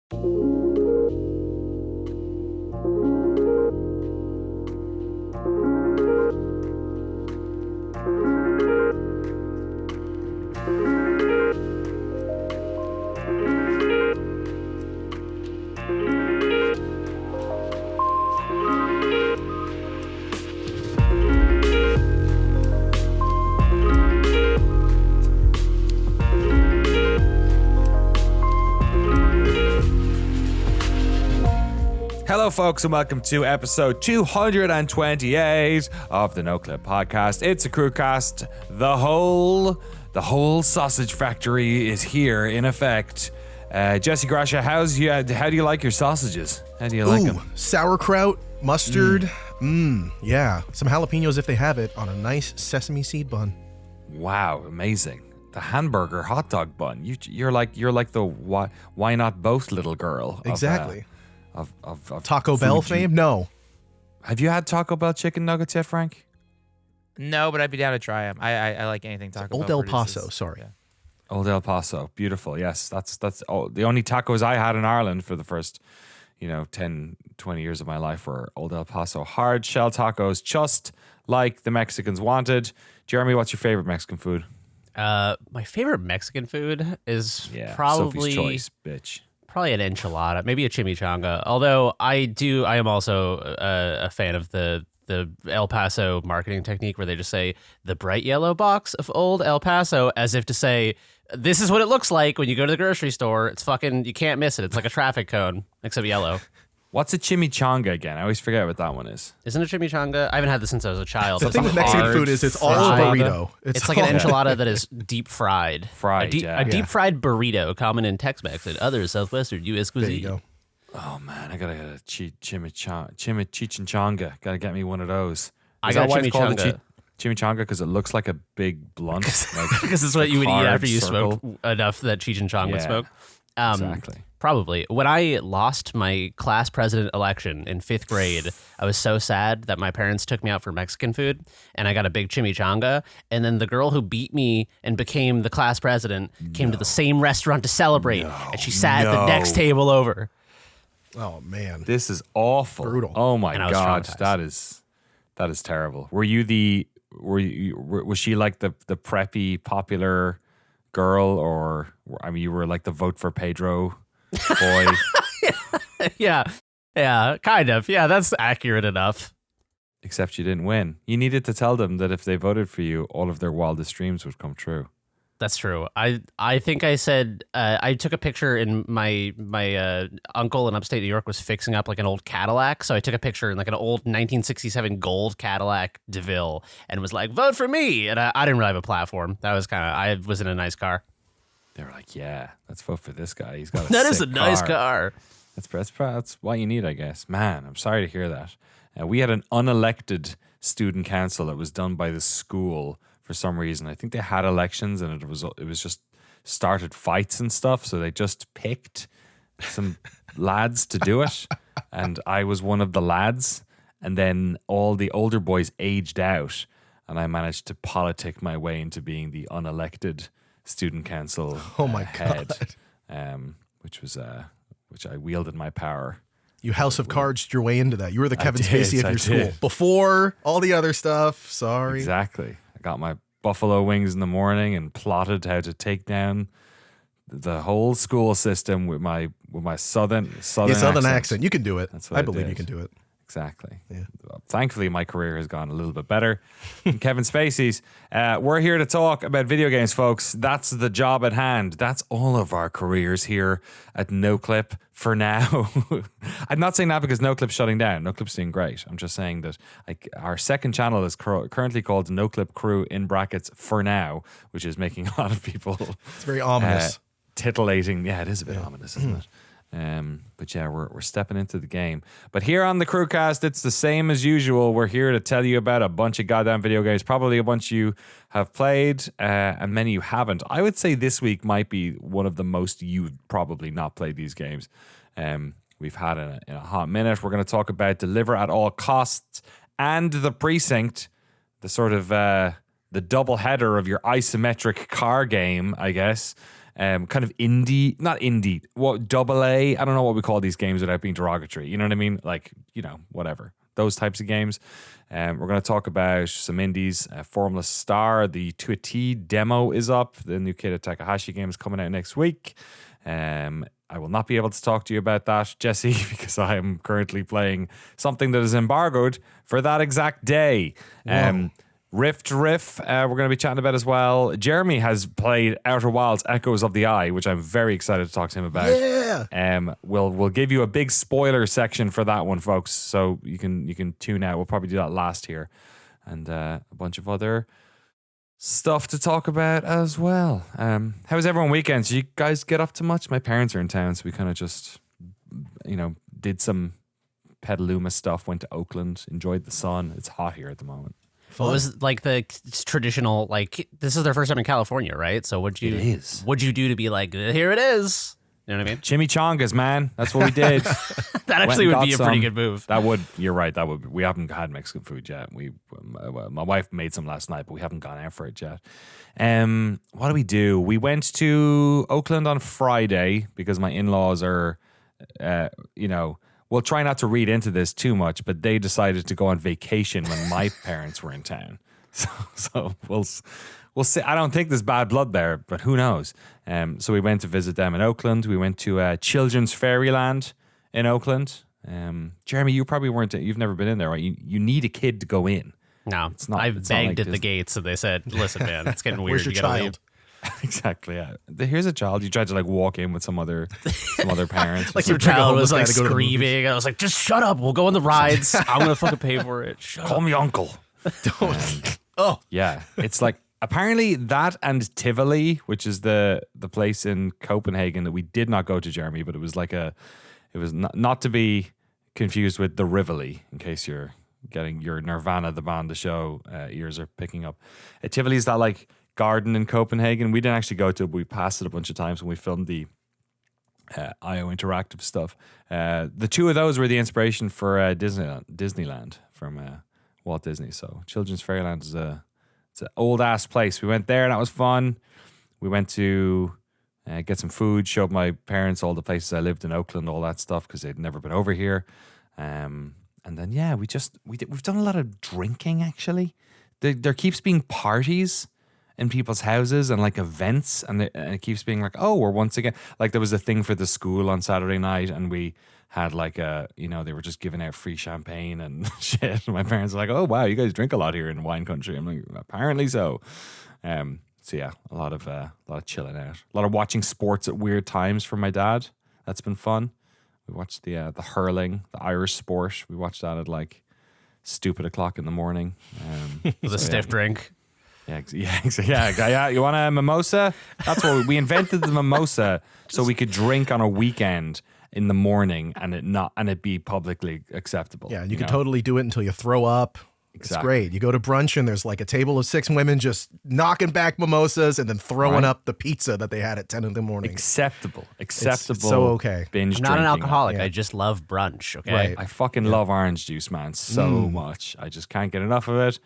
Hello, folks, and welcome to episode 228 of the Noclip podcast. It's a Crewcast. The whole sausage factory is here in effect. Jesse Grasha, how do you like your sausages? How do you like them? Sauerkraut, mustard, yeah. Some jalapenos if they have it on a nice sesame seed bun. Wow, amazing. The hamburger hot dog bun. You're like the why not both little girl. Exactly. Of Taco Bell fame? No. Have you had Taco Bell chicken nuggets yet, Frank? No, but I'd be down to try them. I like anything Taco Bell. Old El Paso, sorry. Yeah. Old El Paso, beautiful. Yes, that's the only tacos I had in Ireland for the first, 10, 20 years of my life were Old El Paso hard shell tacos, just like the Mexicans wanted. Jeremy, what's your favorite Mexican food? My favorite Mexican food is Sophie's choice, bitch. Probably an enchilada, maybe a chimichanga. Although I am also a fan of the El Paso marketing technique where they just say the bright yellow box of Old El Paso as if to say, this is what it looks like when you go to the grocery store. It's fucking, you can't miss it. It's like a traffic cone, except yellow. What's a chimichanga again? I always forget what that one is. Isn't it chimichanga? I haven't had this since I was a child. The thing with Mexican food is it's all burrito. It's like an enchilada that is deep fried. A deep fried burrito, common in Tex-Mex and other southwestern U.S. cuisine. There you go. Oh man, I gotta get a chimichanga. Gotta get me one of those. I got a chimichanga. Chimichanga because it looks like a big blunt. Because it's what you would eat after you circle. smoke enough that Cheech and Chong would smoke. Exactly. Probably. When I lost my class president election in 5th grade, I was so sad that my parents took me out for Mexican food, and I got a big chimichanga. And then the girl who beat me and became the class president came to the same restaurant to celebrate, and she sat at the next table over. Oh man, this is awful. Brutal. Oh my god, that is terrible. Was she like the preppy popular girl, or you were like the vote for Pedro boy? yeah, kind of. Yeah, that's accurate enough. Except you didn't win. You needed to tell them that if they voted for you, all of their wildest dreams would come true. That's true. I think I said I took a picture in my uncle in upstate New York was fixing up like an old Cadillac, so I took a picture in like an old 1967 gold Cadillac DeVille and was like, vote for me, and I didn't really have a platform. That was I was in a nice car. They were like, yeah, let's vote for this guy. He's got a that is a sick nice car. That's what you need, I guess. Man, I'm sorry to hear that. We had an unelected student council that was done by the school for some reason. I think they had elections and it was just started fights and stuff. So they just picked some lads to do it. And I was one of the lads. And then all the older boys aged out. And I managed to politic my way into being the unelected student council head. Which I wielded my power. You House of Cards your way into that. You were the Kevin Spacey of your school. Before all the other stuff. Sorry. Exactly. I got my buffalo wings in the morning and plotted how to take down the whole school system with my southern accent. You can do it. That's what I believe you can do it. Exactly. Yeah. Thankfully, my career has gone a little bit better than Kevin Spacey's. We're here to talk about video games, folks. That's the job at hand. That's all of our careers here at Noclip for now. I'm not saying that because Noclip's shutting down. Noclip's doing great. I'm just saying that our second channel is currently called Noclip Crew in brackets for now, which is making a lot of people. It's very ominous. Titillating. Yeah, it is a bit ominous, isn't it? But yeah, we're stepping into the game. But here on the Crewcast, it's the same as usual. We're here to tell you about a bunch of goddamn video games. Probably a bunch you have played, and many you haven't. I would say this week might be one of the most you've probably not played these games. We've had in a hot minute. We're going to talk about Deliver at All Costs and the Precinct, the sort of the double header of your isometric car game, I guess. kind of indie, not indie, what double A. I don't know what we call these games without being derogatory. You know what I mean? Like, you know, whatever. Those types of games. We're going to talk about some indies. Formless Star, the to a T demo is up. The new Keita Takahashi game is coming out next week. I will not be able to talk to you about that, Jesse, because I am currently playing something that is embargoed for that exact day. Riff, we're going to be chatting about as well. Jeremy has played Outer Wilds Echoes of the Eye, which I'm very excited to talk to him about. Yeah. We'll give you a big spoiler section for that one, folks, so you can tune out. We'll probably do that last here, and a bunch of other stuff to talk about as well. How was everyone weekends? Did you guys get up to much? My parents are in town, so we kind of just, did some Petaluma stuff, went to Oakland, enjoyed the sun. It's hot here at the moment. What was like the traditional, like, this is their first time in California, right? So what'd you do to be like, here it is? You know what I mean? Chimichangas, man. That's what we did. That actually would be a pretty good move. You're right. We haven't had Mexican food yet. My wife made some last night, but we haven't gone out for it yet. What do we do? We went to Oakland on Friday because my in-laws are, we'll try not to read into this too much, but they decided to go on vacation when my parents were in town. So we'll see. I don't think there's bad blood there, but who knows? So we went to visit them in Oakland. We went to Children's Fairyland in Oakland. Jeremy, you probably weren't. You've never been in there, right? You need a kid to go in. No, I've begged at the gates, and they said, "Listen, man, it's getting weird. Where's your you gotta child? leave." Exactly. Yeah. Here's a child. You tried to like walk in with some other parents. Like your child was like screaming. I was like, "Just shut up. We'll go on the rides. I'm gonna fucking pay for it. Call me uncle." Don't. Yeah, it's like apparently that and Tivoli, which is the place in Copenhagen that we did not go to, Jeremy, but it was not to be confused with the Rivoli, in case you're getting your Nirvana the band the show ears are picking up. Tivoli is that like garden in Copenhagen. We didn't actually go to it, but we passed it a bunch of times when we filmed the IO Interactive stuff. The two of those were the inspiration for Disneyland from Walt Disney. So Children's Fairyland is it's an old ass place. We went there and that was fun. We went to get some food, showed my parents all the places I lived in Oakland, all that stuff, because they'd never been over here. And then we've done a lot of drinking actually. There keeps being parties in people's houses and like events, and it keeps being like, oh, we're once again, like there was a thing for the school on Saturday night, and we had like they were just giving out free champagne and shit. And my parents were like, oh wow, you guys drink a lot here in wine country. I'm like, apparently so. So yeah, a lot of chilling out, a lot of watching sports at weird times for my dad. That's been fun. We watched the hurling, the Irish sport. We watched that at like stupid o'clock in the morning. With a stiff drink. Yeah. You want a mimosa? That's what we invented the mimosa, so we could drink on a weekend in the morning and it be publicly acceptable. Yeah, and you can totally do it until you throw up. Exactly. It's great. You go to brunch and there's like a table of 6 women just knocking back mimosas and then throwing up the pizza that they had at 10 in the morning. Acceptable. It's so okay. Binge I'm not an drinking. alcoholic. Yeah. I just love brunch. Okay. Right. I fucking love orange juice, man, so much. I just can't get enough of it.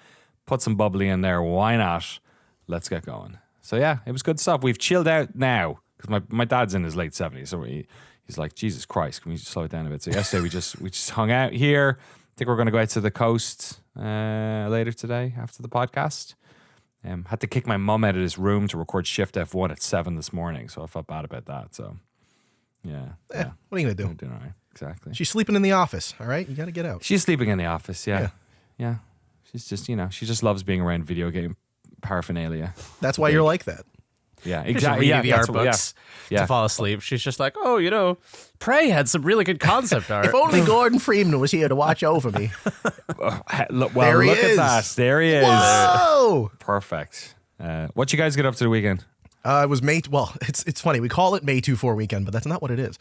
Put some bubbly in there. Why not? Let's get going. So yeah, it was good stuff. We've chilled out now because my dad's in his late 70s, so he's like, Jesus Christ, can we just slow it down a bit? So yesterday we just hung out here. I think we're going to go out to the coast later today after the podcast. Had to kick my mum out of his room to record Shift F1 at 7 this morning, so I felt bad about that. So yeah. What are you gonna do? I'm doing all right. Exactly. She's sleeping in the office. All right, you got to get out. She's sleeping in the office. Yeah. She's just she just loves being around video game paraphernalia. That's why you're like that. Yeah, exactly. Reading the art books to fall asleep. She's just like, oh, Prey had some really good concept art. If only Gordon Freeman was here to watch over me. Look There he at is. that. There he is. Whoa! Perfect. What you guys get up to the weekend? It was May. Well, it's funny. We call it May 24 weekend, but that's not what it is.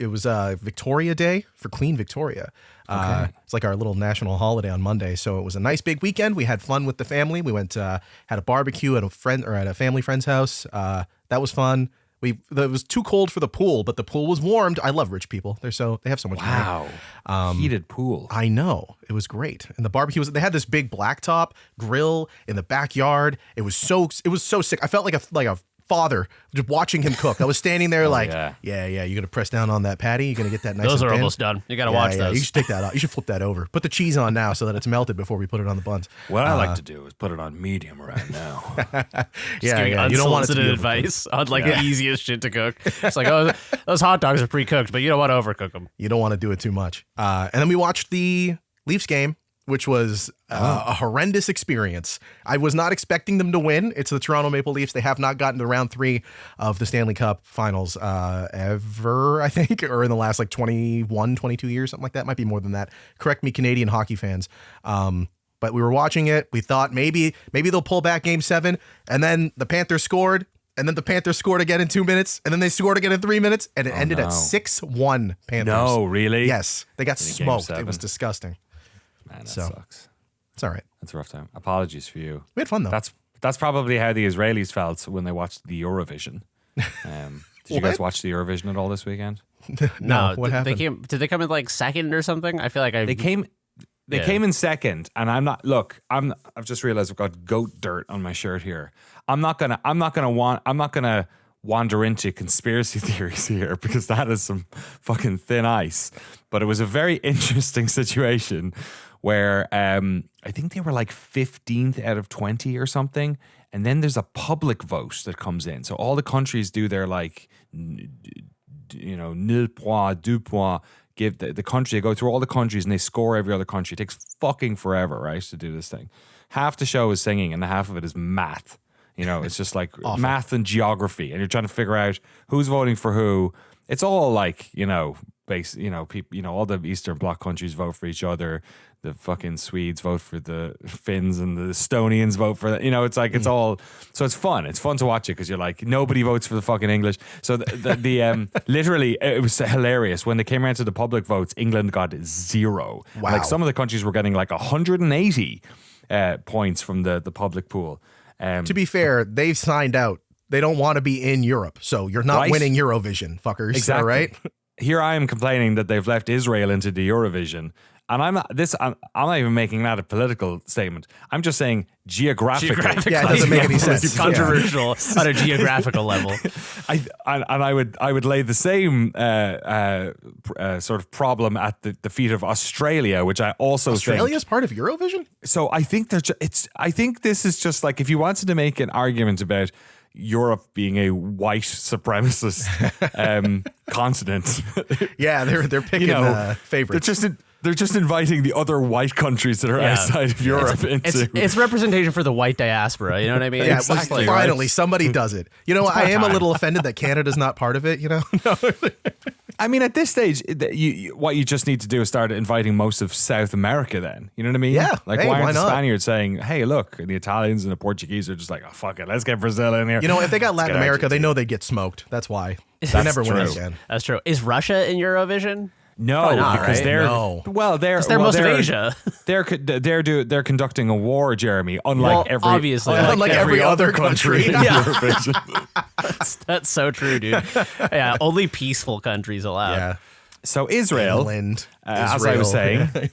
It was Victoria Day for Queen Victoria. It's like our little national holiday on Monday. So it was a nice big weekend. We had fun with the family. We went had a barbecue at a family friend's house. That was fun. It was too cold for the pool, but the pool was warmed. I love rich people. They have so much money. Heated pool. I know. It was great. And the barbecue they had this big blacktop grill in the backyard. It was so sick. I felt like a father, just watching him cook. I was standing there yeah. yeah, you're gonna press down on that patty. You're gonna get that nice. Those and are thin. almost done. You got to Yeah, watch yeah, those. You should take that out. You should flip that over. Put the cheese on now so that it's melted before we put it on the buns. What I like to do is put it on medium right now. Just giving You don't want it to be unsolicited advice on like the easiest shit to cook. It's like, oh, those hot dogs are pre-cooked, but you don't want to overcook them. You don't want to do it too much. And then we watched the Leafs game, which was a horrendous experience. I was not expecting them to win. It's the Toronto Maple Leafs. They have not gotten to round 3 of the Stanley Cup Finals ever, I think, or in the last like 21, 22 years, something like that. Might be more than that. Correct me, Canadian hockey fans. But we were watching it. We thought maybe they'll pull back Game 7, and then the Panthers scored, and then the Panthers scored again in 2 minutes, and then they scored again in 3 minutes, and it ended at 6-1 Panthers. No, really? Yes, they got In Game smoked. 7. It was disgusting. Man, that So. sucks. It's all right. That's a rough time. Apologies for you. We had fun though. That's probably how the Israelis felt when they watched the Eurovision. Did you guys What? watch the Eurovision at all this weekend? No, what happened? Did they come in like second or something? I feel like They came in second, and I've just realized I've got goat dirt on my shirt here. I'm not gonna wander into conspiracy theories here because that is some fucking thin ice. But it was a very interesting situation where I think they were like 15th out of 20 or something. And then there's a public vote that comes in. So all the countries do their like, nil points, deux points, give the country, they go through all the countries and they score every other country. It takes fucking forever, right, to do this thing. Half the show is singing and the half of it is math. It's just like math and geography, and you're trying to figure out who's voting for who. It's all like, people, all the Eastern Bloc countries vote for each other. The fucking Swedes vote for the Finns, and the Estonians vote for it's like, it's all, so it's fun. It's fun to watch it because you're like, nobody votes for the fucking English. So the literally, it was hilarious. When they came around to the public votes, England got 0. Wow. Like some of the countries were getting like 180 points from the public pool. To be fair, they've signed out. They don't want to be in Europe, so you're not Right. winning Eurovision, fuckers. Exactly. All right? Here I am complaining that they've left Israel into the Eurovision. And I'm not even making that a political statement. I'm just saying geographically. Yeah, it doesn't make any sense. It's controversial on a geographical level. I would lay the same sort of problem at the feet of Australia, which I also Australia's think. part of Eurovision? So I think I think this is just like, if you wanted to make an argument about Europe being a white supremacist continent. Yeah, they're picking favorites. They're just inviting the other white countries that are outside of Europe into. It's representation for the white diaspora. You know what I mean? Yeah, Exactly, well, finally, right? somebody does it. I am a little offended that Canada's not part of it, No. I mean, at this stage, what you just need to do is start inviting most of South America then. You know what I mean? Yeah. Like, Hey, why aren't why the not? Spaniards saying, hey, look, and the Italians and the Portuguese are just like, oh, fuck it, let's get Brazil in here. If they got Latin get America, they Argentina. know they'd get smoked. That's why. They That's never win true. again. That's true. Is Russia in Eurovision? No, Probably not, because right? they're No. They're most of Asia. They're conducting a war, Jeremy. Unlike Unlike every other country. in Yeah. Eurovision. That's so true, dude. Yeah, only peaceful countries allowed. Yeah. So Israel, England, as I was Israel. saying,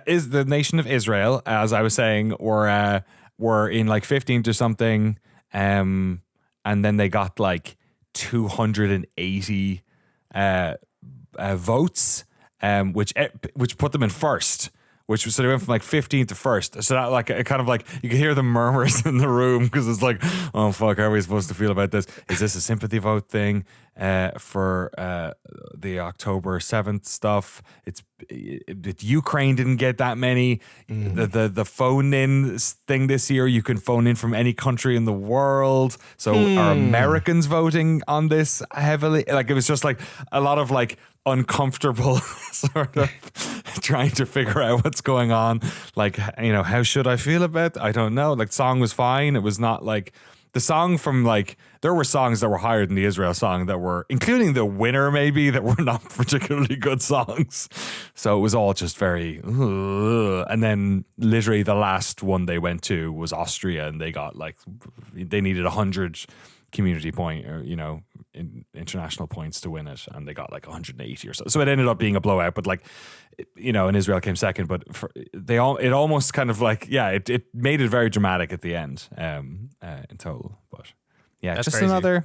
is the nation of Israel, as I was saying, were in like 15th or something, and then they got like 280 votes, which put them in first. Which was, so they went from like 15th to first. So that like, it kind of like, you could hear the murmurs in the room because it's like, oh fuck, how are we supposed to feel about this? Is this a sympathy vote thing for the October 7th stuff? Ukraine didn't get that many. The phone in thing this year, you can phone in from any country in the world. So are Americans voting on this heavily? Like, it was just like a lot of like uncomfortable sort of trying to figure out what's going on. Like, how should I feel about it? I don't know. Like, song was fine. It was not like the song from like, there were songs that were higher than the Israel song that were, including the winner maybe, that were not particularly good songs. So it was all just very, and then literally the last one they went to was Austria, and they got like, they needed 100 community point or international points to win it, and they got like 180 or so. So it ended up being a blowout, but like, and Israel came second, but it almost kind of like, it made it very dramatic at the end in total. But Yeah, That's just crazy. another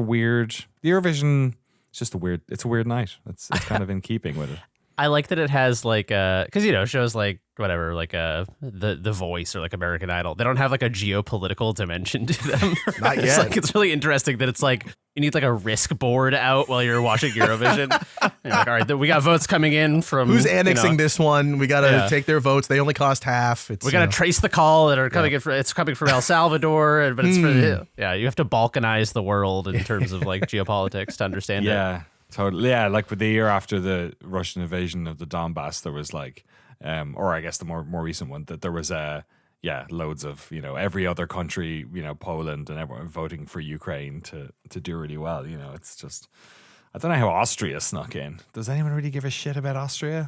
weird. The Eurovision. It's a weird night. It's kind of in keeping with it. I like that it has like because shows like whatever like the Voice or like American Idol, they don't have like a geopolitical dimension to them. Not It's yet. like it's really interesting that it's like you need like a risk board out while you're watching Eurovision. And you're like, all right, we got votes coming in from Who's annexing this one? We got to Yeah. take their votes. They only cost half. It's, We got to trace the call that are coming in. It's coming from El Salvador, but it's for you have to balkanize the world in terms of like geopolitics to understand it. Yeah, totally. Yeah, like with the year after the Russian invasion of the Donbass, there was like, or I guess the more recent one, that there was loads of every other country, Poland and everyone voting for Ukraine to do really well. It's just. I don't know how Austria snuck in. Does anyone really give a shit about Austria?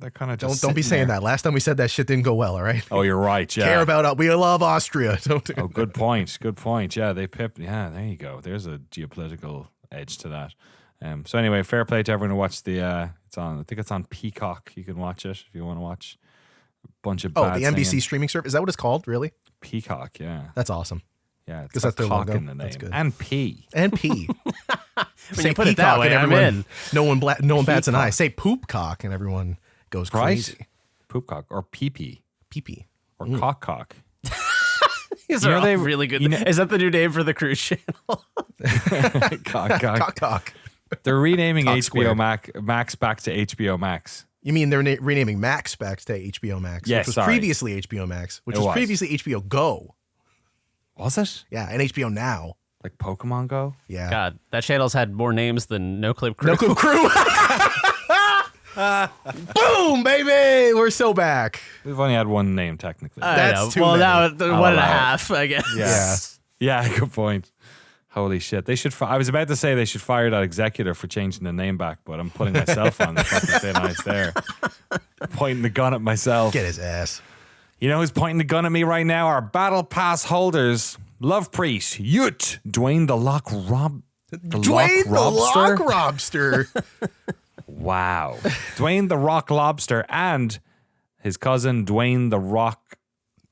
They're kind of just Don't be saying that. Last time we said that shit didn't go well. All right. Oh, you're right. Yeah. Care about we love Austria. Don't do Oh, good point. Good point. Yeah, they pipped. Yeah, there you go. There's a geopolitical edge to that. So anyway, fair play to everyone who watched the. It's on. I think it's on Peacock. You can watch it if you want to watch a bunch of. Oh, bad the NBC singing. streaming service. Is that what it's called? Really? Peacock. Yeah. That's awesome. Yeah. It's 'Cause got that's their cock logo. in the name That's good. and P. And P. When you put it that way, I'm in. No one bats an Peacock. eye. Say poop cock, and everyone goes Right. crazy. Poopcock or PP Pee. or cock. These You are know all they- really good. you know- Is that the new name for the cruise channel? Cock. They're renaming Cock HBO square. Max back to HBO Max. You mean they're renaming Max back to HBO Max, Yes, which was sorry. previously HBO Max, which It was was. previously HBO Go. Was it Yeah, and HBO Now. like Pokemon Go? Yeah. God, that channel's had more names than Noclip Crew. No Clue Crew. Boom, baby. We're so back. We've only had one name technically. I That's know. too Well, many. now one and a allow it. half, I guess. Yeah, good point. Holy shit. They should. I was about to say they should fire that executive for changing the name back, but I'm putting myself on the fucking thin ice there. Pointing the gun at myself. Get his ass. You know who's pointing the gun at me right now? Our Battle Pass holders. Love Priest, Ute, Dwayne the Lock Rob. Dwayne the Lock Robster. Wow. Dwayne the Rock Lobster and his cousin Dwayne the Rock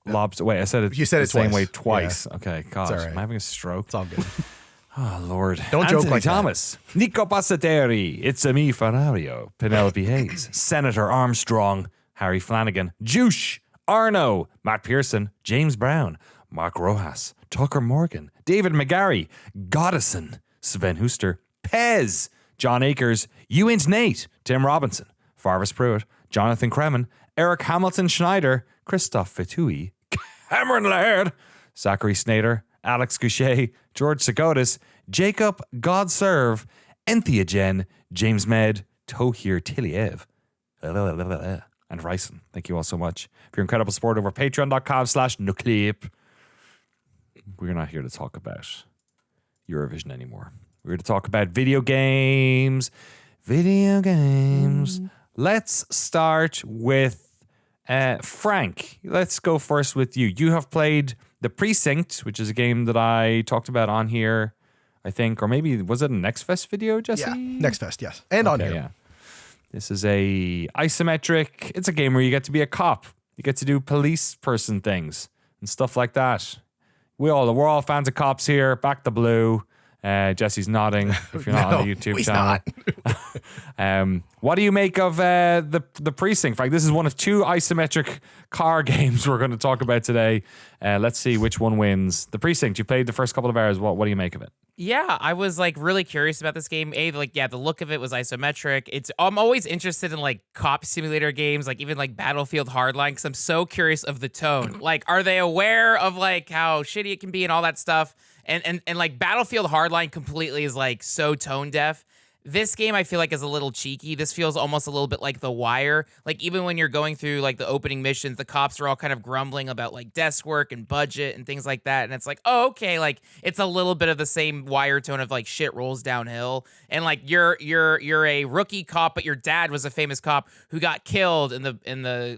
Lobster. Wait, I said it You said the it same twice. way twice. Okay, gosh, all right. I'm having a stroke. It's all good. Oh, Lord. Don't Anthony joke like that. Thomas, Nico Passateri, It's a Me Ferrario, Penelope Hayes, Senator Armstrong, Harry Flanagan, Juice, Arno, Matt Pearson, James Brown, Mark Rojas, Tucker Morgan, David McGarry, Goddison, Sven Huster, Pez, John Akers, Ewins Nate, Tim Robinson, Farvis Pruitt, Jonathan Kremen, Eric Hamilton Schneider, Christoph Fetui, Cameron Laird, Zachary Snader, Alex Goucher, George Sagotis, Jacob Godserve, Entheogen, James Med, Tohir Tiliev, and Ryson. Thank you all so much for your incredible support over patreon.com/Noclip. We're not here to talk about Eurovision anymore. We're here to talk about video games. Video games. Let's start with Frank. Let's go first with you. You have played The Precinct, which is a game that I talked about on here, I think. Or maybe, was it a Next Fest video, Jesse? Yeah. Next Fest, yes. And on Okay, here. yeah. This is a isometric. It's a game where you get to be a cop. You get to do police person things and stuff like that. We're all fans of cops here. Back the blue. Jesse's nodding. If you're not on the YouTube he's channel, not. what do you make of the Precinct? Frank, this is one of two isometric car games we're going to talk about today. Let's see which one wins. The Precinct. You played the first couple of hours. What do you make of it? Yeah, I was like really curious about this game. The look of it was isometric. I'm always interested in like cop simulator games, like even like Battlefield Hardline, because I'm so curious of the tone. Like, are they aware of like how shitty it can be and all that stuff? And like Battlefield Hardline completely is like so tone deaf. This game I feel like is a little cheeky. This feels almost a little bit like The Wire. Like even when you're going through like the opening missions, the cops are all kind of grumbling about like desk work and budget and things like that. And it's like, oh, okay, like it's a little bit of the same Wire tone of like shit rolls downhill. And like you're a rookie cop, but your dad was a famous cop who got killed in the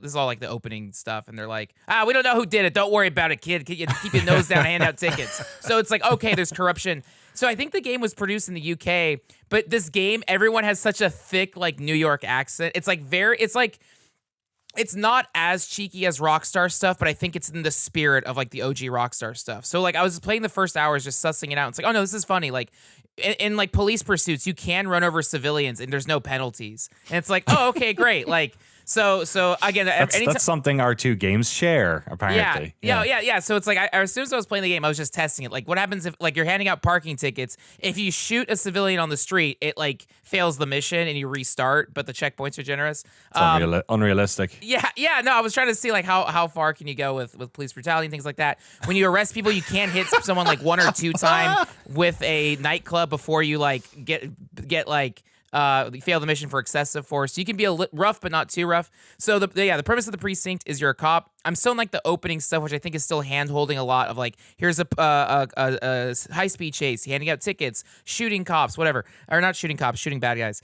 this is all like the opening stuff. And they're like, we don't know who did it. Don't worry about it, kid. Keep your nose down, hand out tickets. So it's like, okay, there's corruption. So I think the game was produced in the UK, but this game, everyone has such a thick like New York accent. It's like it's not as cheeky as Rockstar stuff, but I think it's in the spirit of like the OG Rockstar stuff. So like I was playing the first hours just sussing it out. It's like, oh no, this is funny. Like in like police pursuits, you can run over civilians and there's no penalties. And it's like, oh, okay, great. Like so again, that's something R2 games share, apparently. Yeah. So it's like as soon as I was playing the game, I was just testing it. Like, what happens if like you're handing out parking tickets? If you shoot a civilian on the street, it like fails the mission and you restart, but the checkpoints are generous. It's unrealistic. Yeah. No, I was trying to see like how far can you go with police brutality and things like that. When you arrest people, you can't hit someone like 1 or 2 times with a nightclub before you like get like. Fail the mission for excessive force. You can be rough, but not too rough. So the premise of the Precinct is you're a cop. I'm still in like the opening stuff, which I think is still hand holding a lot of like, here's a high speed chase, handing out tickets, shooting cops, whatever, or not shooting cops, shooting bad guys.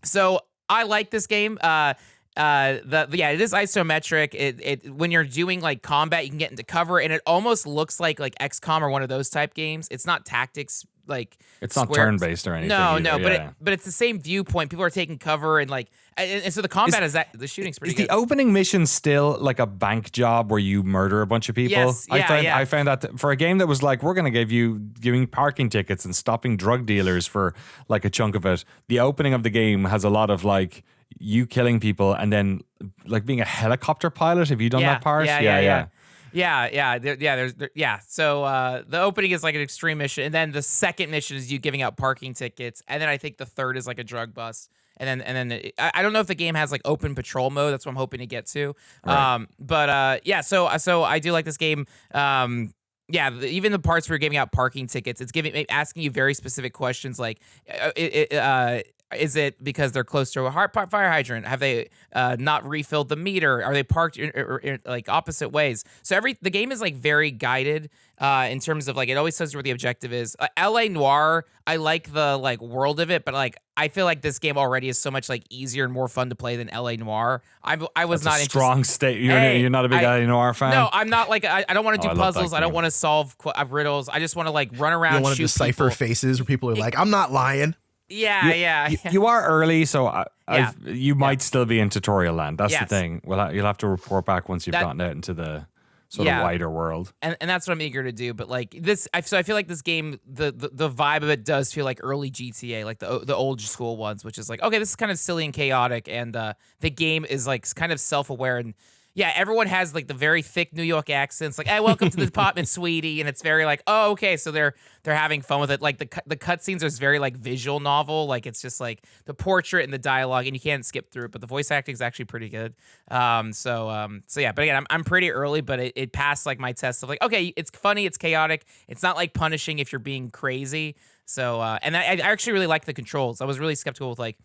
So I like this game. It is isometric. It when you're doing like combat, you can get into cover, and it almost looks like XCOM or one of those type games. It's not tactics. Like it's not turn-based or anything. No, but it's the same viewpoint. People are taking cover and like, and so the combat is that the shooting's pretty good. Is the opening mission still like a bank job where you murder a bunch of people? Yes, I found that for a game that was like, we're going to giving parking tickets and stopping drug dealers for like a chunk of it. The opening of the game has a lot of like you killing people and then like being a helicopter pilot. Have you done that part? Yeah. So the opening is like an extreme mission, and then the second mission is you giving out parking tickets, and then I think the third is like a drug bust, and then I don't know if the game has like open patrol mode. That's what I'm hoping to get to. Right. So I do like this game. Even the parts where you're giving out parking tickets, it's asking you very specific questions like is it because they're close to a fire hydrant? Have they not refilled the meter? Are they parked in like opposite ways? So the game is like very guided in terms of like it always says where the objective is. LA Noire, I like the like world of it, but like I feel like this game already is so much like easier and more fun to play than LA Noire. I was not interested. Strong state. You're not a big LA Noire fan. No, I'm not. Like I don't want to do puzzles. I don't want to solve riddles. I just want to like run around. You want to decipher faces where people are like, I'm not lying. Yeah. You are early, so you might still be in tutorial land. That's the thing. Well, you'll have to report back once you've gotten out into the sort of wider world. And that's what I'm eager to do. But like this, so I feel like this game, the vibe of it does feel like early GTA, like the old school ones, which is like, okay, this is kind of silly and chaotic, and the game is like kind of self-aware and. Yeah, everyone has like the very thick New York accents, like, "Hey, welcome to the apartment, sweetie," and it's very like, "Oh, okay." So they're having fun with it. Like the cutscenes are very like visual novel, like it's just like the portrait and the dialogue, and you can't skip through it. But the voice acting is actually pretty good. So yeah. But again, I'm pretty early, but it passed like my test of like, okay, it's funny, it's chaotic, it's not like punishing if you're being crazy. So and I actually really like the controls. I was really skeptical with like.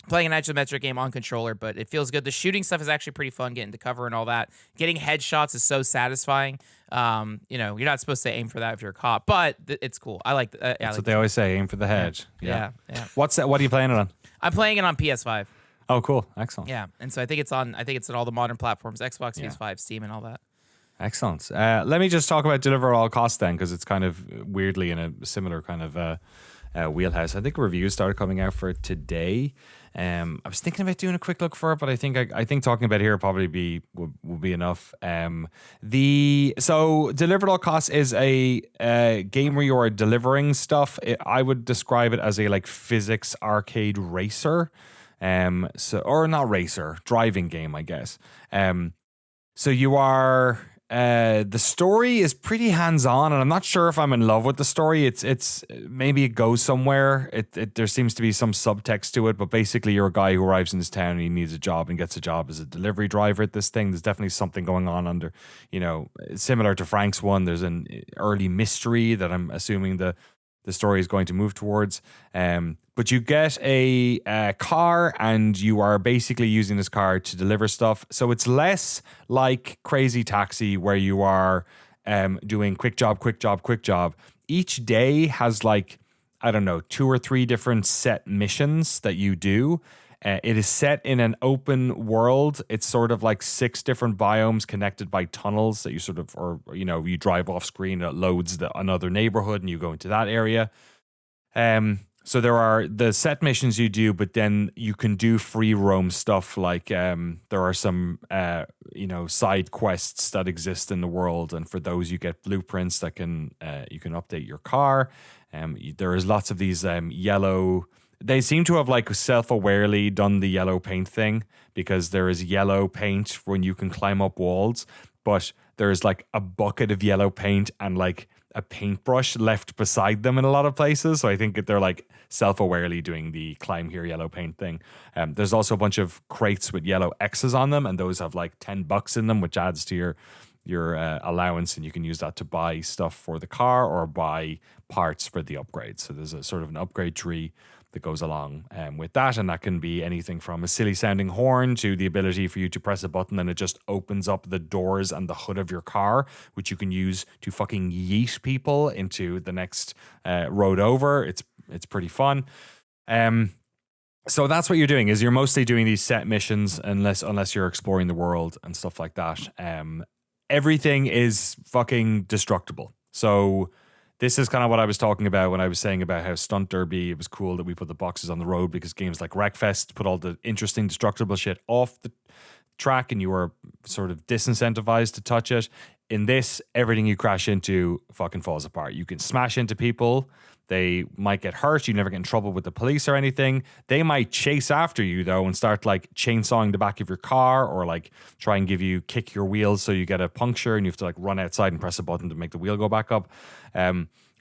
Playing an isometric game on controller, but it feels good. The shooting stuff is actually pretty fun, getting to cover and all that. Getting headshots is so satisfying. You're not supposed to aim for that if you're a cop, but it's cool. I like. That's what they always say: aim for the head. Yeah. What's that? What are you playing it on? I'm playing it on PS5. Oh, cool! Excellent. Yeah, and so I think it's on all the modern platforms: Xbox, PS5, Steam, and all that. Excellent. Let me just talk about Deliver at All Costs then, because it's kind of weirdly in a similar kind of wheelhouse. I think reviews started coming out for it today. I was thinking about doing a quick look for it, but I think talking about it here probably will be enough. So Deliver at All Costs is a game where you are delivering stuff. I would describe it as a like physics arcade racer. Or not racer, driving game, I guess. So you are. The story is pretty hands-on, and I'm not sure if I'm in love with the story. It's maybe it goes somewhere. There seems to be some subtext to it, but basically you're a guy who arrives in this town and he needs a job and gets a job as a delivery driver at this thing. There's definitely something going on under, similar to Frank's one. There's an early mystery that I'm assuming the story is going to move towards. But you get a car and you are basically using this car to deliver stuff. So it's less like Crazy Taxi where you are doing quick job. Each day has like, I don't know, 2 or 3 different set missions that you do. It is set in an open world. It's sort of like 6 different biomes connected by tunnels that you drive off screen. It loads another neighborhood and you go into that area. So there are the set missions you do, but then you can do free roam stuff like there are some side quests that exist in the world, and for those you get blueprints that can you can update your car. There is lots of these yellow. They seem to have like self-awarely done the yellow paint thing, because there is yellow paint when you can climb up walls, but there is like a bucket of yellow paint and like a paintbrush left beside them in a lot of places. So I think that they're like self-awarely doing the climb here yellow paint thing. There's also a bunch of crates with yellow X's on them, and those have like $10 in them, which adds to your allowance, and you can use that to buy stuff for the car or buy parts for the upgrade. So there's a sort of an upgrade tree that goes along with that, and that can be anything from a silly sounding horn to the ability for you to press a button and it just opens up the doors and the hood of your car, which you can use to fucking yeet people into the next road over. It's pretty fun. So that's what you're doing, is you're mostly doing these set missions unless you're exploring the world and stuff like that. Everything is fucking destructible. So this is kind of what I was talking about when I was saying about how Stunt Derby, it was cool that we put the boxes on the road, because games like Wreckfest put all the interesting destructible shit off the track and you were sort of disincentivized to touch it. In this, everything you crash into fucking falls apart. You can smash into people. They might get hurt. You never get in trouble with the police or anything. They might chase after you though and start like chainsawing the back of your car, or like try and kick your wheels so you get a puncture and you have to like run outside and press a button to make the wheel go back up.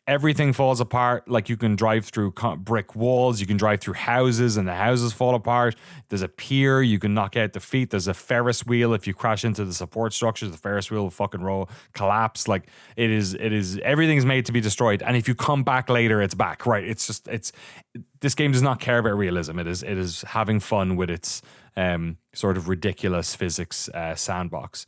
Everything falls apart. Like you can drive through brick walls, you can drive through houses and the houses fall apart. There's a pier, you can knock out the feet. There's a Ferris wheel. If you crash into the support structures, the Ferris wheel will fucking collapse. Like it is everything's made to be destroyed. And if you come back later, it's back, right? This game does not care about realism. It is having fun with its sort of ridiculous physics sandbox.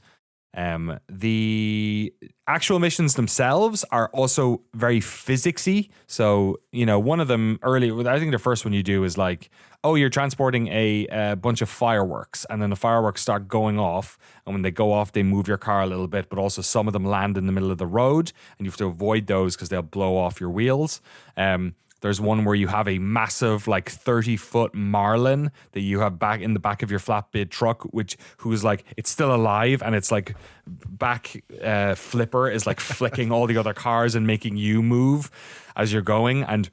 The actual missions themselves are also very physicsy. So, one of them early, I think the first one you do is like, you're transporting a bunch of fireworks, and then the fireworks start going off. And when they go off, they move your car a little bit, but also some of them land in the middle of the road, and you have to avoid those because they'll blow off your wheels. There's one where you have a massive, like 30-foot marlin that you have back in the back of your flatbed truck, who's like, it's still alive, and it's like back flipper is like flicking all the other cars and making you move as you're going. And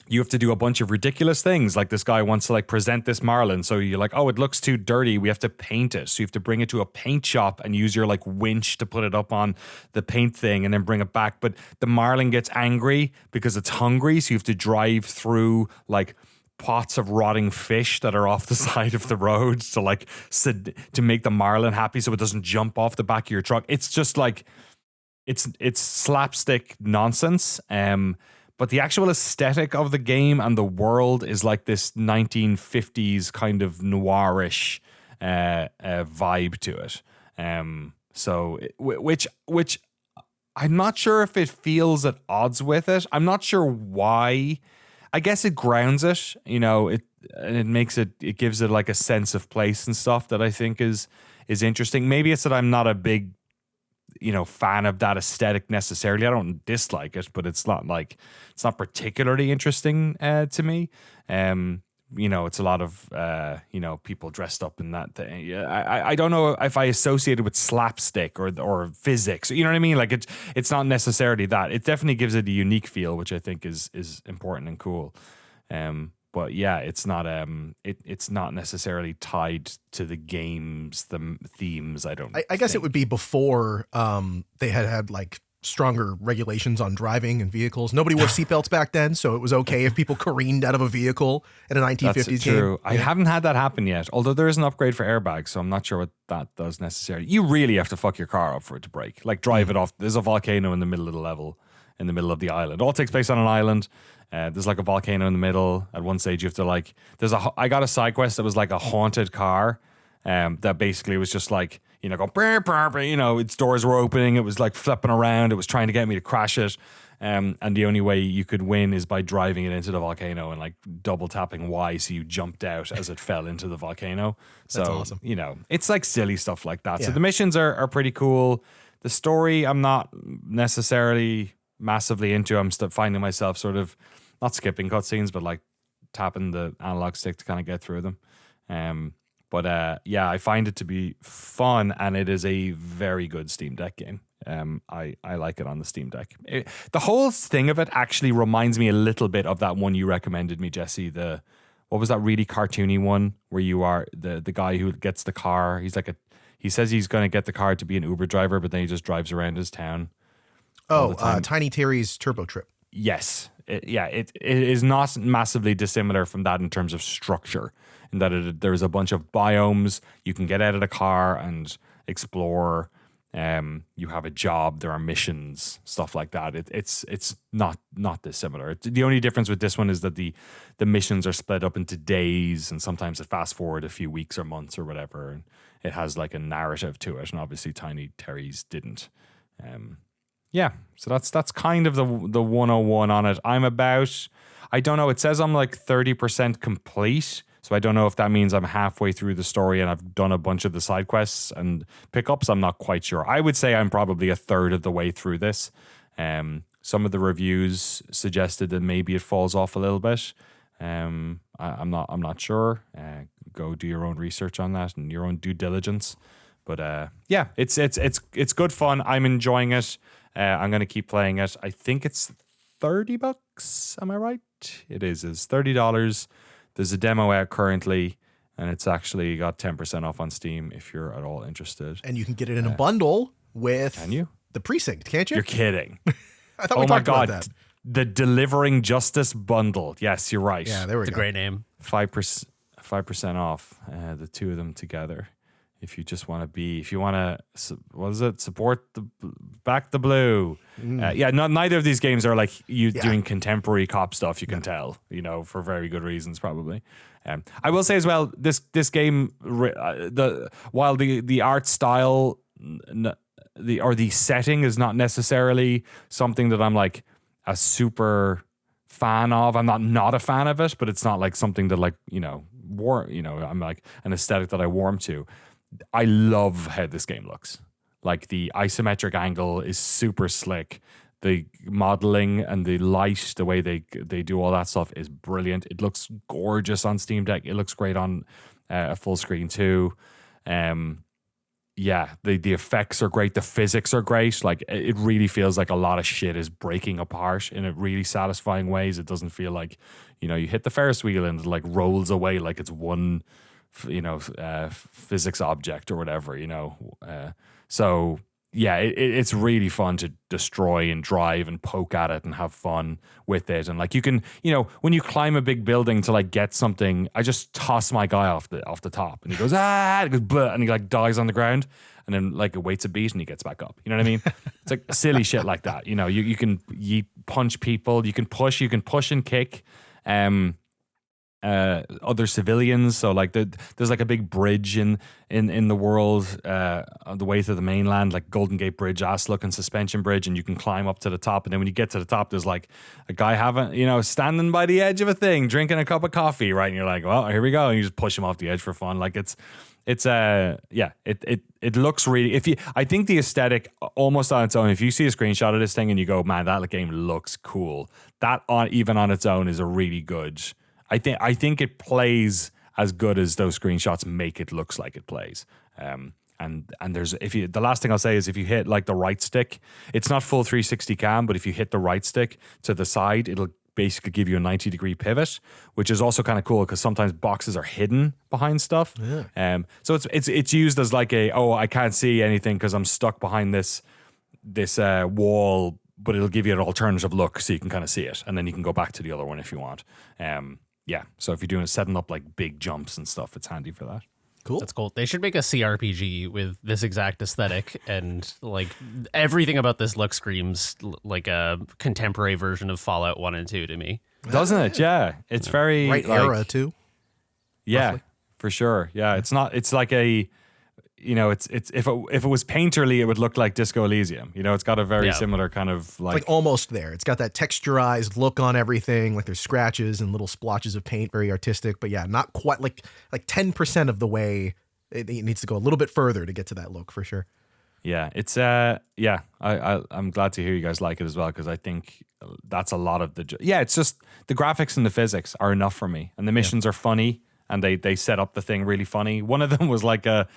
you have to do a bunch of ridiculous things. Like this guy wants to like present this marlin. So you're like, it looks too dirty. We have to paint it. So you have to bring it to a paint shop and use your like winch to put it up on the paint thing and then bring it back. But the marlin gets angry because it's hungry. So you have to drive through like pots of rotting fish that are off the side of the road to make the marlin happy so it doesn't jump off the back of your truck. It's just like, it's slapstick nonsense. But the actual aesthetic of the game and the world is like this 1950s kind of noirish vibe to it. Which I'm not sure if it feels at odds with it. I'm not sure why. I guess it grounds it, it gives it like a sense of place and stuff that I think is interesting. Maybe it's that I'm not a big fan of that aesthetic necessarily. I don't dislike it, but it's not particularly interesting to me. It's a lot of people dressed up in that thing. I don't know if I associate it with slapstick or physics. You know what I mean? Like it's not necessarily that. It definitely gives it a unique feel, which I think is important and cool. But yeah, it's not it's not necessarily tied to the game's themes. I guess it would be before they had like stronger regulations on driving and vehicles. Nobody wore seatbelts back then, so it was okay if people careened out of a vehicle in a 1950s That's game. True. I haven't had that happen yet, although there is an upgrade for airbags, so I'm not sure what that does necessarily. You really have to fuck your car up for it to break. Like drive it off. There's a volcano in the middle of the level, in the middle of the island. It all takes place on an island. There's like a volcano in the middle. At one stage, you have to I got a side quest that was like a haunted car that basically was just like, go, brr, brr, brr, its doors were opening. It was like flipping around. It was trying to get me to crash it. And the only way you could win is by driving it into the volcano and like double tapping Y so you jumped out as it fell into the volcano. That's so, awesome. It's like silly stuff like that. Yeah. So the missions are pretty cool. The story, I'm not necessarily massively into. I'm still finding myself sort of not skipping cutscenes, but like tapping the analog stick to kind of get through them. But yeah, I find it to be fun, and it is a very good Steam Deck game. I like it on the Steam Deck. The whole thing of it actually reminds me a little bit of that one you recommended me, Jesse. What was that really cartoony one where you are the guy who gets the car? He says he's going to get the car to be an Uber driver, but then he just drives around his town. Tiny Terry's Turbo Trip. Yes. It is not massively dissimilar from that in terms of structure, in that there's a bunch of biomes. You can get out of the car and explore. You have a job. There are missions, stuff like that. It's not dissimilar. The only difference with this one is that the missions are split up into days, and sometimes it fast forward a few weeks or months or whatever. And it has like a narrative to it, and obviously Tiny Terry's didn't. Yeah, so that's kind of the 101 on it. I don't know, it says I'm like 30% complete, so I don't know if that means I'm halfway through the story and I've done a bunch of the side quests and pickups. I'm not quite sure. I would say I'm probably a third of the way through this. Some of the reviews suggested that maybe it falls off a little bit. I'm not sure. Go do your own research on that and your own due diligence. But yeah, it's good fun. I'm enjoying it. I'm going to keep playing it. I think it's $30. Am I right? It is. It's $30. There's a demo out currently, and it's actually got 10% off on Steam if you're at all interested. And you can get it in a bundle with Can you? The Precinct, can't you? You're kidding. I thought we talked about that. The Delivering Justice bundle. Yes, you're right. Yeah, there we It's go. a great name. 5% off, the two of them together. If you just want to support back the blue. Yeah, neither of these games are like doing contemporary cop stuff. You can tell, for very good reasons, probably. I will say as well, this game, while the art style, the setting is not necessarily something that I'm like a super fan of. I'm not a fan of it, but it's not like something that I'm like an aesthetic that I warm to. I love how this game looks. Like the isometric angle is super slick. The modeling and the light, the way they do all that stuff is brilliant. It looks gorgeous on Steam Deck. It looks great on a full screen too. Yeah, the effects are great. The physics are great. Like it really feels like a lot of shit is breaking apart in a really satisfying ways. It doesn't feel like, you hit the Ferris wheel and it like rolls away like it's one physics object or whatever, so yeah, it's really fun to destroy and drive and poke at it and have fun with it. And like you can, when you climb a big building to like get something, I just toss my guy off the top and he goes, it goes, bleh, and he like dies on the ground and then like it waits a beat and he gets back up. You know what I mean? It's like silly shit like that. You can punch people, you can push and kick. Other civilians, so like there's like a big bridge in the world on the way to the mainland, like Golden Gate Bridge, ass looking suspension bridge, and you can climb up to the top, and then when you get to the top there's like a guy standing by the edge of a thing drinking a cup of coffee, right? And you're like, well, here we go, and you just push him off the edge for fun. Like it looks really, I think the aesthetic almost on its own, if you see a screenshot of this thing and you go, man, that game looks cool, that even on its own is a really good. I think it plays as good as those screenshots make it looks like it plays. And there's the last thing I'll say is if you hit like the right stick, it's not full 360 cam, but if you hit the right stick to the side, it'll basically give you a 90-degree pivot, which is also kind of cool because sometimes boxes are hidden behind stuff. Yeah. So it's used as like I can't see anything because I'm stuck behind this wall, but it'll give you an alternative look so you can kind of see it, and then you can go back to the other one if you want. Yeah, so if you're setting up like big jumps and stuff, it's handy for that. Cool. That's cool. They should make a CRPG with this exact aesthetic, and like everything about this look screams like a contemporary version of Fallout 1 and 2 to me. Doesn't it? Yeah. It's very right like, era too. Yeah, roughly. For sure. Yeah, it's like a it's if it was painterly, it would look like Disco Elysium. It's got a very similar kind of like almost there. It's got that texturized look on everything. Like there's scratches and little splotches of paint, very artistic. But yeah, not quite like 10% of the way. It needs to go a little bit further to get to that look for sure. Yeah, it's I'm glad to hear you guys like it as well, because I think that's a lot of it's just the graphics and the physics are enough for me, and the missions are funny, and they set up the thing really funny. One of them was like what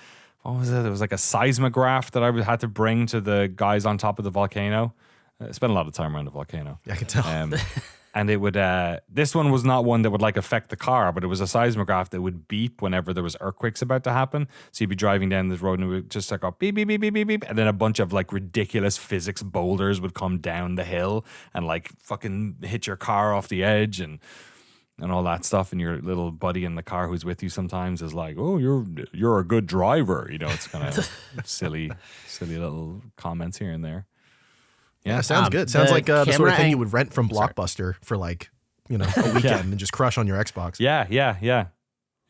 was it? It was like a seismograph that I had to bring to the guys on top of the volcano. I spent a lot of time around the volcano. Yeah, I can tell. And it would, this one was not one that would like affect the car, but it was a seismograph that would beep whenever there was earthquakes about to happen. So you'd be driving down this road and it would just like go beep, beep, beep, beep, beep, beep. And then a bunch of like ridiculous physics boulders would come down the hill and like fucking hit your car off the edge and all that stuff. And your little buddy in the car who's with you sometimes is like, oh, you're a good driver. You know, it's kind of silly little comments here and there. Yeah, sounds good. Sounds like the sort of thing you would rent from Sorry. Blockbuster for like, a weekend and just crush on your Xbox. Yeah.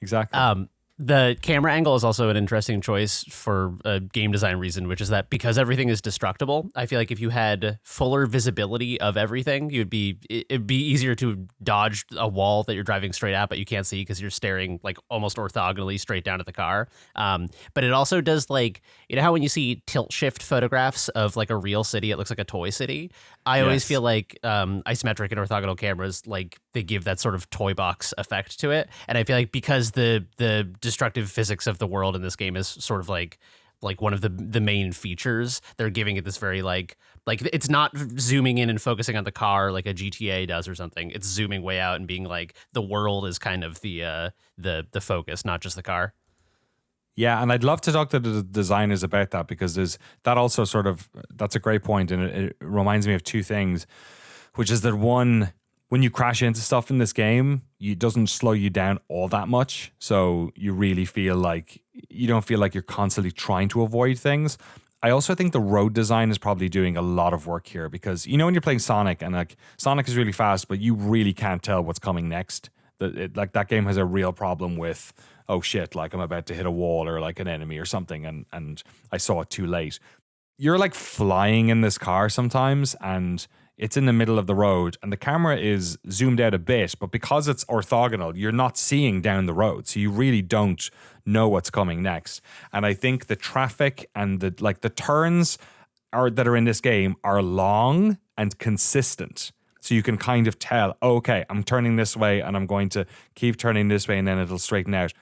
Exactly. The camera angle is also an interesting choice for a game design reason, which is that because everything is destructible, I feel like if you had fuller visibility of everything, it'd be easier to dodge a wall that you're driving straight at, but you can't see because you're staring like almost orthogonally straight down at the car. But it also does like, how when you see tilt shift photographs of like a real city, it looks like a toy city. I always feel like isometric and orthogonal cameras, like they give that sort of toy box effect to it. And I feel like because the destructive physics of the world in this game is sort of like one of the main features, they're giving it this very like it's not zooming in and focusing on the car like a GTA does or something. It's zooming way out and being like the world is kind of the focus, not just the car. Yeah, and I'd love to talk to the designers about that, because that's a great point, and it reminds me of two things, which is that one, when you crash into stuff in this game, it doesn't slow you down all that much, so you really feel like you don't feel like you're constantly trying to avoid things. I also think the road design is probably doing a lot of work here, because when you're playing Sonic and like Sonic is really fast, but you really can't tell what's coming next. That game has a real problem with, oh shit, like I'm about to hit a wall or like an enemy or something, and I saw it too late. You're like flying in this car sometimes, and it's in the middle of the road and the camera is zoomed out a bit, but because it's orthogonal, you're not seeing down the road. So you really don't know what's coming next. And I think the traffic and the turns that are in this game are long and consistent. So you can kind of tell, okay, I'm turning this way and I'm going to keep turning this way and then it'll straighten out.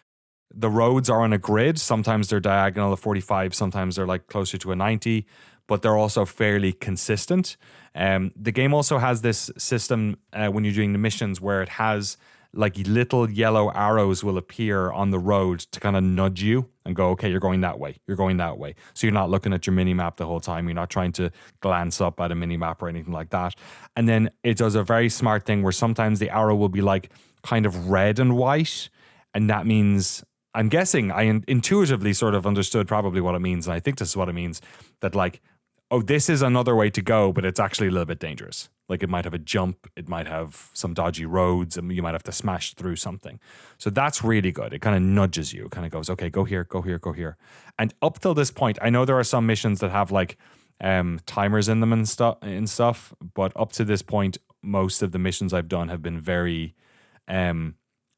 The roads are on a grid. Sometimes they're diagonal of 45, sometimes they're like closer to a 90, but they're also fairly consistent. The game also has this system when you're doing the missions where it has like little yellow arrows will appear on the road to kind of nudge you and go, okay, you're going that way. You're going that way. So you're not looking at your mini map the whole time. You're not trying to glance up at a mini map or anything like that. And then it does a very smart thing where sometimes the arrow will be like kind of red and white. And that means, I'm guessing, I intuitively sort of understood probably what it means. And I think this is what it means, that like, oh, this is another way to go, but it's actually a little bit dangerous. Like it might have a jump, it might have some dodgy roads, and you might have to smash through something. So that's really good. It kind of nudges you. It kind of goes, okay, go here, go here, go here. And up till this point, I know there are some missions that have like timers in them and stuff, but up to this point, most of the missions I've done have been very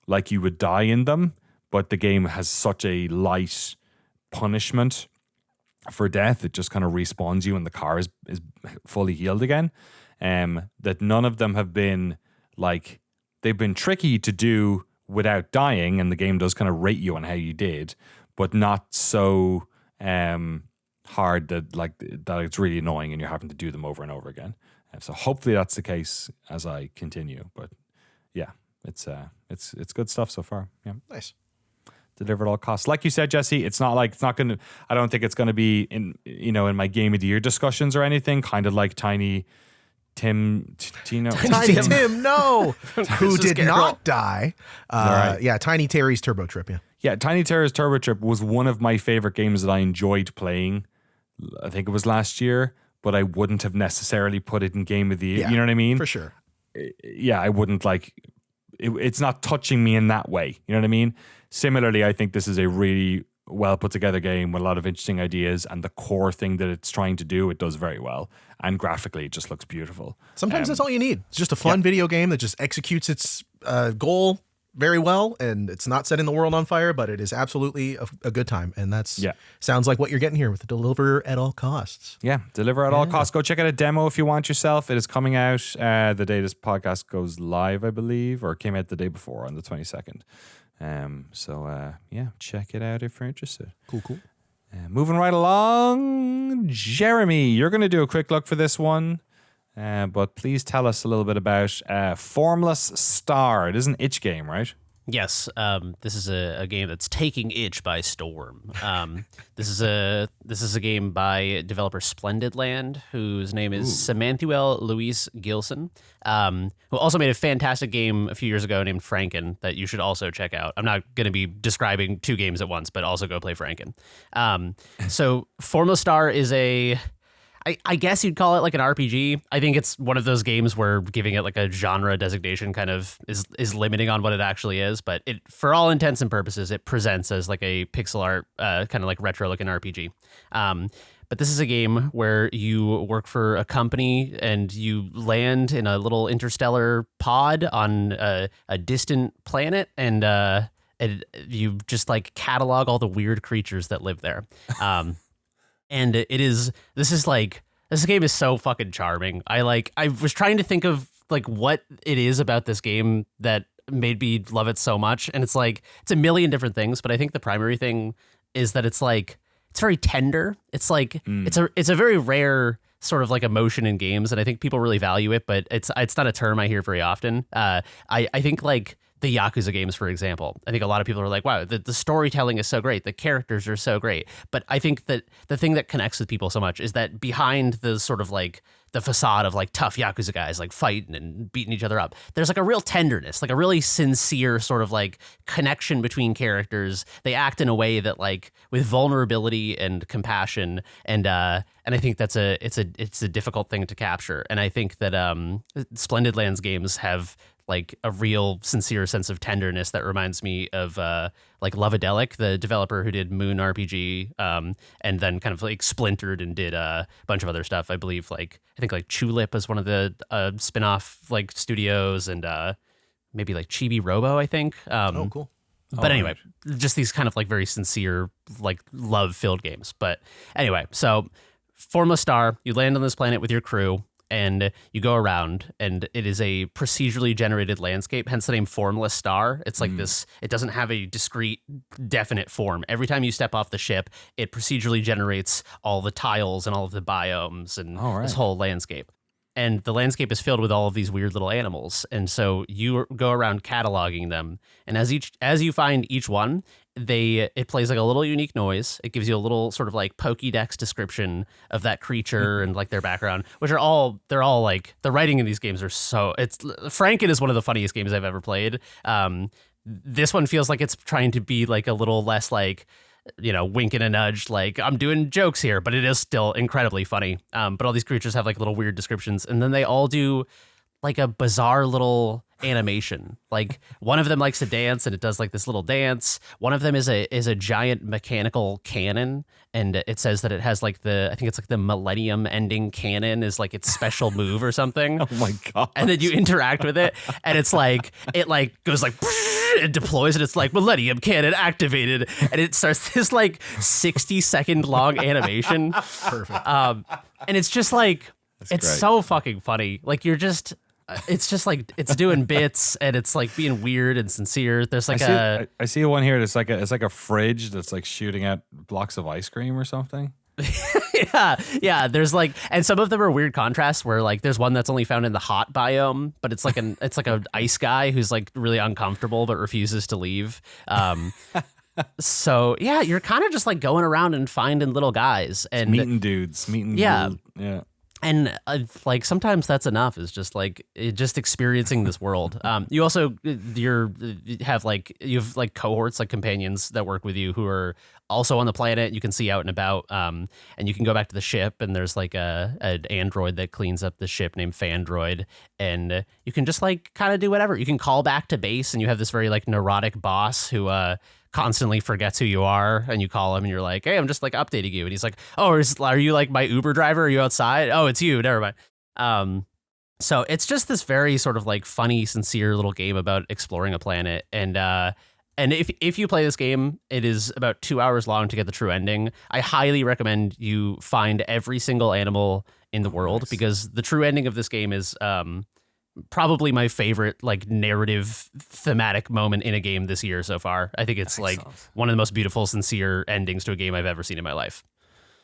like you would die in them, but the game has such a light punishment for death. It just kind of respawns you and the car is fully healed again. That none of them have been like, they've been tricky to do without dying, and the game does kind of rate you on how you did, but not so hard that it's really annoying and you're having to do them over and over again. So hopefully that's the case as I continue. But yeah, it's good stuff so far. Yeah, Nice. Deliver at all costs. Like you said, Jesse, I don't think it's gonna be in my game of the year discussions or anything, kind of like Tiny Tim, Tiny Tim, no, who did not die. Right. Yeah, Tiny Terry's Turbo Trip. Yeah, Tiny Terror's Turbo Trip was one of my favorite games that I enjoyed playing. I think it was last year, but I wouldn't have necessarily put it in game of the year. Yeah, you know what I mean? For sure. Yeah, I wouldn't like. It's not touching me in that way. You know what I mean? Similarly, I think this is a really well put together game with a lot of interesting ideas, and the core thing that it's trying to do, it does very well. And graphically, it just looks beautiful. Sometimes that's all you need. It's just a fun video game that just executes its goal very well, and it's not setting the world on fire, but it is absolutely a good time. And that's sounds like what you're getting here with the deliver at all costs. Yeah, deliver at all costs. Go check out a demo if you want yourself. It is coming out the day this podcast goes live, I believe, or it came out the day before on the 22nd. So check it out if you're interested. Cool. Moving right along, Jeremy, you're going to do a quick look for this one. But please tell us a little bit about Formless Star. It is an itch game, right? Yes, this is a game that's taking itch by storm. This is a game by developer Splendid Land, whose name is Samanthuel Louise Gilson, who also made a fantastic game a few years ago named Franken that you should also check out. I'm not going to be describing two games at once, but also go play Franken. So Formless Star is I guess you'd call it like an RPG. I think it's one of those games where giving it like a genre designation kind of is limiting on what it actually is. But it, for all intents and purposes, it presents as like a pixel art, kind of like retro looking RPG. But this is a game where you work for a company and you land in a little interstellar pod on a distant planet, and you just like catalog all the weird creatures that live there. And this game is so fucking charming. I was trying to think of like what it is about this game that made me love it so much. And it's a million different things, but I think the primary thing is that it's very tender. It's it's a very rare sort of like emotion in games. And I think people really value it, but it's not a term I hear very often. I think like the Yakuza games, for example. I think a lot of people are like, wow, the storytelling is so great. The characters are so great. But I think that the thing that connects with people so much is that behind the sort of like the facade of like tough Yakuza guys like fighting and beating each other up, there's like a real tenderness, like a really sincere sort of like connection between characters. They act in a way that like with vulnerability and compassion, and I think it's a difficult thing to capture. And I think that Splendid Lands games have like a real sincere sense of tenderness that reminds me of like Lovedelic, the developer who did Moon RPG, and then kind of like splintered and did a bunch of other stuff. I believe I think Tulip is one of the spin-off like studios, and maybe like Chibi Robo, I think. Cool. But anyway, just these kind of like very sincere, like love-filled games. But anyway, so Formless Star, you land on this planet with your crew, and you go around, and it is a procedurally generated landscape, hence the name Formless Star. It's like this, it doesn't have a discrete, definite form. Every time you step off the ship, it procedurally generates all the tiles and all of the biomes and this whole landscape. And the landscape is filled with all of these weird little animals. And so you go around cataloging them. And as you find each one, it plays like a little unique noise. It gives you a little sort of like Pokédex description of that creature and like their background, which they're all like, the writing in these games are Franken is one of the funniest games I've ever played. This one feels like it's trying to be like a little less like, wink and a nudge, like I'm doing jokes here, but it is still incredibly funny. But all these creatures have like little weird descriptions, and then they all do like a bizarre little animation. Like one of them likes to dance, and it does like this little dance. One of them is a giant mechanical cannon, and it says that it has like I think it's like the Millennium Ending cannon is like its special move or something. Oh my god! And then you interact with it, and it's like it like goes like. It deploys, and it's like Millennium Cannon activated, and it starts this like 60-second long animation. Perfect. And it's just like it's great. So fucking funny. Like it's just like it's doing bits, and it's like being weird and sincere. There's like I see one here that's it's like a fridge that's like shooting at blocks of ice cream or something. yeah. There's like, and some of them are weird contrasts where like there's one that's only found in the hot biome, but it's like an ice guy who's like really uncomfortable but refuses to leave. So yeah, you're kind of just like going around and finding little guys and meeting dudes, yeah. And like sometimes that's enough. Is just like experiencing this world. You also you have like cohorts, like companions that work with you who are also on the planet. You can see out and about, and you can go back to the ship. And there's like an android that cleans up the ship named Fandroid, and you can just like kind of do whatever. You can call back to base, and you have this very like neurotic boss who constantly forgets who you are, and you call him and you're like, hey, I'm just like updating you, and he's like, oh, are you like my Uber driver? Are you outside? Oh, it's you. Never mind. So it's just this very sort of like funny, sincere little game about exploring a planet. And if you play this game, it is about 2 hours long to get the true ending. I highly recommend you find every single animal in the world, because the true ending of this game is probably my favorite like narrative thematic moment in a game this year so far. I think it's like one of the most beautiful, sincere endings to a game I've ever seen in my life.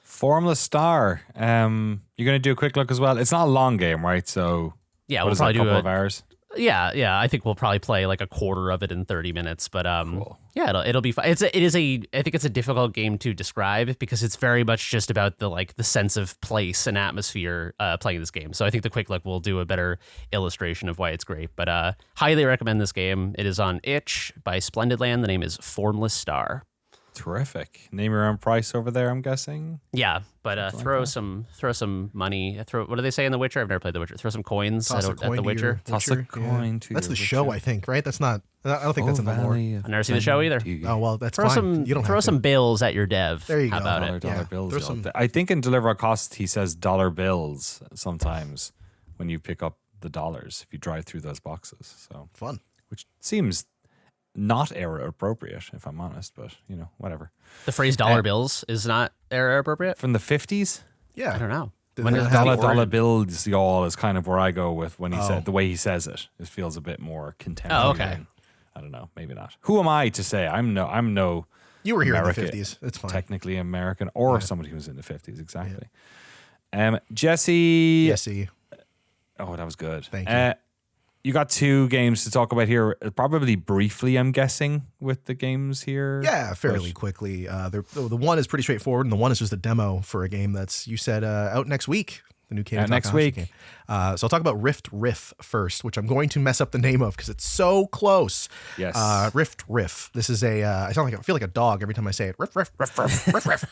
Formless Star. You're going to do a quick look as well. It's not a long game, right? So yeah, what we'll is that, probably a couple do of hours. Yeah. I think we'll probably play like a quarter of it in 30 minutes, but Cool. yeah, it'll be fun. I think it's a difficult game to describe because it's very much just about the sense of place and atmosphere playing this game. So I think the quick look will do a better illustration of why it's great. But highly recommend this game. It is on itch by Splendid Land. The name is Formless Star. Terrific. Name your own price over there, I'm guessing. Yeah, but throw some money. What do they say in The Witcher? I've never played The Witcher. Throw some coins at The Witcher. Toss a coin to That's your the show, Witcher. I think, right? That's not. I don't think that's in the lore. I've never seen the show either. Oh well, that's Throw fine. You don't throw have some to. bills at your dev. There you How go. about Dollar it? Yeah. bills. Throw y'all. some- I think in Deliver at Cost he says dollar bills sometimes when you pick up the dollars if you drive through those boxes. So Fun. which seems not era appropriate if I'm honest, but whatever. The phrase dollar bills is not era appropriate. From the 50s, Yeah. I don't know. Did When they is not have dollar the dollar origin? bills y'all is kind of where I go with when he Oh. said the way he says it. It feels a bit more contemporary. Oh, okay. than- I don't know, maybe not. Who am I to say? I'm no You were here America- in the 50s. It's fine. technically American or somebody who was in the 50s exactly. Jesse. Yes, see. Oh, that was good. Thank you. You got two games to talk about here, probably briefly, I'm guessing, with the games here. Yeah, fairly quickly. The one is pretty straightforward, and the one is just a demo for a game that's, you said, out next week. The new Keita Out next Takahashi week. game. So I'll talk about Riff first, which I'm going to mess up the name of because it's so close. Yes. Riff. I feel like a dog every time I say it. Riff.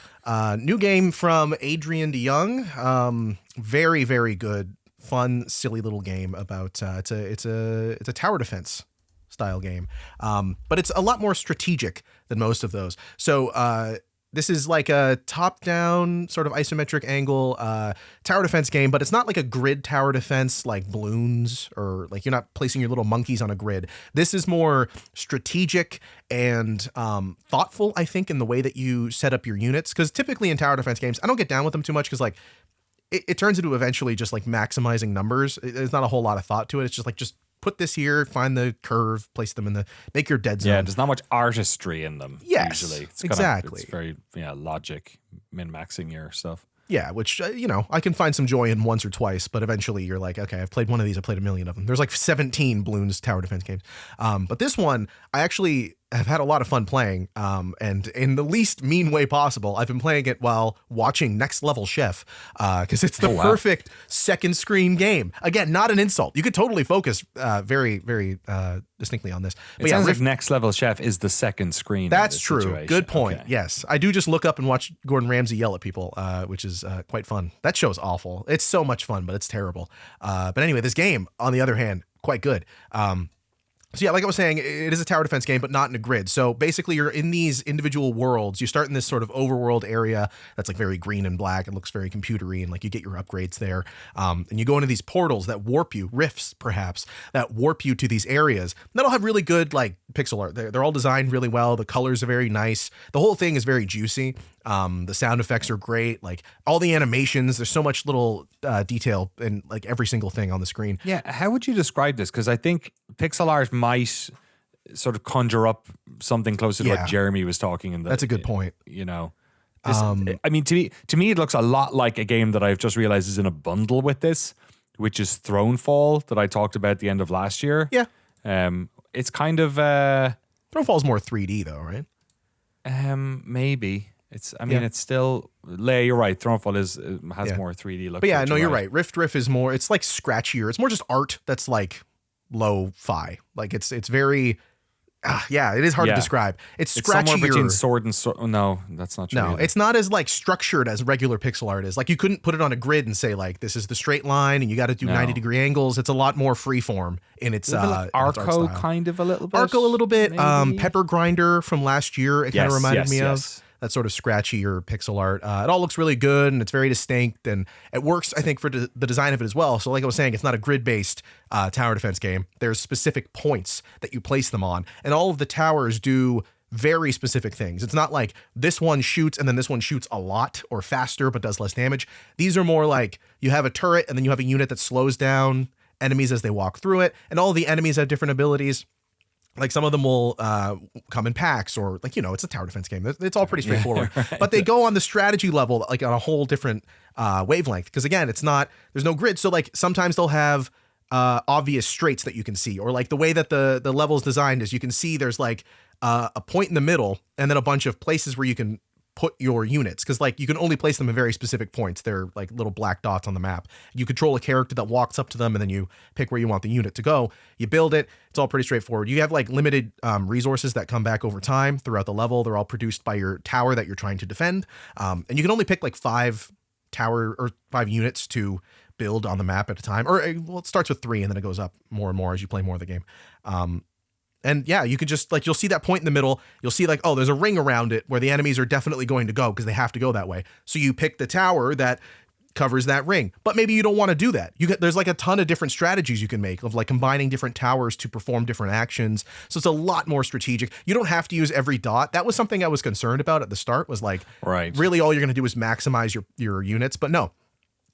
New game from Adrian DeYoung. Very, very good. Fun, silly little game about it's a tower defense style game, but it's a lot more strategic than most of those. So this is like a top-down sort of isometric angle tower defense game, but it's not like a grid tower defense like Bloons, or like you're not placing your little monkeys on a grid. This is more strategic and thoughtful, I think, in the way that you set up your units. Because typically in tower defense games, I don't get down with them too much because like it turns into eventually just like maximizing numbers. There's not a whole lot of thought to it. It's just like, just put this here, find the curve, place them make your dead zone. Yeah, there's not much artistry in them. Yes, usually. It's exactly. It's very logic, min-maxing your stuff. Yeah, which, I can find some joy in once or twice, but eventually you're like, okay, I've played one of these, I've played a million of them. There's like 17 Bloons tower defense games. But this one, I actually have had a lot of fun playing, and in the least mean way possible. I've been playing it while watching Next Level Chef, because it's the perfect second screen game. Again, not an insult. You could totally focus very, very distinctly on this. It sounds like Next Level Chef is the second screen. That's in this true. situation. Good point. Okay. Yes. I do just look up and watch Gordon Ramsay yell at people, which is quite fun. That show's awful. It's so much fun, but it's terrible. But anyway, this game, on the other hand, quite good. So yeah, like I was saying, it is a tower defense game, but not in a grid. So basically you're in these individual worlds. You start in this sort of overworld area that's like very green and black. It looks very computery, and like you get your upgrades there. And you go into these portals that warp you, rifts perhaps, that warp you to these areas. That'll have really good like pixel art. They're all designed really well. The colors are very nice. The whole thing is very juicy. The sound effects are great. Like all the animations, there's so much little detail in like every single thing on the screen. Yeah, how would you describe this? Because I think pixel art might sort of conjure up something closer to Yeah. what Jeremy was talking in the. That's a good point. This, I mean, to me, it looks a lot like a game that I've just realized is in a bundle with this, which is Thronefall that I talked about at the end of last year. Yeah. It's kind of Thronefall's more 3D though, right? maybe. It's still. Leia, you're right. Thronefall has more 3D look. But yeah, to it, no, you're right. Riff is more, it's like scratchier. It's more just art that's like lo-fi. Like it's very, it is hard to describe. It's It's scratchier. somewhere between sword and sword. No, that's not true. No, either. it's not as like structured as regular pixel art is. Like you couldn't put it on a grid and say like this is the straight line and you got to do 90-degree angles. It's a lot more freeform in its Like in its art Arco style. kind of a little bit. Arco a little bit. maybe? Pepper Grinder from last year. It kind of reminded me of. that sort of scratchier pixel art. It all looks really good and it's very distinct, and it works, I think, for the design of it as well. So like I was saying, it's not a grid-based tower defense game. There's specific points that you place them on, and all of the towers do very specific things. It's not like this one shoots and then this one shoots a lot or faster but does less damage. These are more like you have a turret and then you have a unit that slows down enemies as they walk through it, and all the enemies have different abilities. Like some of them will come in packs, or like, it's a tower defense game. It's all pretty straightforward, right. But they go on the strategy level, like on a whole different wavelength. Because again, there's no grid. So like sometimes they'll have obvious straights that you can see, or like the way that the level is designed is you can see there's like a point in the middle and then a bunch of places where you can put your units, because like you can only place them in very specific points. They're like little black dots on the map. You control a character that walks up to them, and then you pick where you want the unit to go. You build it. It's all pretty straightforward. You have like limited resources that come back over time throughout the level. They're all produced by your tower that you're trying to defend, and you can only pick like 5 units to build on the map at a time. Or well, it starts with 3 and then it goes up more and more as you play more of the game. And yeah, you can just like, you'll see that point in the middle. You'll see like, oh, there's a ring around it where the enemies are definitely going to go because they have to go that way. So you pick the tower that covers that ring, but maybe you don't want to do that. There's like a ton of different strategies you can make of like combining different towers to perform different actions. So it's a lot more strategic. You don't have to use every dot. That was something I was concerned about at the start, was like, right, really all you're going to do is maximize your units. But no,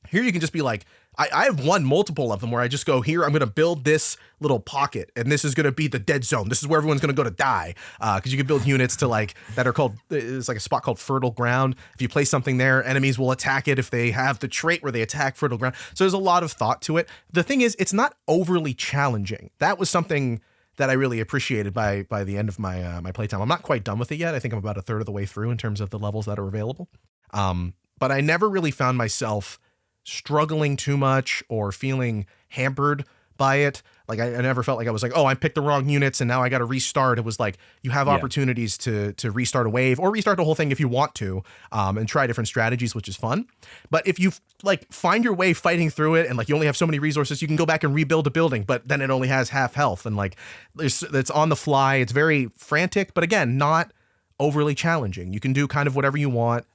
here you can just be like, I have won multiple of them where I just go, here, I'm going to build this little pocket, and this is going to be the dead zone. This is where everyone's going to go to die. Because you can build units to like, that are called, it's like a spot called fertile ground. If you place something there, enemies will attack it if they have the trait where they attack fertile ground. So there's a lot of thought to it. The thing is, it's not overly challenging. That was something that I really appreciated by the end of my my playtime. I'm not quite done with it yet. I think I'm about a third of the way through in terms of the levels that are available. But I never really found myself struggling too much or feeling hampered by it. Like I never felt like I was like, oh, I picked the wrong units and now I got to restart. It was like you have opportunities to restart a wave or restart the whole thing if you want to, and try different strategies, which is fun. But if you like find your way fighting through it and like you only have so many resources, you can go back and rebuild a building, but then it only has half health, and like it's on the fly. It's very frantic, but again, not overly challenging. You can do kind of whatever you want.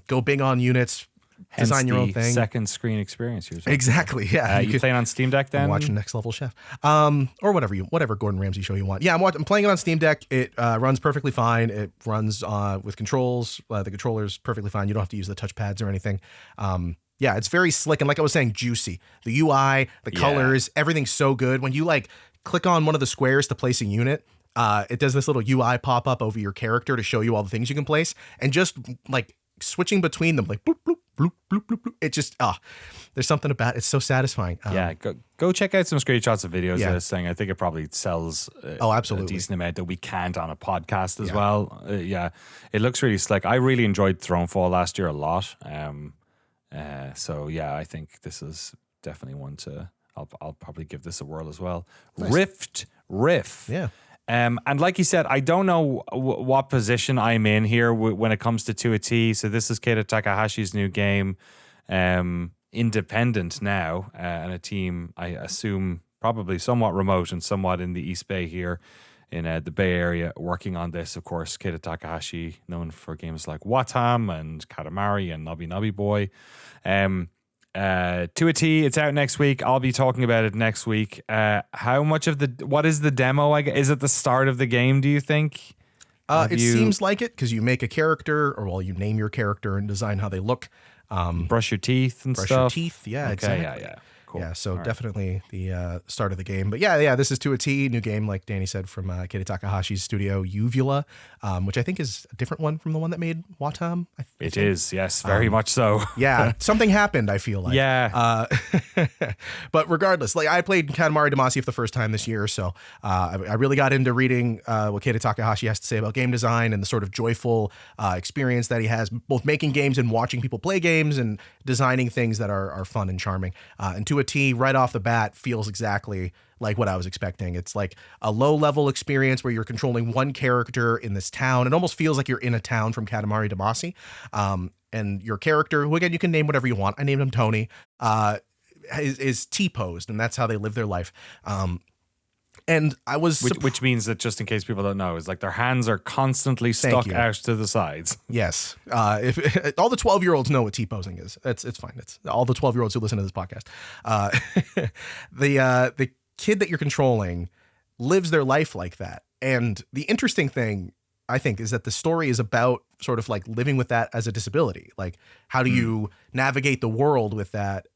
Go big on units. Hence design your own thing. Second screen experience. Exactly. Yeah. You playing on Steam Deck then? Watching Next Level Chef, or whatever Gordon Ramsay show you want. Yeah, I'm playing it on Steam Deck. It runs perfectly fine. It runs with controls. The controller's perfectly fine. You don't have to use the touchpads or anything. Yeah, it's very slick, and like I was saying, juicy. The UI, the colors, everything's so good. When you like click on one of the squares to place a unit, it does this little UI pop up over your character to show you all the things you can place, and just like switching between them, like bloop bloop bloop bloop bloop bloop. It just there's something about it. It's so satisfying. Go check out some screenshots of videos of this thing. I think it probably sells absolutely a decent amount that we can't on a podcast as well. It looks really slick. I really enjoyed Thronefall last year a lot. So yeah, I think this is definitely one to. I'll probably give this a whirl as well. Nice. Riff. Yeah. And like you said, I don't know what position I'm in here when it comes to 2 a T. So this is Keita Takahashi's new game, independent now, and a team, I assume, probably somewhat remote and somewhat in the East Bay here in the Bay Area, working on this. Of course, Keita Takahashi, known for games like Watam and Katamari and Nobby Nobby Boy. 2 a T, it's out next week. I'll be talking about it next week. How much of what is the demo? Is it the start of the game, do you think? Seems like it, because you make a character, or you name your character and design how they look. Brush your teeth and brush stuff. Your teeth, yeah, okay, exactly. Yeah. Cool. Yeah, so definitely the start of the game. But yeah, this is 2 a T, new game, like Danny said, from Keita Takahashi's studio, Uvula, which I think is a different one from the one that made Watam. It is, yes, very much so. Yeah, something happened, I feel like. Yeah. But regardless, like I played Katamari Damacy for the first time this year, so I really got into reading what Keita Takahashi has to say about game design and the sort of joyful experience that he has, both making games and watching people play games and designing things that are fun and charming. And 2 a T, right off the bat, feels exactly like what I was expecting. It's like a low-level experience where you're controlling one character in this town. It almost feels like you're in a town from Katamari Damacy. And your character, who again, you can name whatever you want. I named him Tony, is T-posed, and that's how they live their life. And I was which means that, just in case people don't know, is like their hands are constantly stuck you. out to the sides. Yes. If all the 12-year-olds know what T-posing is, it's fine. It's all the 12-year-olds who listen to this podcast. The kid that you're controlling lives their life like that. And the interesting thing, I think, is that the story is about sort of like living with that as a disability. Like, how do you navigate the world with that,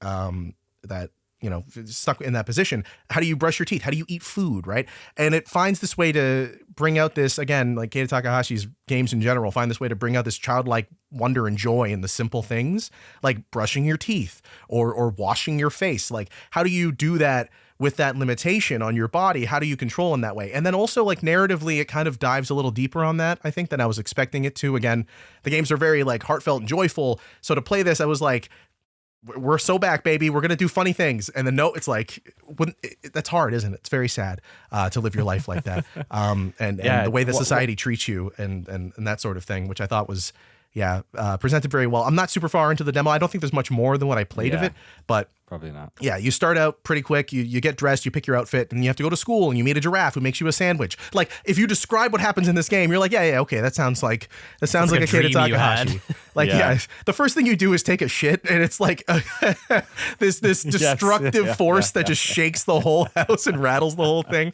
stuck in that position? How do you brush your teeth? How do you eat food, right? And it finds this way to bring out this, again, like Keita Takahashi's games in general, find this way to bring out this childlike wonder and joy in the simple things, like brushing your teeth or washing your face. Like, how do you do that with that limitation on your body? How do you control in that way? And then also, like, narratively, it kind of dives a little deeper on that, I think, than I was expecting it to. Again, the games are very, like, heartfelt and joyful. So to play this, I was like, we're so back, baby. We're going to do funny things. And then, no, it's like, that's hard, isn't it? It's very sad to live your life like that. And the way that society treats you and that sort of thing, which I thought was, presented very well. I'm not super far into the demo. I don't think there's much more than what I played of it, but probably not. Yeah, you start out pretty quick. You get dressed, you pick your outfit, and you have to go to school, and you meet a giraffe who makes you a sandwich. Like, if you describe what happens in this game, you're like, okay, that sounds like a Keita Takahashi. Like, the first thing you do is take a shit, and it's like this destructive force that just shakes the whole house and rattles the whole thing.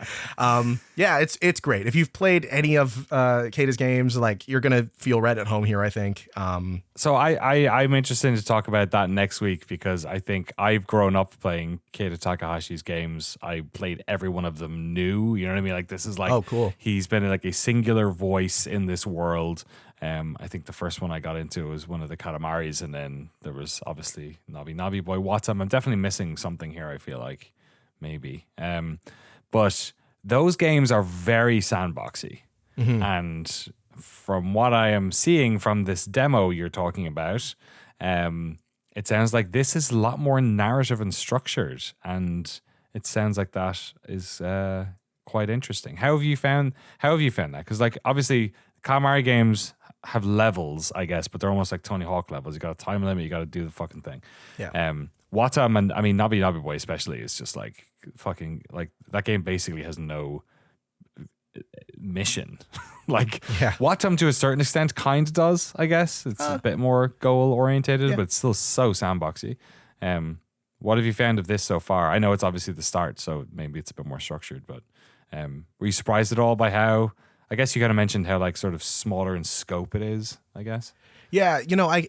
It's great. If you've played any of Keita's games, like, you're gonna feel right at home here, I think. So I'm interested to talk about that next week, because I think I've grown up playing Keita Takahashi's games. I played every one of them new. You know what I mean? Like, this is like, oh, cool. He's been like a singular voice in this world. I think the first one I got into was one of the Katamaris, and then there was obviously Nabi Boy Watam. I'm definitely missing something here, I feel like, maybe. But those games are very sandboxy. Mm-hmm. And from what I am seeing from this demo you're talking about, it sounds like this is a lot more narrative and structured, and it sounds like that is quite interesting. How have you found that? Because, like, obviously Katamari games have levels, I guess, but they're almost like Tony Hawk levels. You got a time limit, you got to do the fucking thing. Yeah. Watam and Nabi Boy especially is just like fucking, like, that game basically has no mission. Like, Watam to a certain extent kind of does, I guess. It's a bit more goal orientated, but it's still so sandboxy. What have you found of this so far? I know it's obviously the start, so maybe it's a bit more structured, but were you surprised at all by how, I guess you kind of mentioned how, like, sort of smaller in scope it is, I guess? Yeah,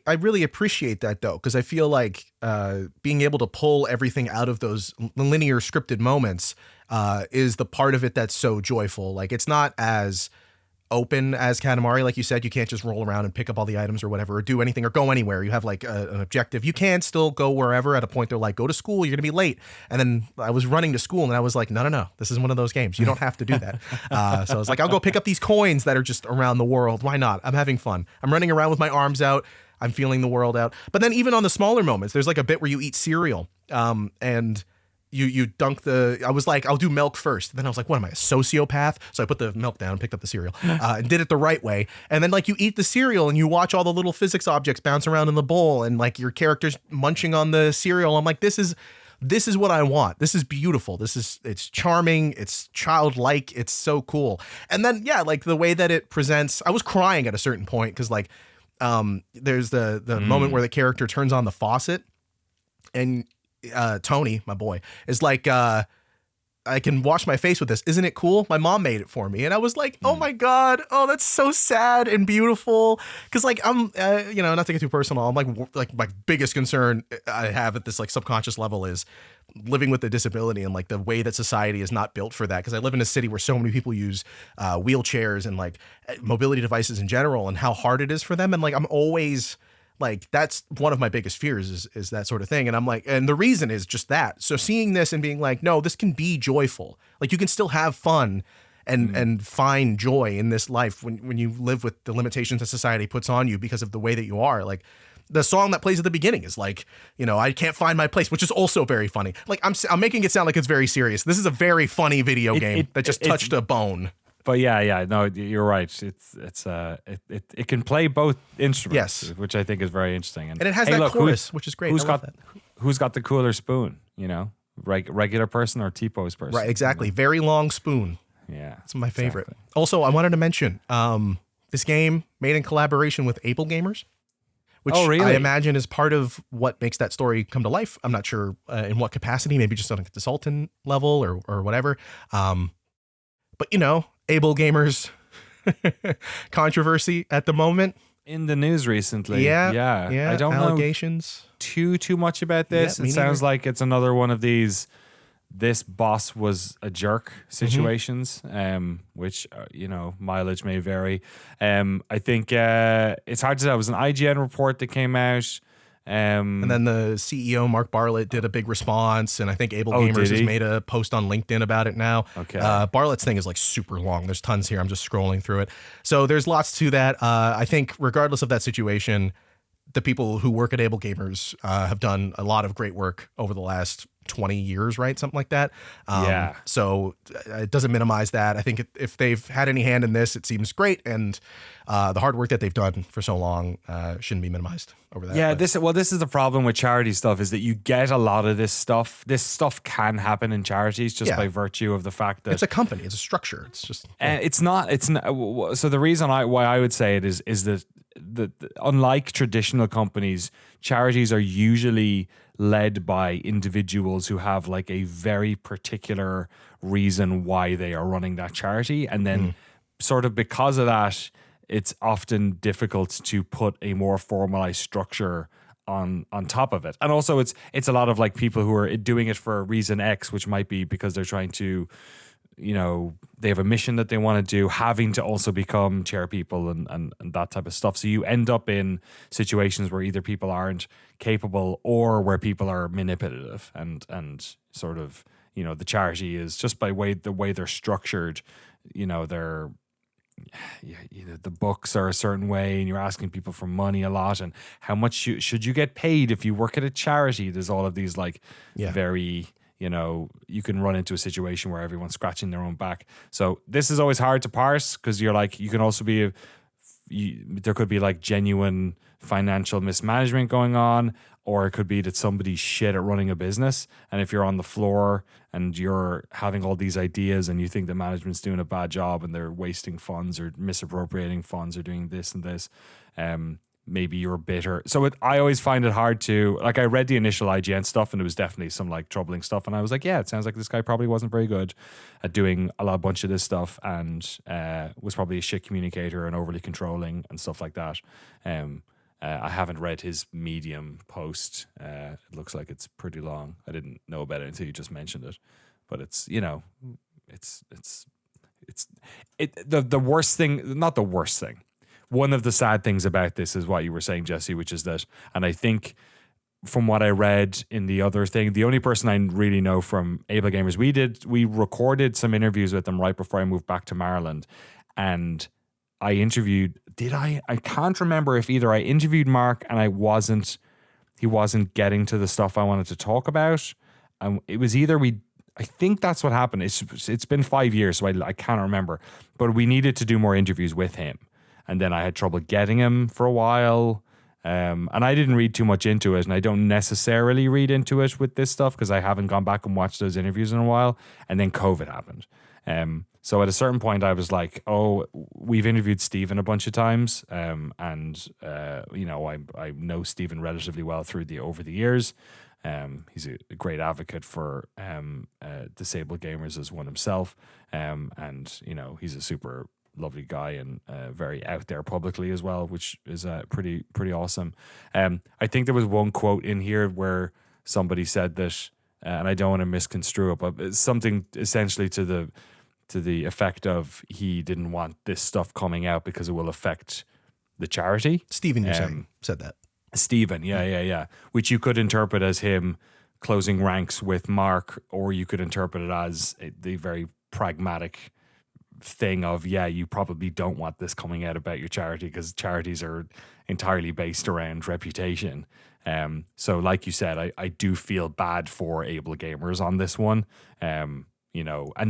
I really appreciate that, though, because I feel like being able to pull everything out of those linear scripted moments is the part of it that's so joyful. Like, it's not as open as Katamari. Like you said, you can't just roll around and pick up all the items or whatever, or do anything or go anywhere. You have like an objective. You can still go wherever. At a point, they're like, go to school, you're gonna be late. And then I was running to school and I was like, no, this is one of those games. You don't have to do that. So I was like, I'll go pick up these coins that are just around the world. Why not? I'm having fun. I'm running around with my arms out. I'm feeling the world out. But then even on the smaller moments, there's like a bit where you eat cereal and you dunk I was like, I'll do milk first. Then I was like, what am I, a sociopath? So I put the milk down, picked up the cereal, and did it the right way. And then, like, you eat the cereal and you watch all the little physics objects bounce around in the bowl and, like, your character's munching on the cereal. I'm like, this is what I want. This is beautiful. It's charming. It's childlike. It's so cool. And then, like, the way that it presents, I was crying at a certain point because, like, there's the moment where the character turns on the faucet and Tony, my boy, is like, I can wash my face with this. Isn't it cool? My mom made it for me. And I was like, oh my God. Oh, that's so sad and beautiful. Cause, like, I'm, not to get too personal. I'm like my biggest concern I have at this, like, subconscious level is living with a disability and, like, the way that society is not built for that. Cause I live in a city where so many people use wheelchairs and, like, mobility devices in general and how hard it is for them. And, like, I'm always, like, that's one of my biggest fears is that sort of thing. And I'm like, and the reason is just that. So seeing this and being like, no, this can be joyful. Like, you can still have fun and find joy in this life when you live with the limitations that society puts on you because of the way that you are. Like, the song that plays at the beginning is like, I can't find my place, which is also very funny. Like, I'm making it sound like it's very serious. This is a very funny video game that just touched a bone. But no, you're right. It can play both instruments, which I think is very interesting. And it has that chorus, which is great. Who's got the cooler spoon? regular person or T-pose person. Right, exactly. Very long spoon. Yeah. That's my favorite. Also, I wanted to mention this game made in collaboration with AbleGamers, which really? I imagine is part of what makes that story come to life. I'm not sure in what capacity, maybe just on a consultant level or whatever. But, AbleGamers controversy at the moment. In the news recently. Yeah. I don't allegations. know too much about this. Yeah, me It sounds neither. like it's another one of these this boss was a jerk situations, which mileage may vary. I think it's hard to tell. It was an IGN report that came out. And then the CEO, Mark Bartlett, did a big response, and I think AbleGamers has made a post on LinkedIn about it now. Okay. Bartlett's thing is like super long. There's tons here. I'm just scrolling through it. So there's lots to that. I think regardless of that situation, the people who work at AbleGamers have done a lot of great work over the last 20 years, right? Something like that. Yeah. So it doesn't minimize that. I think if they've had any hand in this, it seems great. And the hard work that they've done for so long shouldn't be minimized over that. Yeah, but this is the problem with charity stuff is that you get a lot of this stuff. This stuff can happen in charities just by virtue of the fact that it's a company, it's a structure. It's just it's not. So the reason why I would say it is that unlike traditional companies, charities are usually led by individuals who have like a very particular reason why they are running that charity, and then sort of because of that, it's often difficult to put a more formalized structure on top of it. And also it's a lot of like people who are doing it for reason X, which might be because they're trying to, they have a mission that they want to do, having to also become chair people and that type of stuff. So you end up in situations where either people aren't capable or where people are manipulative and sort of, the charity is just by the way they're structured, they're, the books are a certain way and you're asking people for money a lot, and how much should you get paid if you work at a charity. There's all of these like very, you can run into a situation where everyone's scratching their own back. So this is always hard to parse because you're like, you can also be there could be like genuine financial mismanagement going on, or it could be that somebody's shit at running a business. And if you're on the floor and you're having all these ideas and you think the management's doing a bad job and they're wasting funds or misappropriating funds or doing this and this, maybe you're bitter. So I always find it hard to, like, I read the initial IGN stuff and it was definitely some like troubling stuff. And I was like, yeah, it sounds like this guy probably wasn't very good at doing a bunch of this stuff and was probably a shit communicator and overly controlling and stuff like that. I haven't read his Medium post. It looks like it's pretty long. I didn't know about it until you just mentioned it. But it's, the worst thing, not the worst thing. One of the sad things about this is what you were saying, Jesse, which is that, and I think from what I read in the other thing, the only person I really know from AbleGamers, we recorded some interviews with them right before I moved back to Maryland, and I interviewed, I can't remember if either I interviewed Mark and he wasn't getting to the stuff I wanted to talk about. It was either I think that's what happened. It's been 5 years, so I can't remember, but we needed to do more interviews with him. And then I had trouble getting him for a while. And I didn't read too much into it, and I don't necessarily read into it with this stuff because I haven't gone back and watched those interviews in a while. And then COVID happened. So at a certain point, I was like, "Oh, we've interviewed Stephen a bunch of times, I know Stephen relatively well over the years. He's a great advocate for disabled gamers as one himself, and he's a super lovely guy and very out there publicly as well, which is pretty awesome. I think there was one quote in here where somebody said that, and I don't want to misconstrue it, but it's something essentially to the effect of he didn't want this stuff coming out because it will affect the charity. Stephen, you're saying, said that. Stephen, yeah. Which you could interpret as him closing ranks with Mark, or you could interpret it as the very pragmatic thing of, you probably don't want this coming out about your charity because charities are entirely based around reputation. So like you said, I do feel bad for AbleGamers on this one. And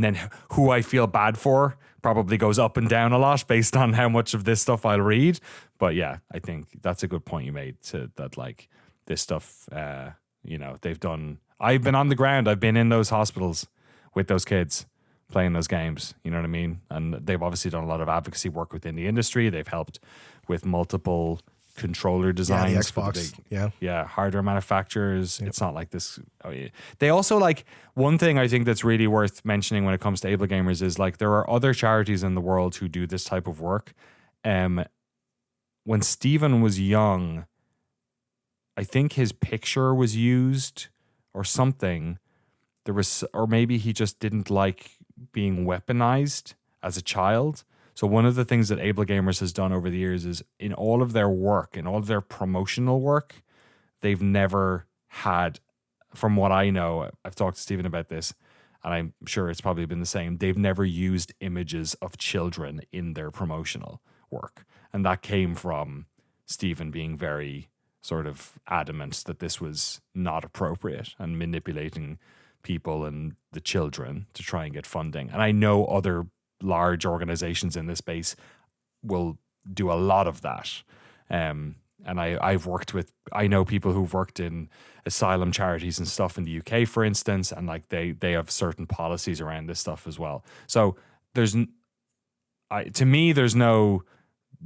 then who I feel bad for probably goes up and down a lot based on how much of this stuff I'll read. But yeah, I think that's a good point you made, to that, like, this stuff, they've done I've been on the ground. I've been in those hospitals with those kids playing those games. You know what I mean? And they've obviously done a lot of advocacy work within the industry. They've helped with multiple controller designs. the Xbox. Yeah, hardware manufacturers. It's not like this. Oh, yeah. They also like one thing I think that's really worth mentioning when it comes to AbleGamers is like there are other charities in the world who do this type of work. When Stephen was young, I think his picture was used or something. There was, or maybe he just didn't like being weaponized as a child. So one of the things that AbleGamers has done over the years is in all of their work, in all of their promotional work, they've never had, from what I know, I've talked to Stephen about this, and I'm sure it's probably been the same, they've never used images of children in their promotional work. And that came from Stephen being very sort of adamant that this was not appropriate and manipulating people and the children to try and get funding. And I know other large organizations in this space will do a lot of that. And I know people who've worked in asylum charities and stuff in the UK, for instance, and like they have certain policies around this stuff as well. So to me, there's no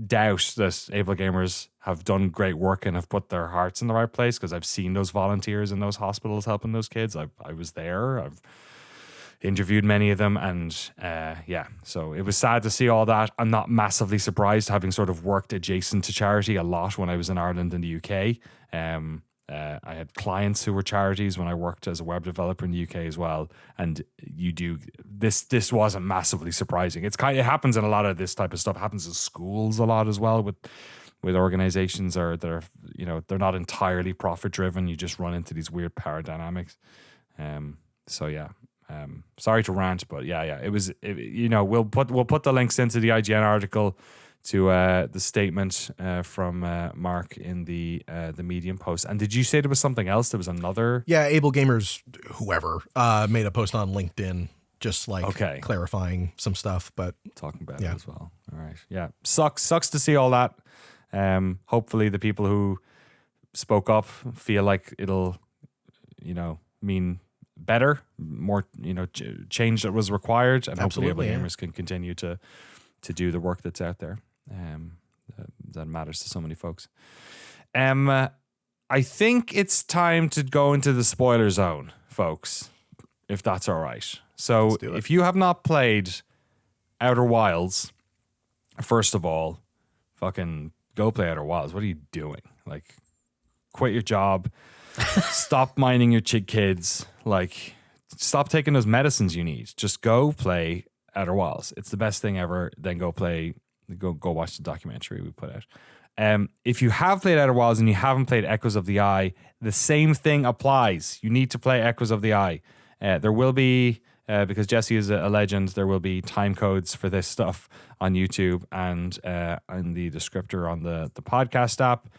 doubt that AbleGamers have done great work and have put their hearts in the right place, because I've seen those volunteers in those hospitals helping those kids. I was there. I've interviewed many of them, and so it was sad to see all that. I'm not massively surprised, having sort of worked adjacent to charity a lot when I was in Ireland and the UK. I had clients who were charities when I worked as a web developer in the UK as well, and this wasn't massively surprising. It happens in a lot of this type of stuff. It happens in schools a lot as well with organizations that are they're not entirely profit driven. You just run into these weird power dynamics. Sorry to rant, but we'll put the links into the IGN article to the statement from Mark in the Medium post. And did you say there was something else? There was another? Yeah, AbleGamers, whoever, made a post on LinkedIn just like clarifying some stuff, but talking about it as well. All right. Yeah. Sucks to see all that. Hopefully the people who spoke up feel like it'll, mean better, more, change that was required, and hopefully AbleGamers can continue to do the work that's out there. That matters to so many folks. I think it's time to go into the spoiler zone, folks, if that's all right. So if you have not played Outer Wilds, first of all, fucking go play Outer Wilds. What are you doing? Like, quit your job. Stop minding your kids. Like, stop taking those medicines you need. Just go play Outer Wilds. It's the best thing ever. Then go watch the documentary we put out. If you have played Outer Wilds and you haven't played Echoes of the Eye, the same thing applies. You need to play Echoes of the Eye. There will be, because Jesse is a legend, there will be time codes for this stuff on YouTube and in the descriptor on the podcast app.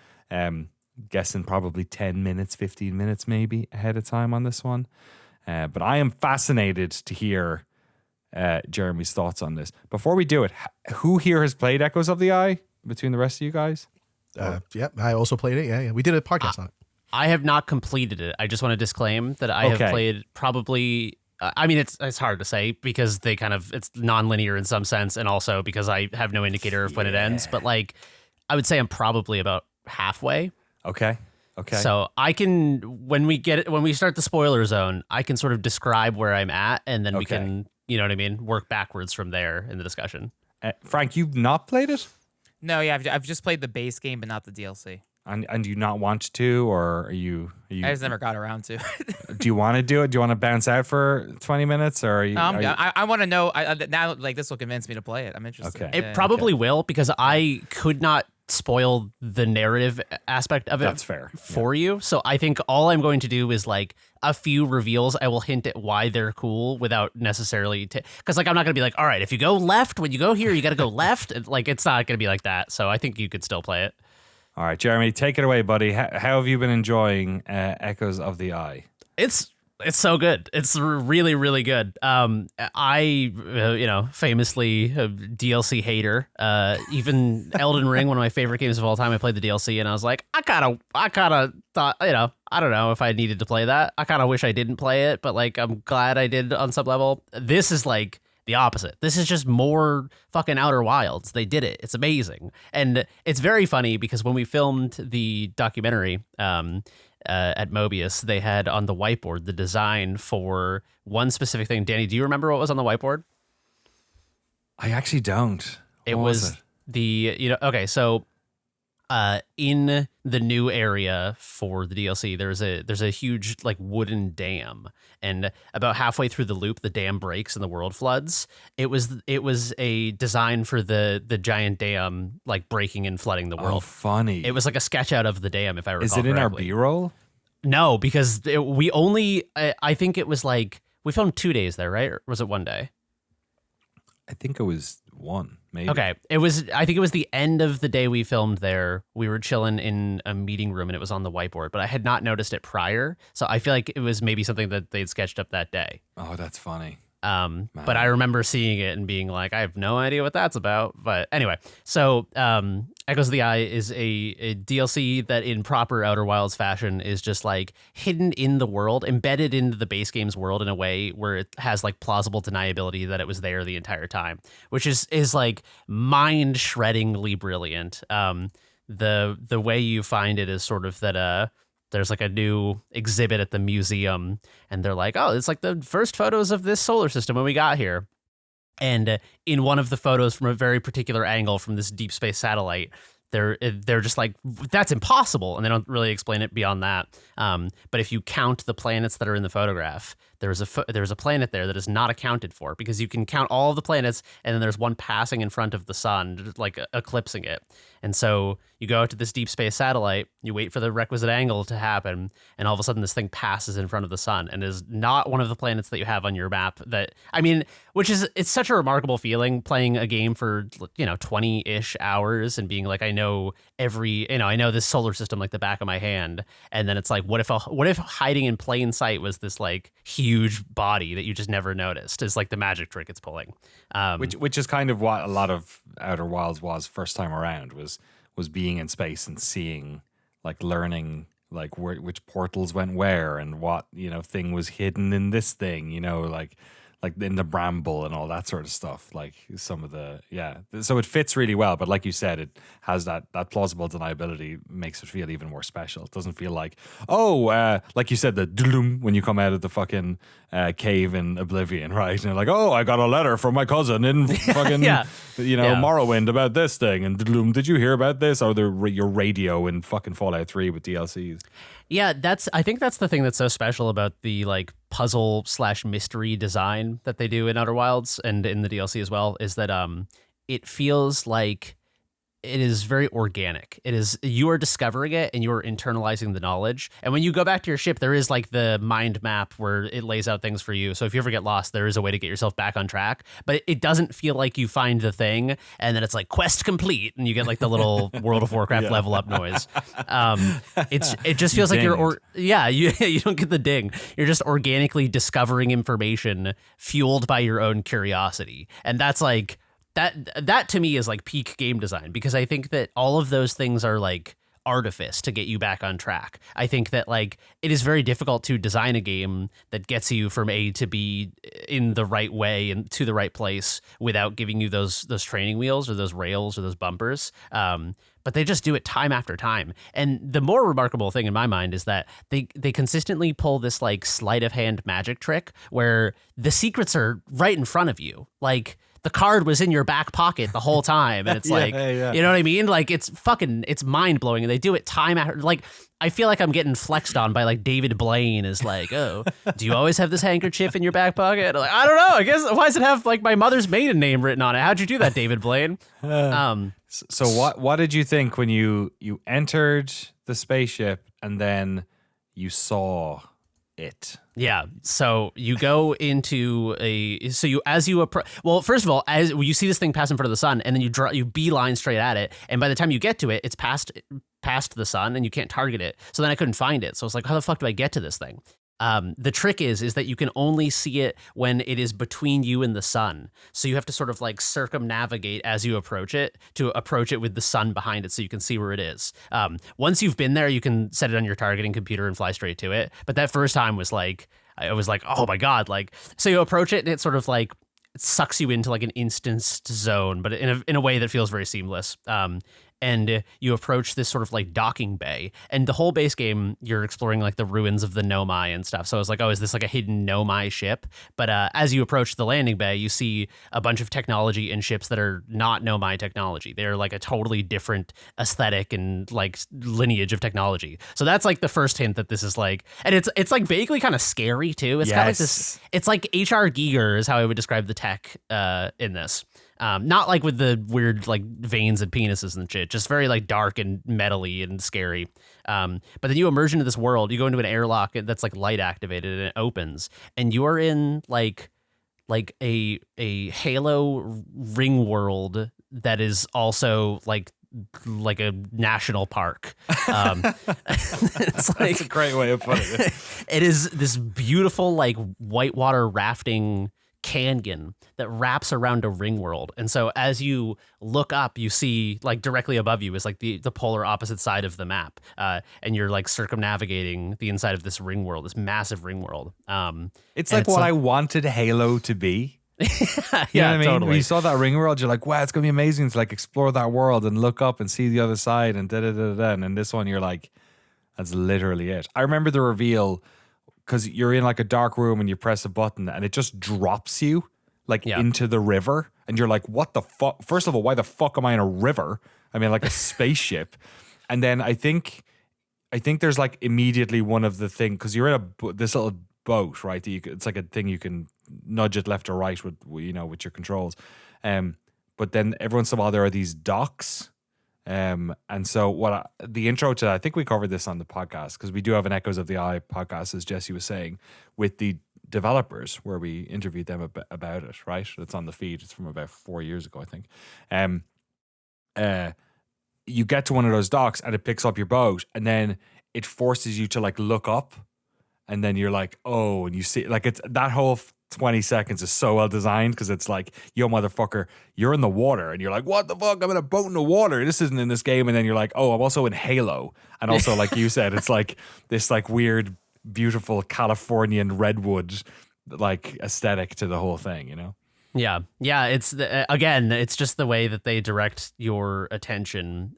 Guessing probably 10 minutes, 15 minutes maybe ahead of time on this one. But I am fascinated to hear Jeremy's thoughts on this. Before we do it, who here has played Echoes of the Eye between the rest of you guys? I also played it. Yeah. We did a podcast on it. I have not completed it. I just want to disclaim that I have played probably... I mean, it's hard to say because it's non-linear in some sense, and also because I have no indicator of when it ends. But like, I would say I'm probably about halfway. Okay. So I can, when we start the spoiler zone, I can sort of describe where I'm at, and then we can, work backwards from there in the discussion. Frank, you've not played it? No, yeah, I've just played the base game, but not the DLC. And do you not want to, or are you I just never got around to. Do you want to do it? Do you want to bounce out for 20 minutes, or are you? I want to know. Now, like, this will convince me to play it. I'm interested. Okay. It probably will, because I could not spoil the narrative aspect of it. That's fair. For you. So I think all I'm going to do is like a few reveals. I will hint at why they're cool without necessarily because like I'm not going to be like, all right, if you go left, when you go here, you got to go left. Like, it's not going to be like that. So I think you could still play it. All right, Jeremy, take it away, buddy. How have you been enjoying Echoes of the Eye? It's It's so good. It's really, really good. Famously a DLC hater. Even Elden Ring, one of my favorite games of all time, I played the DLC and I was like, I kind of thought, I don't know if I needed to play that. I kind of wish I didn't play it, but like, I'm glad I did on some level. This is like the opposite. This is just more fucking Outer Wilds. They did it. It's amazing. And it's very funny because when we filmed the documentary, at Mobius, they had on the whiteboard the design for one specific thing. Danny, do you remember what was on the whiteboard? I actually don't. It was okay, so in the new area for the DLC, there's a huge like wooden dam, and about halfway through the loop, the dam breaks and the world floods. It was a design for the giant dam like breaking and flooding the world. Oh, funny. It was like a sketch out of the dam, if I recall. Is it in our B-roll? No, because I think it was like we filmed 2 days there, right? Or was it 1 day? I think it was one, maybe. Okay. I think it was the end of the day we filmed there. We were chilling in a meeting room and it was on the whiteboard, but I had not noticed it prior. So I feel like it was maybe something that they'd sketched up that day. Oh, that's funny. But I remember seeing it and being like, I have no idea what that's about. But anyway, so Echoes of the Eye is a DLC that in proper Outer Wilds fashion is just like hidden in the world, embedded into the base game's world in a way where it has like plausible deniability that it was there the entire time, which is like mind-shreddingly brilliant. The way you find it is sort of that there's like a new exhibit at the museum and they're like, oh, it's like the first photos of this solar system when we got here. And in one of the photos from a very particular angle from this deep space satellite, they're just like, that's impossible. And they don't really explain it beyond that. But if you count the planets that are in the photograph, there's a planet there that is not accounted for because you can count all of the planets and then there's one passing in front of the sun, like eclipsing it. And so you go out to this deep space satellite, you wait for the requisite angle to happen, and all of a sudden this thing passes in front of the sun and is not one of the planets that you have on your map. It's such a remarkable feeling playing a game for 20-ish hours and being like, I know I know this solar system like the back of my hand. And then it's like, what if hiding in plain sight was this like huge body that you just never noticed? Is like the magic trick it's pulling. Which is kind of what a lot of Outer Wilds was first time around, was being in space and seeing, like learning like which portals went where and what thing was hidden in this thing, like in the bramble and all that sort of stuff. Like some of so it fits really well. But like you said, it has that plausible deniability, makes it feel even more special. It doesn't feel like, like you said, the doom when you come out of the fucking cave in Oblivion, right? And you're like, oh, I got a letter from my cousin in fucking, Morrowind about this thing. And doom, did you hear about this? Or your radio in fucking Fallout 3 with DLCs. Yeah, I think that's the thing that's so special about the like puzzle / mystery design that they do in Outer Wilds and in the DLC as well, is that it feels like it is very organic. It is, you are discovering it and you are internalizing the knowledge. And when you go back to your ship, there is like the mind map where it lays out things for you. So if you ever get lost, there is a way to get yourself back on track. But it doesn't feel like you find the thing and then it's like quest complete and you get like the little World of Warcraft level up noise. It just feels like you don't get the ding. You're just organically discovering information fueled by your own curiosity. And that's like, that to me is like peak game design, because I think that all of those things are like artifice to get you back on track. I think that like it is very difficult to design a game that gets you from A to B in the right way and to the right place without giving you those training wheels or those rails or those bumpers. But they just do it time after time. And the more remarkable thing in my mind is that they consistently pull this like sleight of hand magic trick where the secrets are right in front of you. Like the card was in your back pocket the whole time. And it's you know what I mean? Like it's mind blowing. And they do it time after, like, I feel like I'm getting flexed on by like David Blaine is like, oh, do you always have this handkerchief in your back pocket? Like, I don't know. I guess, why does it have like my mother's maiden name written on it? How'd you do that, David Blaine? So what did you think when you entered the spaceship and then you saw it? Yeah. So you go into well, first of all, as you see this thing pass in front of the sun, and then you beeline straight at it, and by the time you get to it, it's past the sun, and you can't target it. So then I couldn't find it. So I was like, how the fuck do I get to this thing? The trick is that you can only see it when it is between you and the sun. So you have to sort of like circumnavigate as you approach it to approach it with the sun behind it so you can see where it is. Once you've been there, you can set it on your targeting computer and fly straight to it. But that first time was like, I was like, oh my God. Like, so you approach it and it sort of like it sucks you into like an instanced zone, but in a way that feels very seamless. And you approach this sort of like docking bay, and the whole base game you're exploring like the ruins of the Nomai and stuff. So I was like, oh, is this like a hidden Nomai ship? But as you approach the landing bay, you see a bunch of technology and ships that are not Nomai technology. They're like a totally different aesthetic and like lineage of technology. So that's like the first hint that this is like, and it's like vaguely kind of scary too. It's kind of like this. It's like H.R. Giger is how I would describe the tech in this. Not like with the weird like veins and penises and shit, just very like dark and metally and scary. But then you emerge into this world, you go into an airlock that's like light activated and it opens, and you are in like a Halo ring world that is also like a national park. It's like, That's a great way of putting it. It is this beautiful like whitewater rafting canyon that wraps around a ring world. And so as you look up, you see like directly above you is like the polar opposite side of the map. And you're like circumnavigating the inside of this ring world, this massive ring world. It's like what I wanted Halo to be. You know what I mean? Totally. When you saw that ring world, you're like, wow, it's going to be amazing to like explore that world and look up and see the other side and da-da-da-da. And in this one, you're like, that's literally it. I remember the reveal because you're in like a dark room and you press a button and it just drops you like into the river. And you're like, what the fuck? First of all, why the fuck am I in a river? I mean, like a spaceship. And then I think there's like immediately one of the thing, because you're in this little boat, right? That it's like a thing you can nudge it left or right with, you know, with your controls. But then every once in a while there are these docks. And so the intro to that, I think we covered this on the podcast because we do have an Echoes of the Eye podcast, as Jesse was saying, with the developers where we interviewed them about it, right? It's on the feed. It's from about 4 years ago, I think. You get to one of those docks and it picks up your boat and then it forces you to like look up and then you're like, oh, and you see like it's that whole 20 seconds is so well designed because it's like, yo, motherfucker, you're in the water. And you're like, what the fuck? I'm in a boat in the water. This isn't in this game. And then you're like, oh, I'm also in Halo. And also, like you said, it's like this like weird, beautiful Californian redwood like aesthetic to the whole thing, you know? Yeah. It's again, it's just the way that they direct your attention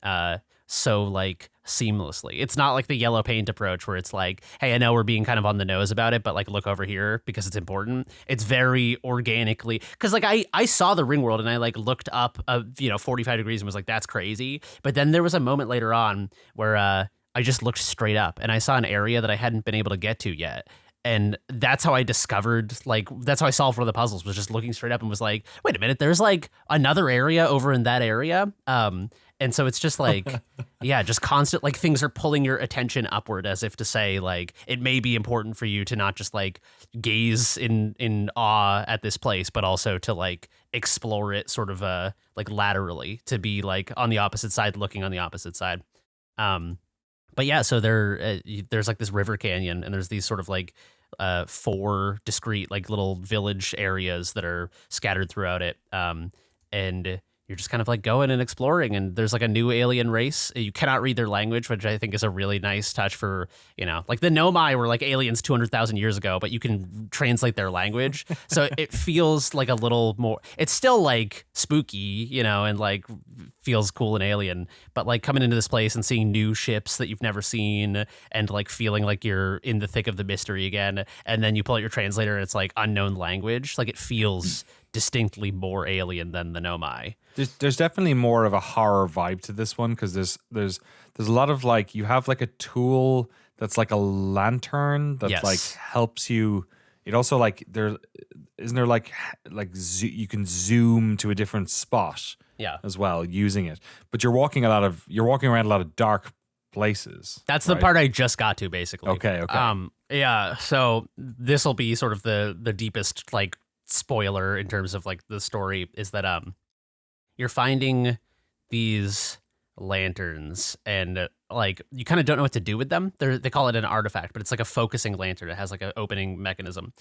so like seamlessly. It's not like the yellow paint approach where it's like, hey, I know we're being kind of on the nose about it, but like look over here because it's important. It's very organically, because like I saw the ring world and I like looked up 45 degrees and was like, that's crazy. But then there was a moment later on where I just looked straight up and I saw an area that I hadn't been able to get to yet. And that's how I discovered, like, that's how I solved one of the puzzles, was just looking straight up and was like, wait a minute, there's like another area over in that area. And so it's just like, yeah, just constant, like things are pulling your attention upward as if to say, like, it may be important for you to not just like gaze in awe at this place, but also to like explore it sort of like laterally, to be like on the opposite side, looking on the opposite side. But yeah, so there's like this river canyon and there's these sort of like 4 discrete like little village areas that are scattered throughout it. And you're just kind of like going and exploring, and there's like a new alien race. You cannot read their language, which I think is a really nice touch for, you know, like the Nomai were like aliens 200,000 years ago, but you can translate their language. So it feels like a little more, it's still like spooky, you know, and like feels cool and alien, but like coming into this place and seeing new ships that you've never seen and like feeling like you're in the thick of the mystery again. And then you pull out your translator and it's like unknown language. Like it feels distinctly more alien than the Nomai. There's definitely more of a horror vibe to this one because there's a lot of like, you have like a tool that's like a lantern that like helps you. It also like isn't there like you can zoom to a different spot as well using it, but you're walking around a lot of dark places. That's the part I just got to basically. Okay. Yeah, so this will be sort of the deepest like spoiler in terms of like the story is that you're finding these lanterns, and like you kind of don't know what to do with them. They call it an artifact, but it's like a focusing lantern. It has like an opening mechanism,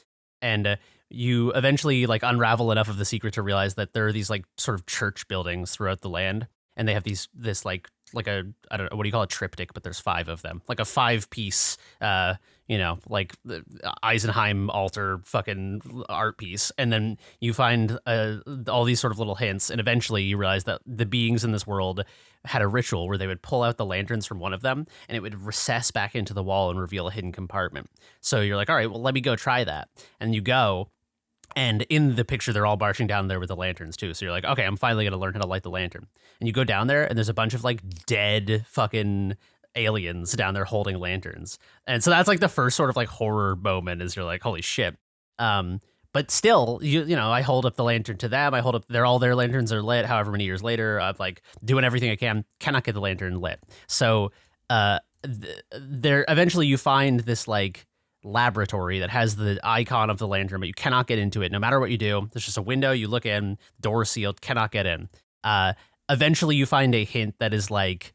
and you eventually like unravel enough of the secret to realize that there are these like sort of church buildings throughout the land, and they have this like a, I don't know, what do you call a triptych, but there's 5 of them, like a 5-piece like the Eisenheim altar fucking art piece. And then you find all these sort of little hints, and eventually you realize that the beings in this world had a ritual where they would pull out the lanterns from one of them and it would recess back into the wall and reveal a hidden compartment. So you're like, all right, well, let me go try that. And you go, and in the picture, they're all marching down there with the lanterns too. So you're like, okay, I'm finally going to learn how to light the lantern. And you go down there and there's a bunch of like dead fucking aliens down there holding lanterns. And so that's like the first sort of like horror moment, is you're like, holy shit. But still, you know, I hold up the lantern to them. All their lanterns are lit. However many years later, I'm like doing everything I cannot get the lantern lit. So there eventually you find this like laboratory that has the icon of the lantern, but you cannot get into it no matter what you do. There's just a window, you look in, door sealed, cannot get in. Eventually you find a hint that is like,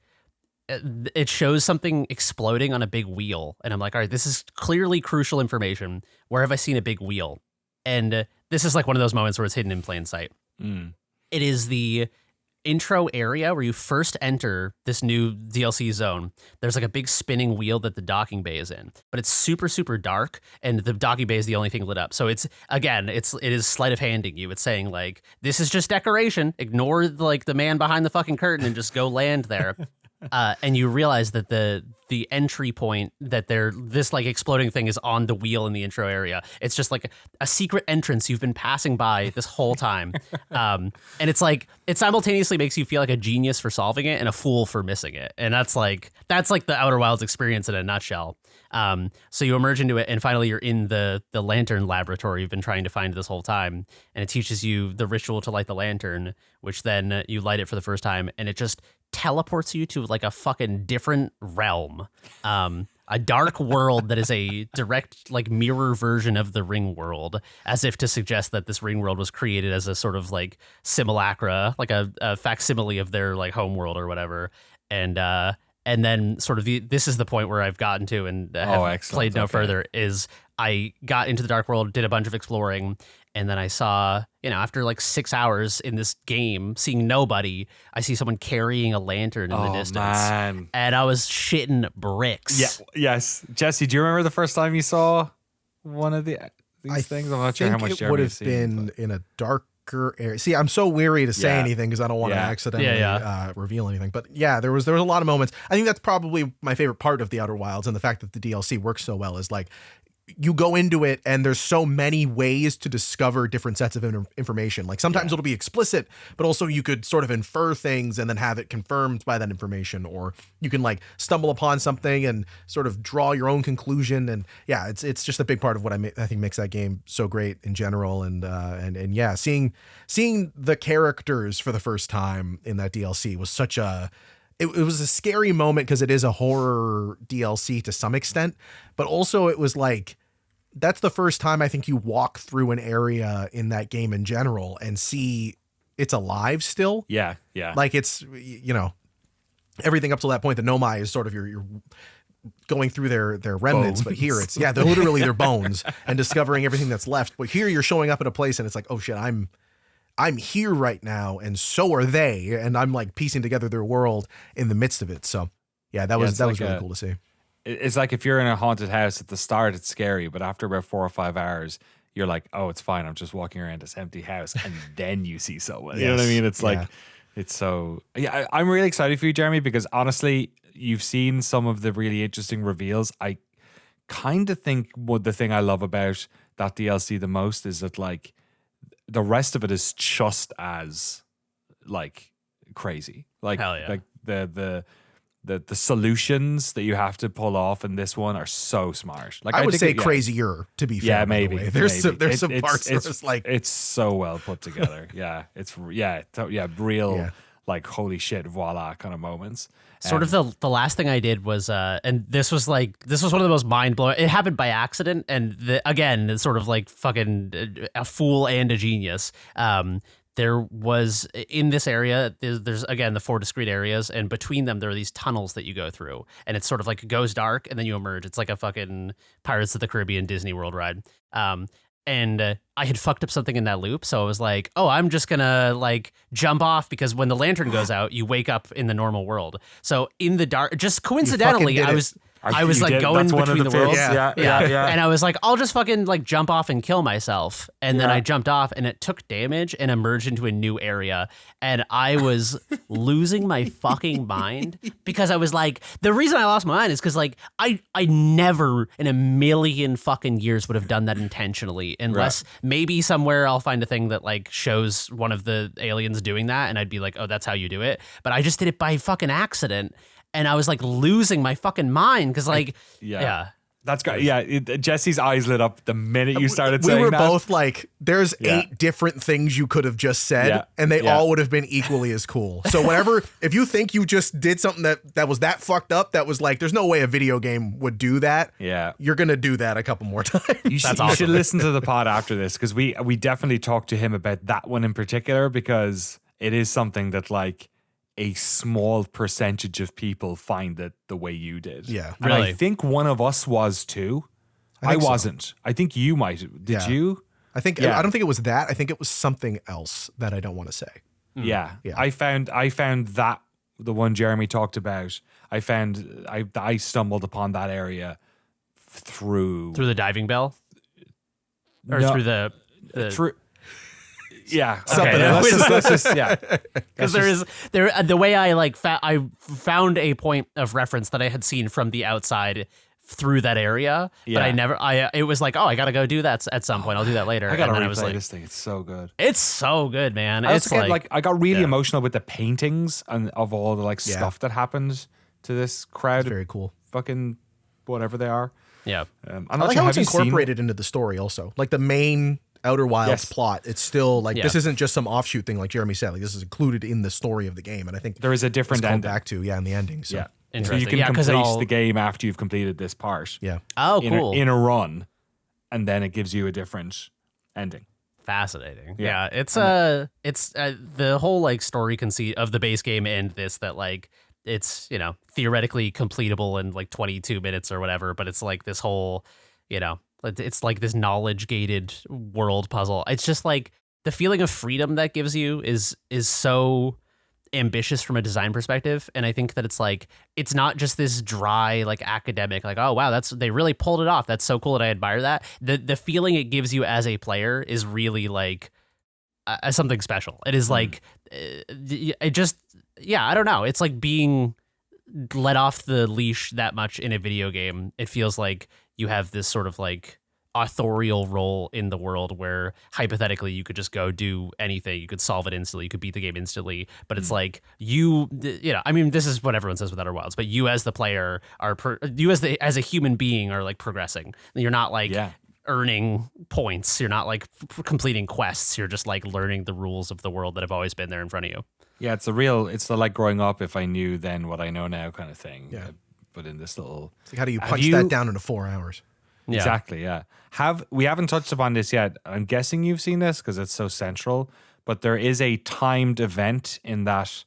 it shows something exploding on a big wheel, and I'm like, all right, this is clearly crucial information. Where have I seen a big wheel? And this is like one of those moments where it's hidden in plain sight. It is the intro area where you first enter this new DLC zone. There's like a big spinning wheel that the docking bay is in, but it's super, super dark, and the docking bay is the only thing lit up. So it is sleight of handing you. It's saying like, this is just decoration. Ignore like the man behind the fucking curtain and just go land there. And you realize that the entry point that this like exploding thing is on the wheel in the intro area. It's just like a secret entrance you've been passing by this whole time. And it's like, it simultaneously makes you feel like a genius for solving it and a fool for missing it. And that's like the Outer Wilds experience in a nutshell. So you emerge into it, and finally you're in the lantern laboratory you've been trying to find this whole time. And it teaches you the ritual to light the lantern, which then you light it for the first time, and it just teleports you to like a fucking different realm, a dark world that is a direct like mirror version of the Ring world, as if to suggest that this Ring world was created as a sort of like simulacra, like a facsimile of their like home world or whatever. And then sort of this is the point where I've gotten to and have played no further, is I got into the dark world, did a bunch of exploring, and then I saw, you know, after like 6 hours in this game, seeing nobody, I see someone carrying a lantern in the distance. Man. And I was shitting bricks. Yeah. Yes. Jesse, do you remember the first time you saw one of these things? I'm not sure how much it would have been in a darker area. See, I'm so weary to say anything because I don't want to accidentally reveal anything. But yeah, there was a lot of moments. I think that's probably my favorite part of the Outer Wilds, and the fact that the DLC works so well is like, you go into it and there's so many ways to discover different sets of information. Like sometimes it'll be explicit, but also you could sort of infer things and then have it confirmed by that information, or you can like stumble upon something and sort of draw your own conclusion. And yeah, it's just a big part of what I think makes that game so great in general. And yeah, seeing the characters for the first time in that DLC was such a, it was a scary moment because it is a horror DLC to some extent, but also it was like, that's the first time I think you walk through an area in that game in general and see it's alive still. Yeah. Yeah. Like it's, you know, everything up to that point, the Nomai is sort of you're going through their remnants, but here it's, they're literally their bones and discovering everything that's left. But here you're showing up at a place and it's like, oh shit, I'm here right now, and so are they, and I'm like piecing together their world in the midst of it. So yeah, that was really cool to see. It's like if you're in a haunted house at the start, it's scary, but after about 4 or 5 hours, you're like, oh, it's fine. I'm just walking around this empty house, and then you see someone. You know what I mean? It's like, it's so I'm really excited for you, Jeremy, because honestly, you've seen some of the really interesting reveals. I kind of think the thing I love about that DLC the most is that like, the rest of it is just as like crazy. Like, like the solutions that you have to pull off in this one are so smart. Like I would say crazier, to be fair. Yeah, maybe. There's some parts where it's like, it's so well put together. It's real like holy shit, voila kind of moments. Sort of the last thing I did was, and this was one of the most mind blowing. It happened by accident, and again, it's sort of like fucking a fool and a genius. there was in this area, there's again the 4 discrete areas, and between them there are these tunnels that you go through, and it's sort of like it goes dark and then you emerge. It's like a fucking Pirates of the Caribbean Disney World ride. And I had fucked up something in that loop, so I was like, oh, I'm just gonna like jump off, because when the lantern goes out, you wake up in the normal world. So in the dark, just coincidentally, I was like going between the worlds. Yeah. And I was like, I'll just fucking like jump off and kill myself. And then I jumped off and it took damage and emerged into a new area. And I was losing my fucking mind, because I was like, the reason I lost my mind is because like I never in a million fucking years would have done that intentionally, unless maybe somewhere I'll find a thing that like shows one of the aliens doing that and I'd be like, oh, that's how you do it. But I just did it by fucking accident. And I was like losing my fucking mind, because like, yeah. That's great. Yeah, Jesse's eyes lit up the minute you started saying that. We were both like, there's 8 different things you could have just said, and they all would have been equally as cool. So whenever, if you think you just did something that was that fucked up, that was like, there's no way a video game would do that. Yeah. You're going to do that a couple more times. You should listen to the pod after this, because we definitely talked to him about that one in particular, because it is something that like a small percentage of people find it the way you did. Yeah. And Really? I think one of us was too. I wasn't. I think you might. Did you? I think I don't think it was that. I think it was something else that I don't want to say. Yeah. I found that the one Jeremy talked about. I stumbled upon that area through the diving bell, or No. through the through. Yeah. Something Okay. else. Let's just yeah. because the way I like I found a point of reference that I had seen from the outside through that area, but it was like, oh, I gotta go do that at some point. I'll do that later. I gotta and then replay I was like, this thing. It's so good. it's so good, man. I It's also get, I got really emotional with the paintings and of all the like stuff that happened to this crowd. Very cool. Fucking whatever they are. yeah. I'm I not like sure. how Have it's you seen? incorporated into the story also. Like the main Outer Wilds plot, it's still like, this isn't just some offshoot thing like Jeremy said. Like this is included in the story of the game. And I think There is a different it's called ending. back to, in the ending. So Yeah. So Interesting. you can Yeah, 'cause complete it all- the game after you've completed this part. yeah. Oh, cool. In a run, and then it gives you a different ending. Fascinating. Yeah. Yeah, it's the whole like story conceit of the base game and this, that like it's, you know, theoretically completable in like 22 minutes or whatever, but it's like this whole, you know, it's like this knowledge gated world puzzle. It's just like the feeling of freedom that gives you is so ambitious from a design perspective, and I think that it's like, it's not just this dry like academic like, oh wow, they really pulled it off, that's so cool, and I admire that. The feeling it gives you as a player is really like something special. It is like it just, I don't know, it's like being let off the leash that much in a video game. It feels like you have this sort of like authorial role in the world where hypothetically you could just go do anything, you could solve it instantly, you could beat the game instantly, but it's like you know, I mean, this is what everyone says with Outer Wilds, but you as the player are as a human being are like progressing. You're not like earning points, you're not like completing quests, you're just like learning the rules of the world that have always been there in front of you. Yeah, it's the like growing up, if I knew then what I know now kind of thing. Yeah. But in this little, It's like, how do you punch that down into 4 hours? Yeah. Exactly, yeah. We haven't touched upon this yet. I'm guessing you've seen this because it's so central, but there is a timed event in that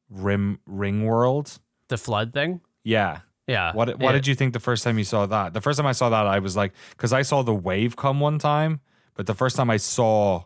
ring world. The flood thing? Yeah. Yeah. What did you think the first time you saw that? The first time I saw that, I was like, because I saw the wave come one time, but the first time I saw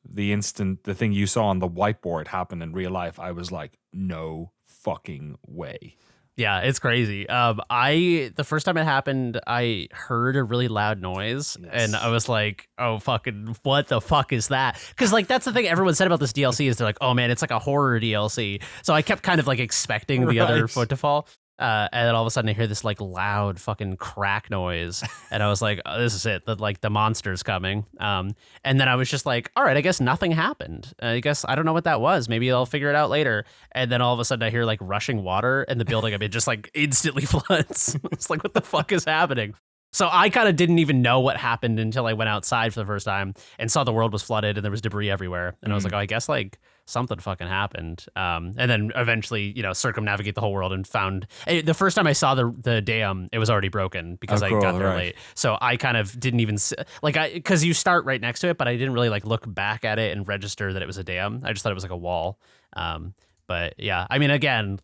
the thing you saw on the whiteboard happen in real life, I was like, no fucking way. Yeah, it's crazy. The first time it happened, I heard a really loud noise, and I was like, "Oh, fucking, what the fuck is that?" Because like that's the thing everyone said about this DLC is they're like, "Oh man, it's like a horror DLC." So I kept kind of like expecting the other foot to fall. And then all of a sudden I hear this like loud fucking crack noise, and I was like, oh, this is it, the monster's coming. And then I was just like, all right, I guess nothing happened. I guess I don't know what that was. Maybe I'll figure it out later. And then all of a sudden I hear like rushing water, and the building I'm in just like instantly floods. It's like, what the fuck is happening? So I kind of didn't even know what happened until I went outside for the first time and saw the world was flooded and there was debris everywhere. And I was like, oh, I guess like something fucking happened. And then eventually, circumnavigate the whole world and found the first time I saw the dam, it was already broken because I got there late. So I kind of didn't even because you start right next to it, but I didn't really look back at it and register that it was a dam. I just thought it was like a wall. But yeah, I mean, again,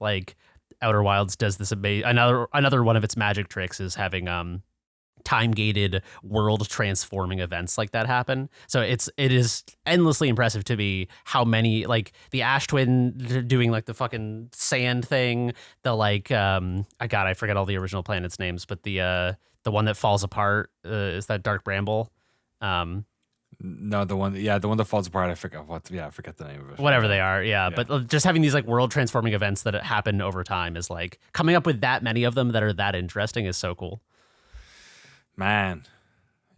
Outer Wilds does this another one of its magic tricks is having time-gated world transforming events like that happen. So it is endlessly impressive to me how many, the Ash Twin doing the fucking sand thing, the I forget all the original planets names, but the one that falls apart is that Dark Bramble. No, the one that falls apart. I forget the name of it. Whatever they are, yeah. But just having these world transforming events that happen over time is coming up with that many of them that are that interesting is so cool. Man,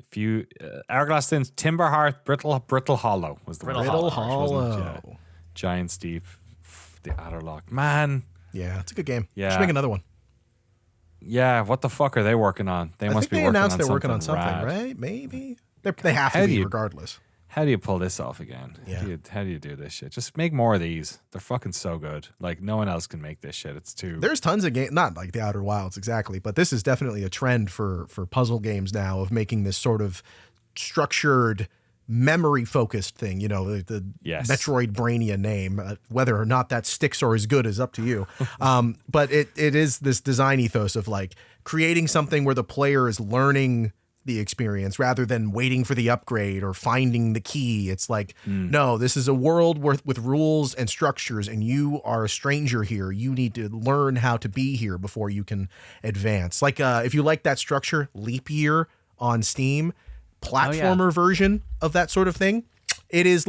if you Hourglass Sins, Timberhearth, Brittle Hollow was the Brittle Hollow. Yeah. Giant Steep, the Adderlock. Man, yeah, it's a good game. Yeah, should make another one. Yeah, what the fuck are they working on? They must be working on something. Announced they're working on something, right? Maybe they have to be regardless. How do you pull this off again? Yeah. How do you do this shit? Just make more of these. They're fucking so good. No one else can make this shit. It's too. There's tons of games, not like the Outer Wilds exactly, but this is definitely a trend for puzzle games now of making this sort of structured, memory-focused thing. The yes. Metroidvania name. Whether or not that sticks or is good is up to you. But it is this design ethos of creating something where the player is learning the experience rather than waiting for the upgrade or finding the key. It's no, this is a world with rules and structures, and you are a stranger here. You need to learn how to be here before you can advance. If you like that structure, Leap Year on Steam, platformer version of that sort of thing. It is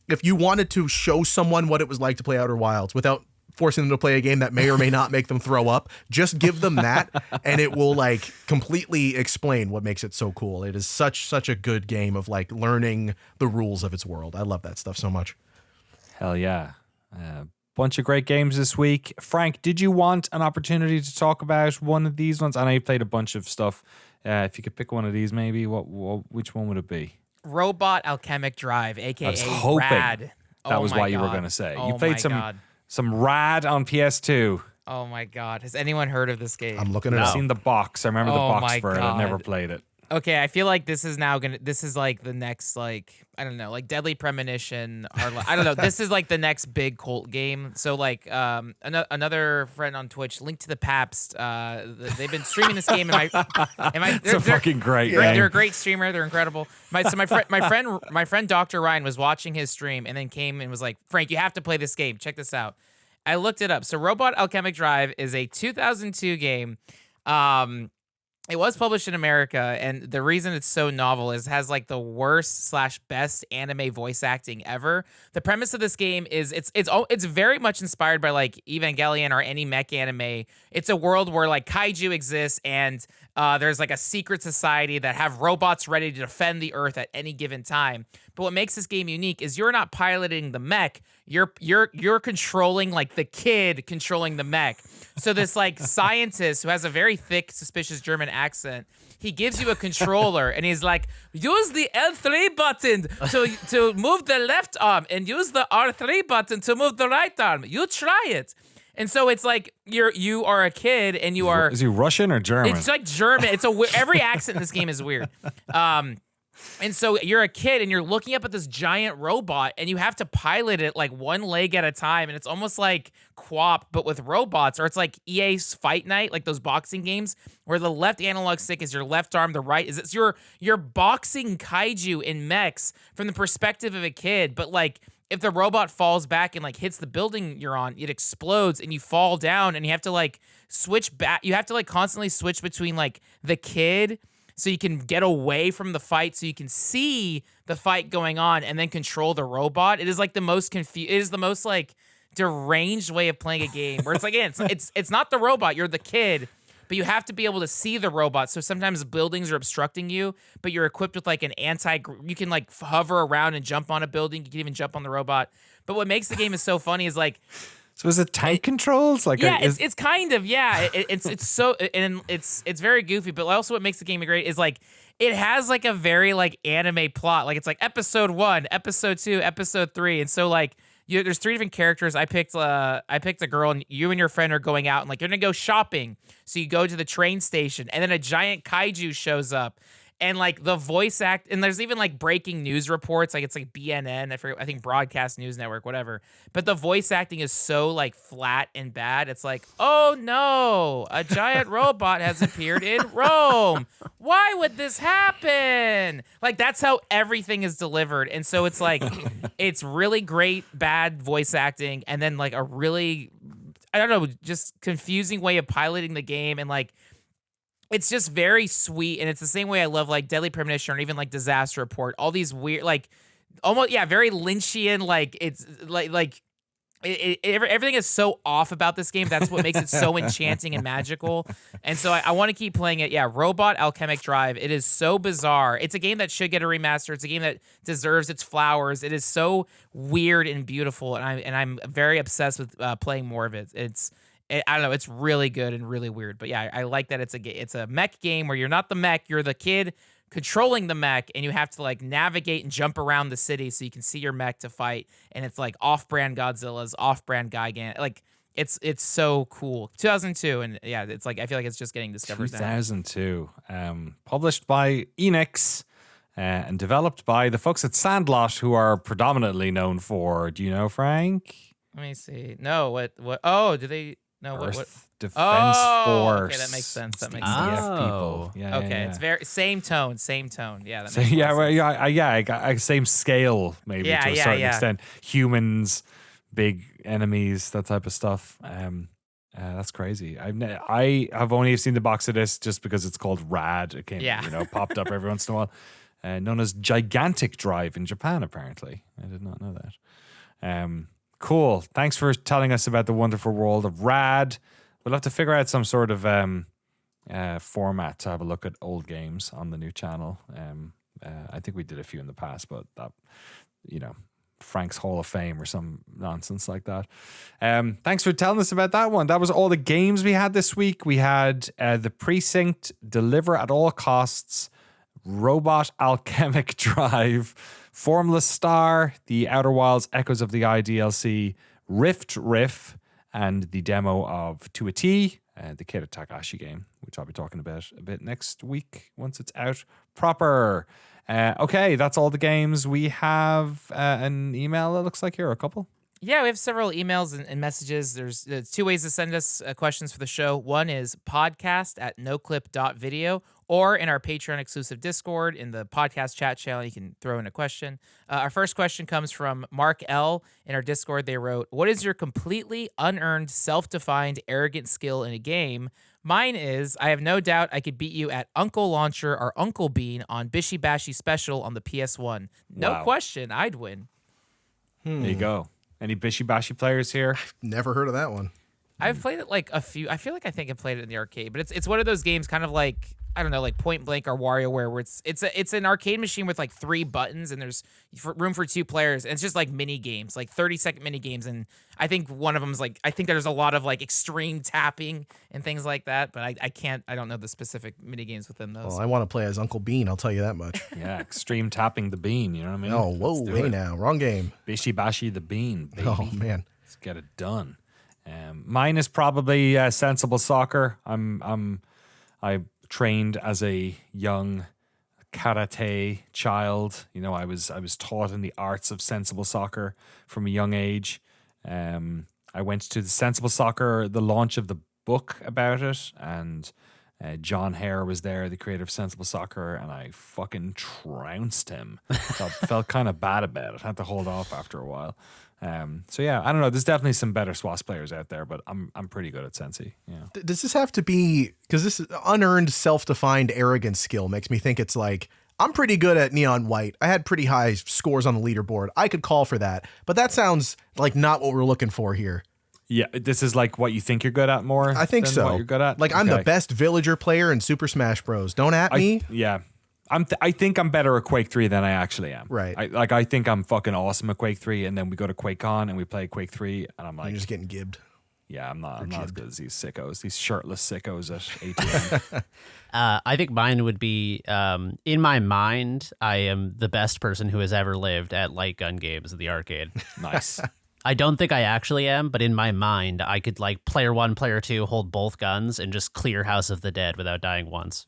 if you wanted to show someone what it was like to play Outer Wilds without forcing them to play a game that may or may not make them throw up, just give them that and it will completely explain what makes it so cool. It is such a good game of learning the rules of its world. I love that stuff so much. Hell yeah. Bunch of great games this week. Frank, did you want an opportunity to talk about one of these ones? I know you played a bunch of stuff. If you could pick one of these, maybe, which one would it be? Robot Alchemic Drive, aka I was hoping Rad. That was what you were going to say. You played some Rad on PS2. Oh my God. Has anyone heard of this game? I'm looking at it. I've seen the box. I remember the box for it. I've never played it. Okay, I feel like this is the next, I don't know, Deadly Premonition, or I don't know. This is the next big cult game. So another friend on Twitch, Link to the Pabst, they've been streaming this game, and it's a fucking great game. They're a great streamer. They're incredible. My friend Dr. Ryan was watching his stream and then came and was like, Frank, you have to play this game. Check this out. I looked it up. So Robot Alchemic Drive is a 2002 game. It was published in America, and the reason it's so novel is it has the worst/best anime voice acting ever. The premise of this game is it's very much inspired by Evangelion or any mech anime. It's a world where kaiju exists, and there's a secret society that have robots ready to defend the Earth at any given time. But what makes this game unique is you're not piloting the mech. You're controlling the kid controlling the mech. So this scientist who has a very thick, suspicious German accent, he gives you a controller and he's use the L3 button to move the left arm and use the R3 button to move the right arm. You try it. And so it's you are a kid and you are. Is he Russian or German? It's German. It's every accent in this game is weird. And so you're a kid and you're looking up at this giant robot and you have to pilot it one leg at a time. And it's almost like QWOP, but with robots, or it's like EA's Fight Night, those boxing games where the left analog stick is your left arm, the right is you're boxing kaiju in mechs from the perspective of a kid. But if the robot falls back and hits the building you're on, it explodes and you fall down and you have to switch back. You have to constantly switch between the kid, so you can get away from the fight, so you can see the fight going on and then control the robot. It is the most it is the most deranged way of playing a game where it's not the robot, you're the kid, but you have to be able to see the robot. So sometimes buildings are obstructing you, but you're equipped with an you can hover around and jump on a building. You can even jump on the robot. But what makes the game is so funny is so is it tank controls? It's kind of, yeah. It's so, and it's very goofy, but also what makes the game great is it has a very anime plot. It's episode 1, episode 2, episode 3. And so there's 3 different characters. I picked a girl, and you and your friend are going out and like you're gonna go shopping. So you go to the train station, and then a giant kaiju shows up. And like the voice act, and there's even like breaking news reports, like it's like BNN, I think Broadcast News Network, whatever. But the voice acting is so like flat and bad. It's like, oh no, a giant robot has appeared in Rome. Why would this happen? Like that's how everything is delivered. And so it's like, it's really great, bad voice acting, and then like a really, I don't know, just confusing way of piloting the game, and like, it's just very sweet, and it's the same way I love like Deadly Premonition or even like Disaster Report. All these weird, like almost very Lynchian. Like it's everything is so off about this game. That's what makes it so enchanting and magical. And so I want to keep playing it. Yeah, Robot Alchemic Drive. It is so bizarre. It's a game that should get a remaster. It's a game that deserves its flowers. It is so weird and beautiful, and I'm very obsessed with playing more of it. I don't know. It's really good and really weird, but yeah, I like that it's a mech game where you're not the mech, you're the kid controlling the mech, and you have to like navigate and jump around the city so you can see your mech to fight. And it's like off-brand Godzilla's, off-brand Gigan. Like it's so cool. 2002, and yeah, it's like I feel like it's just getting discovered now. 2002, published by Enix. And developed by the folks at Sandlot, who are predominantly known for. Do you know, Frank? Let me see. No, what? Oh, do they? No, what? Defense Oh, Force. okay, that makes sense. That makes EDF sense. people. Yeah, Okay, yeah. it's very same tone. Yeah, that So, makes yeah, sense. well, same scale maybe Yeah, to a yeah, certain yeah. extent. Humans, big enemies, that type of stuff. That's crazy. I have only seen the box of this just because it's called Rad. It came, Yeah. popped up every once in a while. Known as Gigantic Drive in Japan, apparently. I did not know that. Cool. Thanks for telling us about the wonderful world of Rad. We'll have to figure out some sort of format to have a look at old games on the new channel. I think we did a few in the past, but that, Frank's Hall of Fame or some nonsense like that. Thanks for telling us about that one. That was all the games we had this week. We had the Precinct, Deliver at All Costs, Robot Alchemic Drive, Formless Star, The Outer Wilds Echoes of the Eye DLC, Riff, and the demo of To a T, the Keita Takahashi game, which I'll be talking about a bit next week once it's out proper. Okay, that's all the games. We have an email, it looks like here, a couple. Yeah, we have several emails and messages. There's 2 ways to send us questions for the show. One is podcast@noclip.video, or in our Patreon exclusive Discord in the podcast chat channel, you can throw in a question. Our first question comes from Mark L. In our Discord, they wrote, "What is your completely unearned, self-defined, arrogant skill in a game?" Mine is, I have no doubt I could beat you at Uncle Launcher or Uncle Bean on Bishi Bashi Special on the PS1. No Wow. question, I'd win. There you go. Any Bishi Bashi players here? Never heard of that one. I've played it like a few. I feel like I think I played it in the arcade, but it's one of those games, kind of like, I don't know, like Point Blank or WarioWare, where it's an arcade machine with like 3 buttons, and there's room for 2 players, and it's just like mini games, like 30-second mini games, and I think one of them is like, I think there's a lot of like extreme tapping and things like that, but I don't know the specific mini games within those. Well, I want to play as Uncle Bean, I'll tell you that much. Yeah, extreme tapping the bean, you know what I mean? Oh, Let's whoa, do hey it. now, wrong game. Bishi Bashi the bean, baby. Oh, man. Let's get it done. Mine is probably sensible soccer. I trained as a young karate child. I was taught in the arts of sensible soccer from a young age. I went to the Sensible Soccer, the launch of the book about it, and John Hare was there, the creator of Sensible Soccer, and I fucking trounced him. So I felt kind of bad about it. I had to hold off after a while. So yeah, I don't know. There's definitely some better SWAS players out there, but I'm pretty good at Sensi. Yeah. Does this have to be, because this unearned self-defined arrogance skill makes me think it's like, I'm pretty good at Neon White. I had pretty high scores on the leaderboard. I could call for that, but that sounds like not what we're looking for here. Yeah, this is like what you think you're good at more. I think than so. What you're good at. Like I'm the Okay. best villager player in Super Smash Bros. Don't at me. Yeah. I think I'm better at Quake 3 than I actually am. Right. I think I'm fucking awesome at Quake 3, and then we go to QuakeCon and we play Quake 3, and I'm like, You're just getting gibbed. yeah, I'm not as good as these sickos, these shirtless sickos at ATM. I think mine would be, in my mind, I am the best person who has ever lived at light gun games in the arcade. Nice. I don't think I actually am, but in my mind, I could like player 1, player 2, hold both guns and just clear House of the Dead without dying once.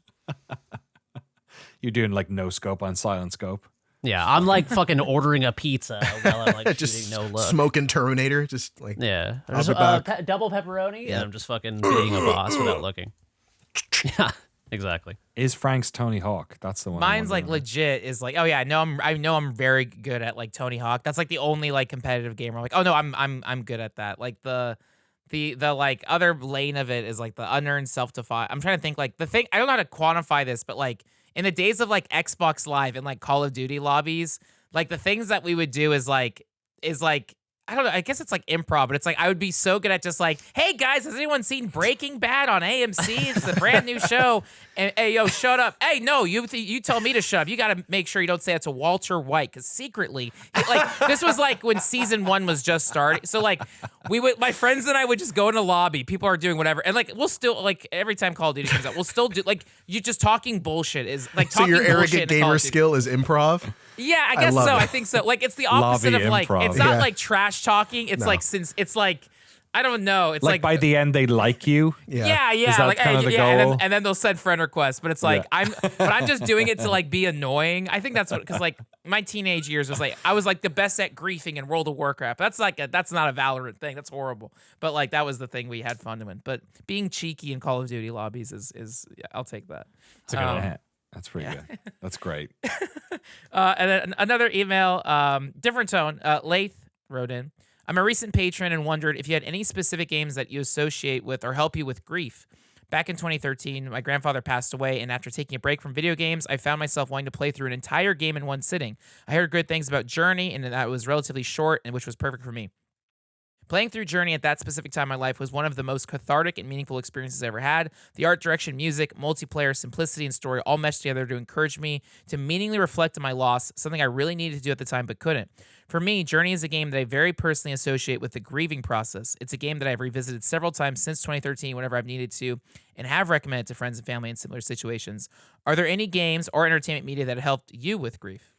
You're doing like no scope on silent scope. Yeah, I'm like fucking ordering a pizza while I'm like just shooting no look. smoking Terminator, just like Yeah, I'll there's be back. double pepperoni, and I'm just fucking being a boss without looking. Yeah, exactly. Is Frank's Tony Hawk? That's the one. I'm Mine's like wondering. legit is like, oh yeah, I know I'm very good at like Tony Hawk. That's like the only like competitive game where I'm like, oh no, I'm good at that. Like the like other lane of it is like the unearned self-defy. I'm trying to think like the thing, I don't know how to quantify this, but like in the days of like Xbox Live and like Call of Duty lobbies, like the things that we would do is like I don't know, I guess it's like improv, but it's like I would be so good at just like, hey guys, has anyone seen Breaking Bad on AMC? It's a brand new show. And hey, yo, shut up. Hey, no, you told me to shut up. You got to make sure you don't say that to Walter White, because secretly, like this was like when season 1 was just starting. So like my friends and I would just go in a lobby. People are doing whatever, and like we'll still like every time Call of Duty comes out, we'll still do like you just talking bullshit is like so talking your arrogant bullshit in Call gamer of Duty. skill is improv. Yeah, I guess love so. it. I think so. Like it's the opposite Lobby of like improv. it's not Yeah. like trash talking. It's like since it's like I don't know. It's like by the end they like you. yeah. Is that like kind of the yeah, goal? and then they'll send friend requests. But it's like I'm just doing it to like be annoying. I think that's what because like my teenage years was like I was like the best at griefing in World of Warcraft. That's like that's not a Valorant thing. That's horrible. But like that was the thing we had fun doing. But being cheeky in Call of Duty lobbies is yeah, I'll take that. It's a good one. Yeah, that's pretty good. That's great. And then another email, different tone. Lath wrote in, I'm a recent patron and wondered if you had any specific games that you associate with or help you with grief. Back in 2013, my grandfather passed away, and after taking a break from video games, I found myself wanting to play through an entire game in one sitting. I heard good things about Journey, and that it was relatively short, and which was perfect for me. Playing through Journey at that specific time in my life was one of the most cathartic and meaningful experiences I ever had. The art direction, music, multiplayer, simplicity, and story all meshed together to encourage me to meaningfully reflect on my loss, something I really needed to do at the time but couldn't. For me, Journey is a game that I very personally associate with the grieving process. It's a game that I've revisited several times since 2013 whenever I've needed to, and have recommended to friends and family in similar situations. Are there any games or entertainment media that have helped you with grief?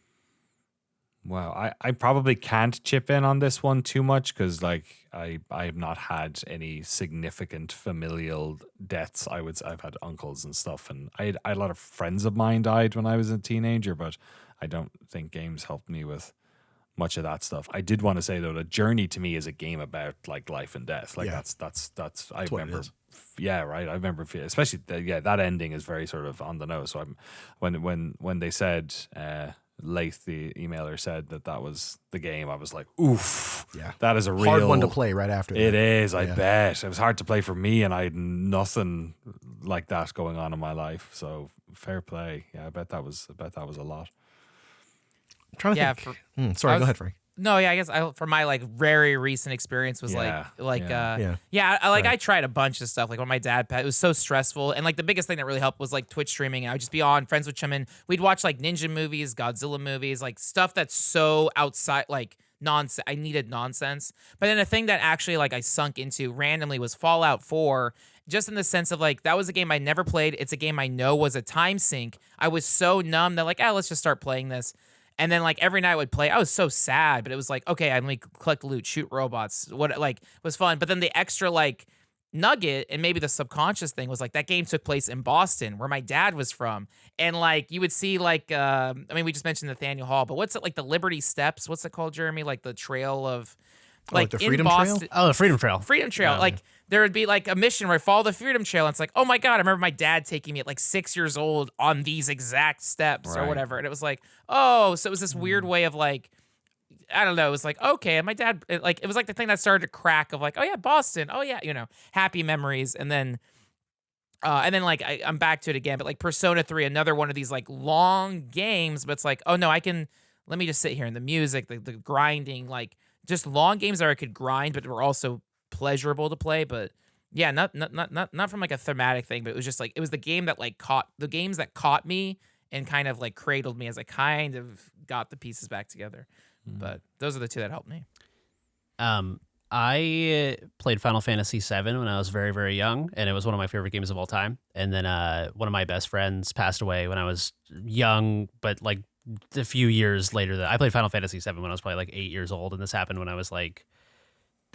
Wow, I probably can't chip in on this one too much because like I have not had any significant familial deaths. I've had uncles and stuff, and I had a lot of friends of mine died when I was a teenager, but I don't think games helped me with much of that stuff. I did want to say though that Journey to me is a game about like life and death. Like Yeah. that's I what it remember. is. Yeah, right. I remember, especially that ending is very sort of on the nose. So when they said. Lath, the emailer, said that was the game, I was like, oof, Yeah. that is a real Hard one to play right after that. It is, I Yeah. bet. It was hard to play for me, and I had nothing like that going on in my life. So fair play. Yeah, I bet that was a lot. I'm trying to Yeah, think. Sorry, go ahead, Frank. No, yeah, I guess for my like very recent experience was Yeah, I tried a bunch of stuff. Like when my dad passed, it was so stressful, and like the biggest thing that really helped was like Twitch streaming. I would just be on, friends would chime in. We'd watch like ninja movies, Godzilla movies, like stuff that's so outside, like nonsense. I needed nonsense. But then the thing that actually like I sunk into randomly was Fallout 4. Just in the sense of like that was a game I never played. It's a game I know was a time sink. I was so numb that like, let's just start playing this. And then like every night I would play, I was so sad, but it was like, okay, I'm like collect loot, shoot robots. What like was fun. But then the extra like nugget and maybe the subconscious thing was like that game took place in Boston, where my dad was from. And like you would see like we just mentioned Nathaniel Hall, but what's it like the Liberty Steps? What's it called, Jeremy? Like the trail of like the in Freedom Trail? Boston. Oh, the Freedom Trail. Freedom Trail. Yeah. Like there would be like a mission where I follow the Freedom Trail, and it's like, oh my God, I remember my dad taking me at like 6 years old on these exact steps or Right. whatever. And it was like, oh, so it was this weird way of like, I don't know. It was like, okay. And my dad, it was like the thing that started to crack of like, oh yeah, Boston. Oh yeah, happy memories. And then like I'm back to it again. But like Persona 3, another one of these like long games, but it's like, oh no, let me just sit here and the music, the grinding, like just long games that I could grind, but were also pleasurable to play. But yeah, not from like a thematic thing, but it was just like it was the game that like games that caught me and kind of like cradled me as I kind of got the pieces back together. But those are the two that helped me. I played Final Fantasy VII when I was very, very young, and it was one of my favorite games of all time. And then one of my best friends passed away when I was young, but like a few years later. I played Final Fantasy VII when I was probably like 8 years old, and this happened when I was like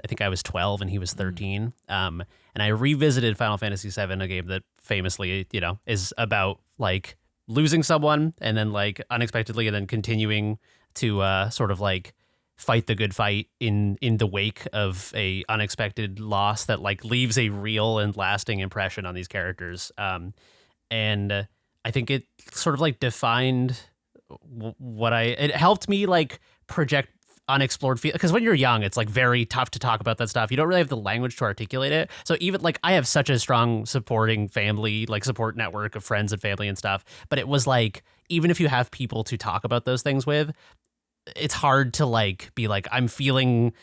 I think I was 12 and he was 13. And I revisited Final Fantasy VII, a game that famously, is about like losing someone and then like unexpectedly and then continuing to sort of like fight the good fight in the wake of a unexpected loss that like leaves a real and lasting impression on these characters. And I think it sort of like defined it helped me like project unexplored feel, because when you're young it's like very tough to talk about that stuff. You don't really have the language to articulate it. So even like I have such a strong supporting family, like support network of friends and family and stuff, but it was like even if you have people to talk about those things with, it's hard to like be like I'm feeling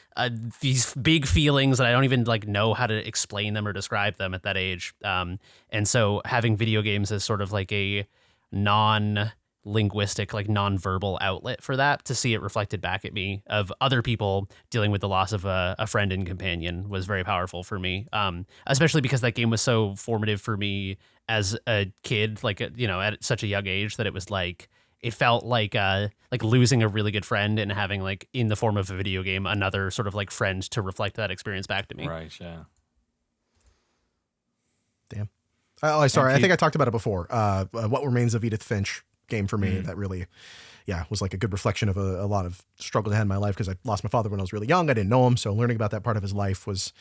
these big feelings and I don't even like know how to explain them or describe them at that age. And so having video games as sort of like a non-linguistic, like non-verbal outlet for that, to see it reflected back at me of other people dealing with the loss of a friend and companion was very powerful for me. Especially because that game was so formative for me as a kid, like at such a young age, that it was like it felt like losing a really good friend and having like in the form of a video game another sort of like friend to reflect that experience back to me. Right. Yeah. Damn. Oh, sorry. I think I talked about it before. What Remains of Edith Finch game for me that really, was like a good reflection of a lot of struggle I had in my life, because I lost my father when I was really young. I didn't know him, so learning about that part of his life was,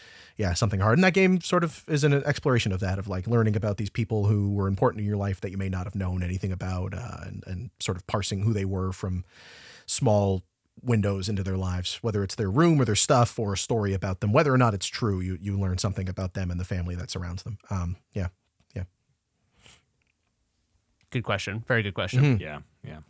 something hard. And that game sort of is an exploration of that, of like learning about these people who were important in your life that you may not have known anything about, and sort of parsing who they were from small windows into their lives, whether it's their room or their stuff or a story about them, whether or not it's true, you learn something about them and the family that surrounds them. Good question. Very good question. Yeah.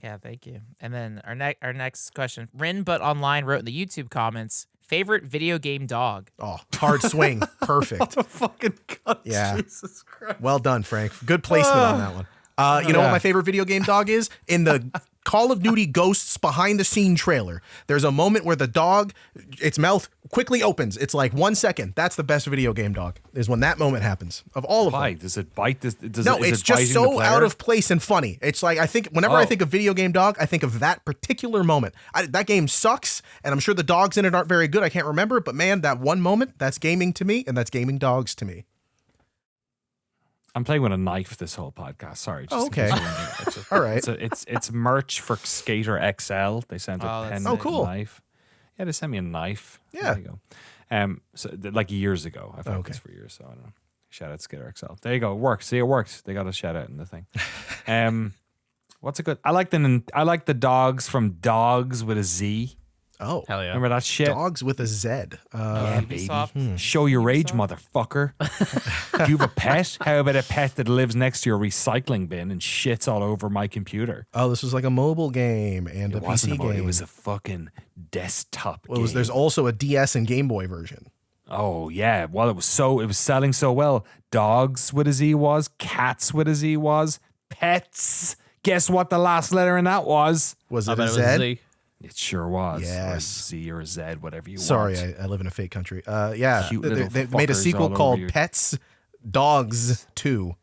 Yeah, thank you. And then our next question, Rin But Online wrote in the YouTube comments, favorite video game dog. Oh, hard swing. Perfect. Fucking cut. Yeah. Jesus Christ. Well done, Frank. Good placement on that one. You know what my favorite video game dog is? In the Call of Duty Ghosts behind the scene trailer, there's a moment where the dog, its mouth quickly opens. It's like 1 second. That's the best video game dog, is when that moment happens of all of Why? them. Does it bite this? No, it's just so out of place and funny. It's like, whenever I Oh. think of video game dog, I think of that particular moment. That game sucks, and I'm sure the dogs in it aren't very good. I can't remember, but man, that one moment, that's gaming to me, and that's gaming dogs to me. I'm playing with a knife this whole podcast. Sorry. Just okay. in case you're wondering. It's just- All right. It's merch for Skater XL. They sent a pen and cool. a knife. Yeah, they sent me a knife. Yeah. There you go. So like years ago. I've had this for years, so I don't know. Shout out Skater XL. There you go. It works. See, it works. They got a shout out in the thing. What's a good? I like the dogs from Dogs with a Z. Oh, Hell yeah. Remember that shit? dogs with a Z. Yeah, baby. Ubisoft. Show your age, motherfucker. You have a pet? How about a pet that lives next to your recycling bin and shits all over my computer? Oh, this was like a mobile game and a It wasn't PC about, game. it was a fucking desktop game. There's also a DS and Game Boy version. Oh yeah. Well, it was selling so well. Dogs with a Z was, cats with a Z was, pets. Guess what the last letter in that was? Was I it bet a it was a Z? Z. It sure was. Yes. Or a Z or a Z, whatever you Sorry, want. I live in a fake country. Yeah, Cute they little made a fuckers sequel all over called your- Pets Dogs 2.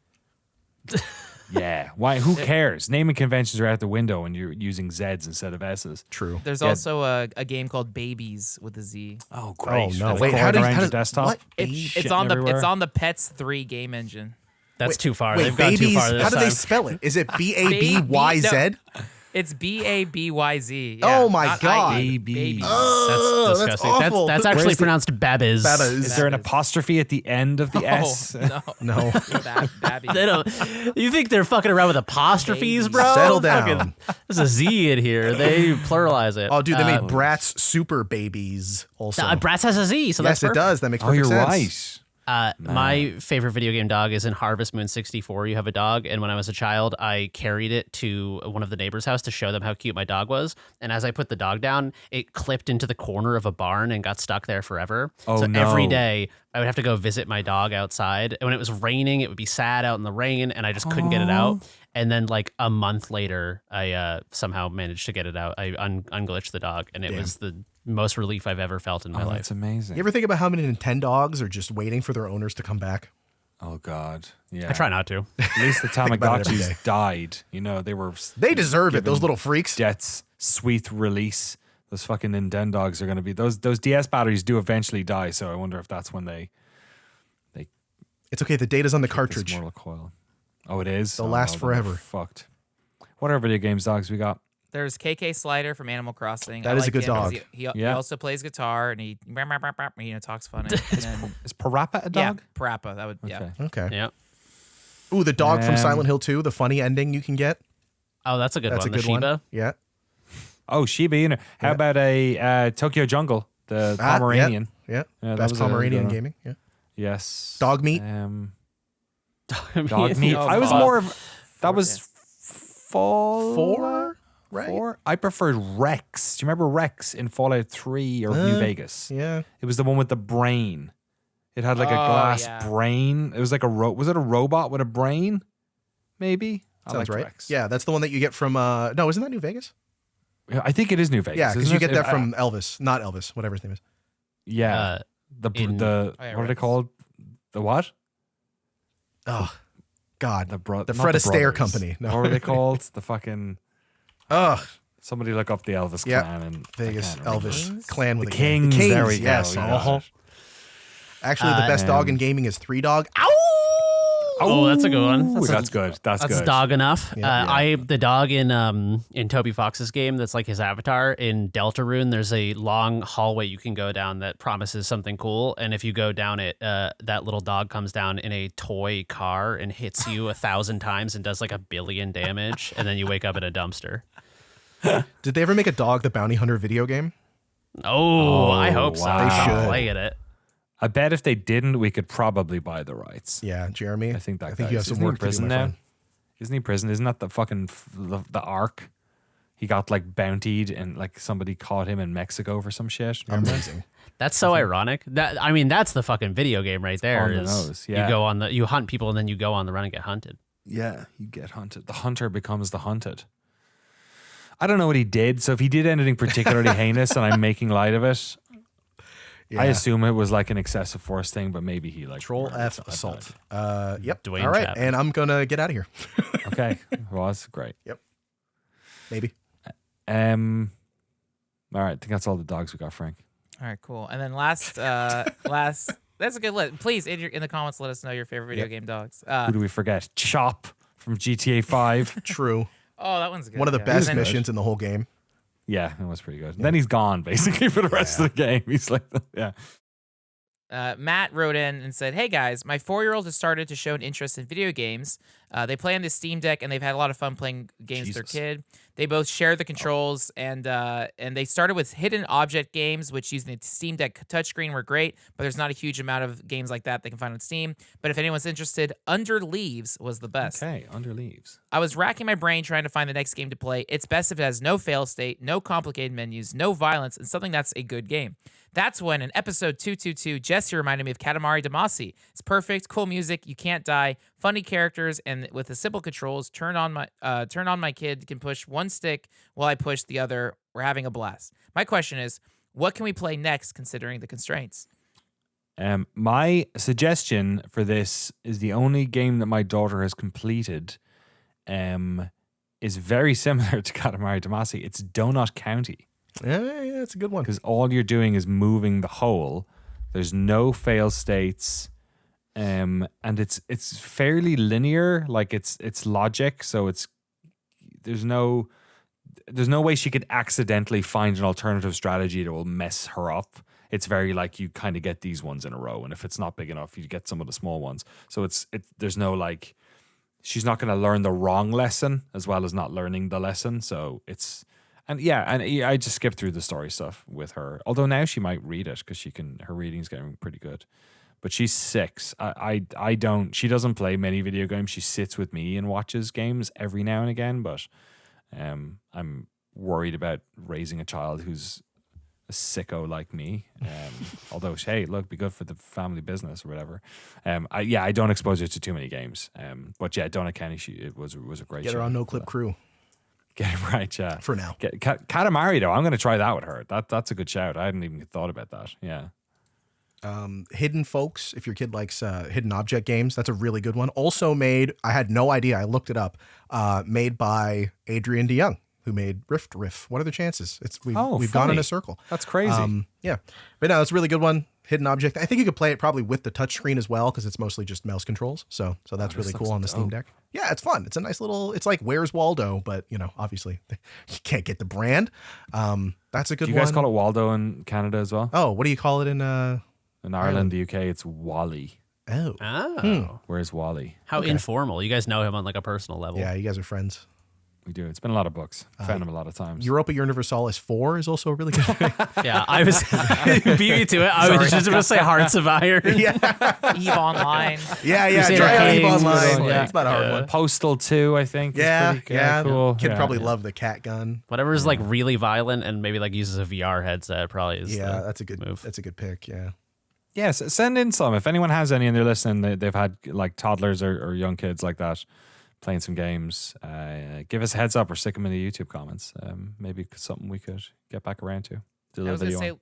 Yeah. Why? Who cares? Naming conventions are out the window and you're using Zs instead of Ss. True. There's also a game called Babies with a Z. Oh, Oh great. no! That's Wait, going how around your does desktop? what? It's Shitting on the everywhere. Pets 3 game engine. That's too far. Wait, They've gone too babies. far this How do they time. spell it? Is it BABYZ? It's BABYZ. Oh my not God. Babies. That's that's disgusting. awful. That's actually Where's the- pronounced Babbies. Babbies. Is there an apostrophe at the end of the S? No. No. Babbies. They don't. You think they're fucking around with apostrophes, Babies. bro? Settle down. There's a Z in here. They pluralize it. Oh, dude, they made Bratz Super Babies also. Bratz has a Z, so that's yes, it perfect. does. That makes Oh, perfect you're sense. right. My favorite video game dog is in Harvest Moon 64. You have a dog, and when I was a child, I carried it to one of the neighbors' house to show them how cute my dog was. And as I put the dog down, it clipped into the corner of a barn and got stuck there forever. Oh, so no. every day, I would have to go visit my dog outside. And when it was raining, it would be sad out in the rain, and I just couldn't get it out. And then, like a month later, I somehow managed to get it out. I unglitched the dog, and it was the most relief I've ever felt in my life. That's amazing. You ever think about how many Nintendogs are just waiting for their owners to come back? Oh God. Yeah. I try not to. At least the Think about it every day. Tamagotchis died. You know, they were They deserve it, those given little freaks. Death's sweet release. those fucking Nintendogs are going to be those DS batteries do eventually die. So I wonder if that's when they It's okay. The data's on the this cartridge. mortal coil. Oh, it is. They'll last then we're forever. Fucked. What other video games dogs we got? There's KK Slider from Animal Crossing. That I is a like good him 'cause dog. He also plays guitar and he talks funny. And then, Is Parappa a yeah, dog? Parappa. That would yeah. Okay. Yeah. Ooh, the dog from Um, Silent Hill 2, the funny ending you can get. Oh, that's a good That's one. a good the Shiba. one. Yeah. Oh, Shiba Inu. How Yeah. about a Tokyo Jungle, the Pomeranian? Yeah. Yeah, that Best was a Pomeranian good one. gaming. Yeah. Yes. Dog meat. Dog meat. Oh, I was fuck. more of that Four, was Fall 4, right? 4. I preferred Rex. Do you remember Rex in Fallout 3 or New Vegas? Yeah. It was the one with the brain. It had like a Oh, glass yeah. brain. It was like was it a robot with a brain? Maybe. I Sounds liked right. Rex. Yeah, that's the one that you get from no, isn't that New Vegas? I think it is New Vegas. Yeah, because isn't you it? get that from Elvis, not Elvis, whatever his name is. Yeah. The in- the Oh, yeah, what are they Rex. called? The what? Oh, God. The The not Fred Astaire brothers. company. No. What were they called? The fucking Ugh. somebody look up the Elvis Yeah. clan and Vegas I can't remember. Elvis Kings? clan with The a K. Kings. There we go. Yes. Yeah. Uh-huh. Actually, the best dog in gaming is 3 Dog. Ow! Oh, that's a good one. Ooh, that's good. That's That's good. dog enough. Yeah. The dog in Toby Fox's game that's like his avatar in Deltarune. There's a long hallway you can go down that promises something cool, and if you go down it, that little dog comes down in a toy car and hits you 1,000 times and does like 1 billion damage, and then you wake up in a dumpster. Did they ever make a Dog the Bounty Hunter video game? Oh, I hope so. wow. I'm They should. playing it. I bet if they didn't, we could probably buy the rights. Yeah, Jeremy. I think that. I think you have guy's- some isn't he in work to do, prison my now. friend. Isn't he in prison? Isn't that the fucking the Ark? He got like bountied and like somebody caught him in Mexico for some shit. Remember? Amazing. That's so ironic. That's the fucking video game right there. On the is nose, yeah. You hunt people and then you go on the run and get hunted. Yeah, you get hunted. The hunter becomes the hunted. I don't know what he did. So if he did anything particularly heinous and I'm making light of it, Yeah. I assume it was like an excessive force thing, but maybe he like Control murdered F somebody. assault. Yep. Dwayne All right, Chapman. and I'm gonna get out of here. Okay, well that's great. Maybe. All right, I think that's all the dogs we got, Frank. All right, cool. And then last that's a good list. Please in the comments let us know your favorite video game dogs. Who do we forget? Chop from GTA 5. True. Oh, that one's good. One of the yeah. best And then- missions in the whole game. Yeah, that was pretty good. Then he's gone basically for the rest of the game. He's like, yeah. Matt wrote in and said, "Hey guys, my 4-year-old has started to show an interest in video games. They play on the Steam Deck and they've had a lot of fun playing games with their kid. They both share the controls and they started with hidden object games, which using the Steam Deck touchscreen were great, but there's not a huge amount of games like that they can find on Steam. But if anyone's interested, Under Leaves was the best. Okay, Under Leaves. I was racking my brain trying to find the next game to play. It's best if it has no fail state, no complicated menus, no violence, and something that's a good game. That's when in episode 222, Jesse reminded me of Katamari Damacy. It's perfect, cool music, you can't die, funny characters, and with the simple controls, turn on my kid can push one stick while I push the other. We're having a blast. My question is, what can we play next considering the constraints? My suggestion for this is the only game that my daughter has completed is very similar to Katamari Damacy. It's Donut County. Yeah, it's a good one. Because all you're doing is moving the hole. There's no fail states, and it's fairly linear. Like it's logic, so there's no way she could accidentally find an alternative strategy that will mess her up. It's very like you kind of get these ones in a row, and if it's not big enough, you get some of the small ones. So there's no like she's not going to learn the wrong lesson as well as not learning the lesson. So it's. And I just skipped through the story stuff with her. Although now she might read it because her reading's getting pretty good. But she's 6. She doesn't play many video games. She sits with me and watches games every now and again. But I'm worried about raising a child who's a sicko like me. Although, hey, look, be good for the family business or whatever. I don't expose her to too many games. But yeah, Donna Kenny, it was a great Get her show. on Noclip Crew Get it right, yeah. for now. Katamari, though, I'm going to try that with her. That's a good shout. I hadn't even thought about that. Yeah. Hidden Folks, if your kid likes hidden object games, that's a really good one. Also made, I had no idea, I looked it up, made by Adrian DeYoung, who made Riff. What are the chances? We've Oh, gone in funny. a circle. That's crazy. Yeah, but no, it's a really good one. Hidden Object. I think you could play it probably with the touchscreen as well because it's mostly just mouse controls. So that's really cool on the Steam Deck. Yeah, it's fun. It's a nice little. It's like Where's Waldo, but obviously you can't get the brand. That's a good one. Do you guys call it Waldo in Canada as well? Oh, what do you call it in? In Ireland, the UK, it's Wally. Oh, Where's Wally? How informal. You guys know him on like a personal level. yeah, you guys are friends. We do. It's been a lot of books. Found them a lot of times. Europa Universalis 4 is also a really good thing. Yeah, I was beat me to it. I was just going to say Hearts of Iron. Eve Online. Yeah, Crusader try out Eve Kings, Online. yeah. It's not a hard one. Postal 2, I think. is Yeah, pretty yeah. cool. Kid Yeah, probably yeah. love the cat gun. Whatever's like really violent and maybe like uses a VR headset probably is Yeah, the that's a good move. That's a good pick. Yeah. Yes, send in some. If anyone has any and they're listening, they've had like toddlers or young kids like that playing some games, give us a heads up or stick them in the YouTube comments. Maybe something we could get back around to. Do a I little was gonna video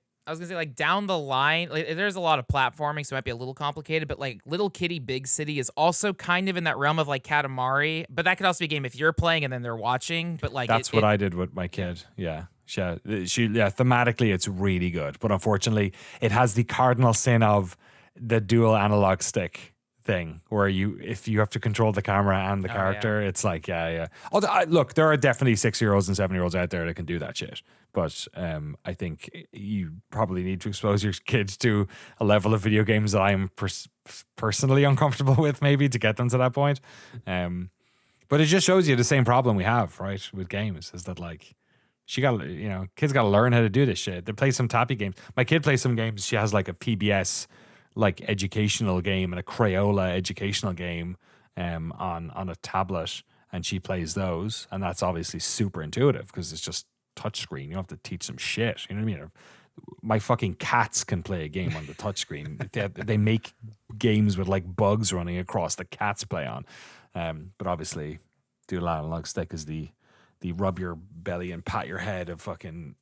say, like down the line, like, there's a lot of platforming, so it might be a little complicated. But like Little Kitty Big City is also kind of in that realm of like Katamari, but that could also be a game if you're playing and then they're watching. But like That's what I did with my kid. Yeah. She, thematically, it's really good. But unfortunately, it has the cardinal sin of the dual analog stick thing where if you have to control the camera and the character, it's like, yeah. Although, look, there are definitely 6-year-olds and 7-year-olds out there that can do that shit. But I think you probably need to expose your kids to a level of video games that I'm personally uncomfortable with, maybe, to get them to that point. But it just shows you the same problem we have, right, with games, is that like, kids got to learn how to do this shit. They play some tappy games. My kid plays some games. She has like a PBS like educational game and a Crayola educational game on a tablet, and she plays those, and that's obviously super intuitive because it's just touchscreen. You don't have to teach them shit. You know what I mean? My fucking cats can play a game on the touchscreen. They make games with like bugs running across the cats play on. But obviously, dual analog stick is the rub your belly and pat your head of fucking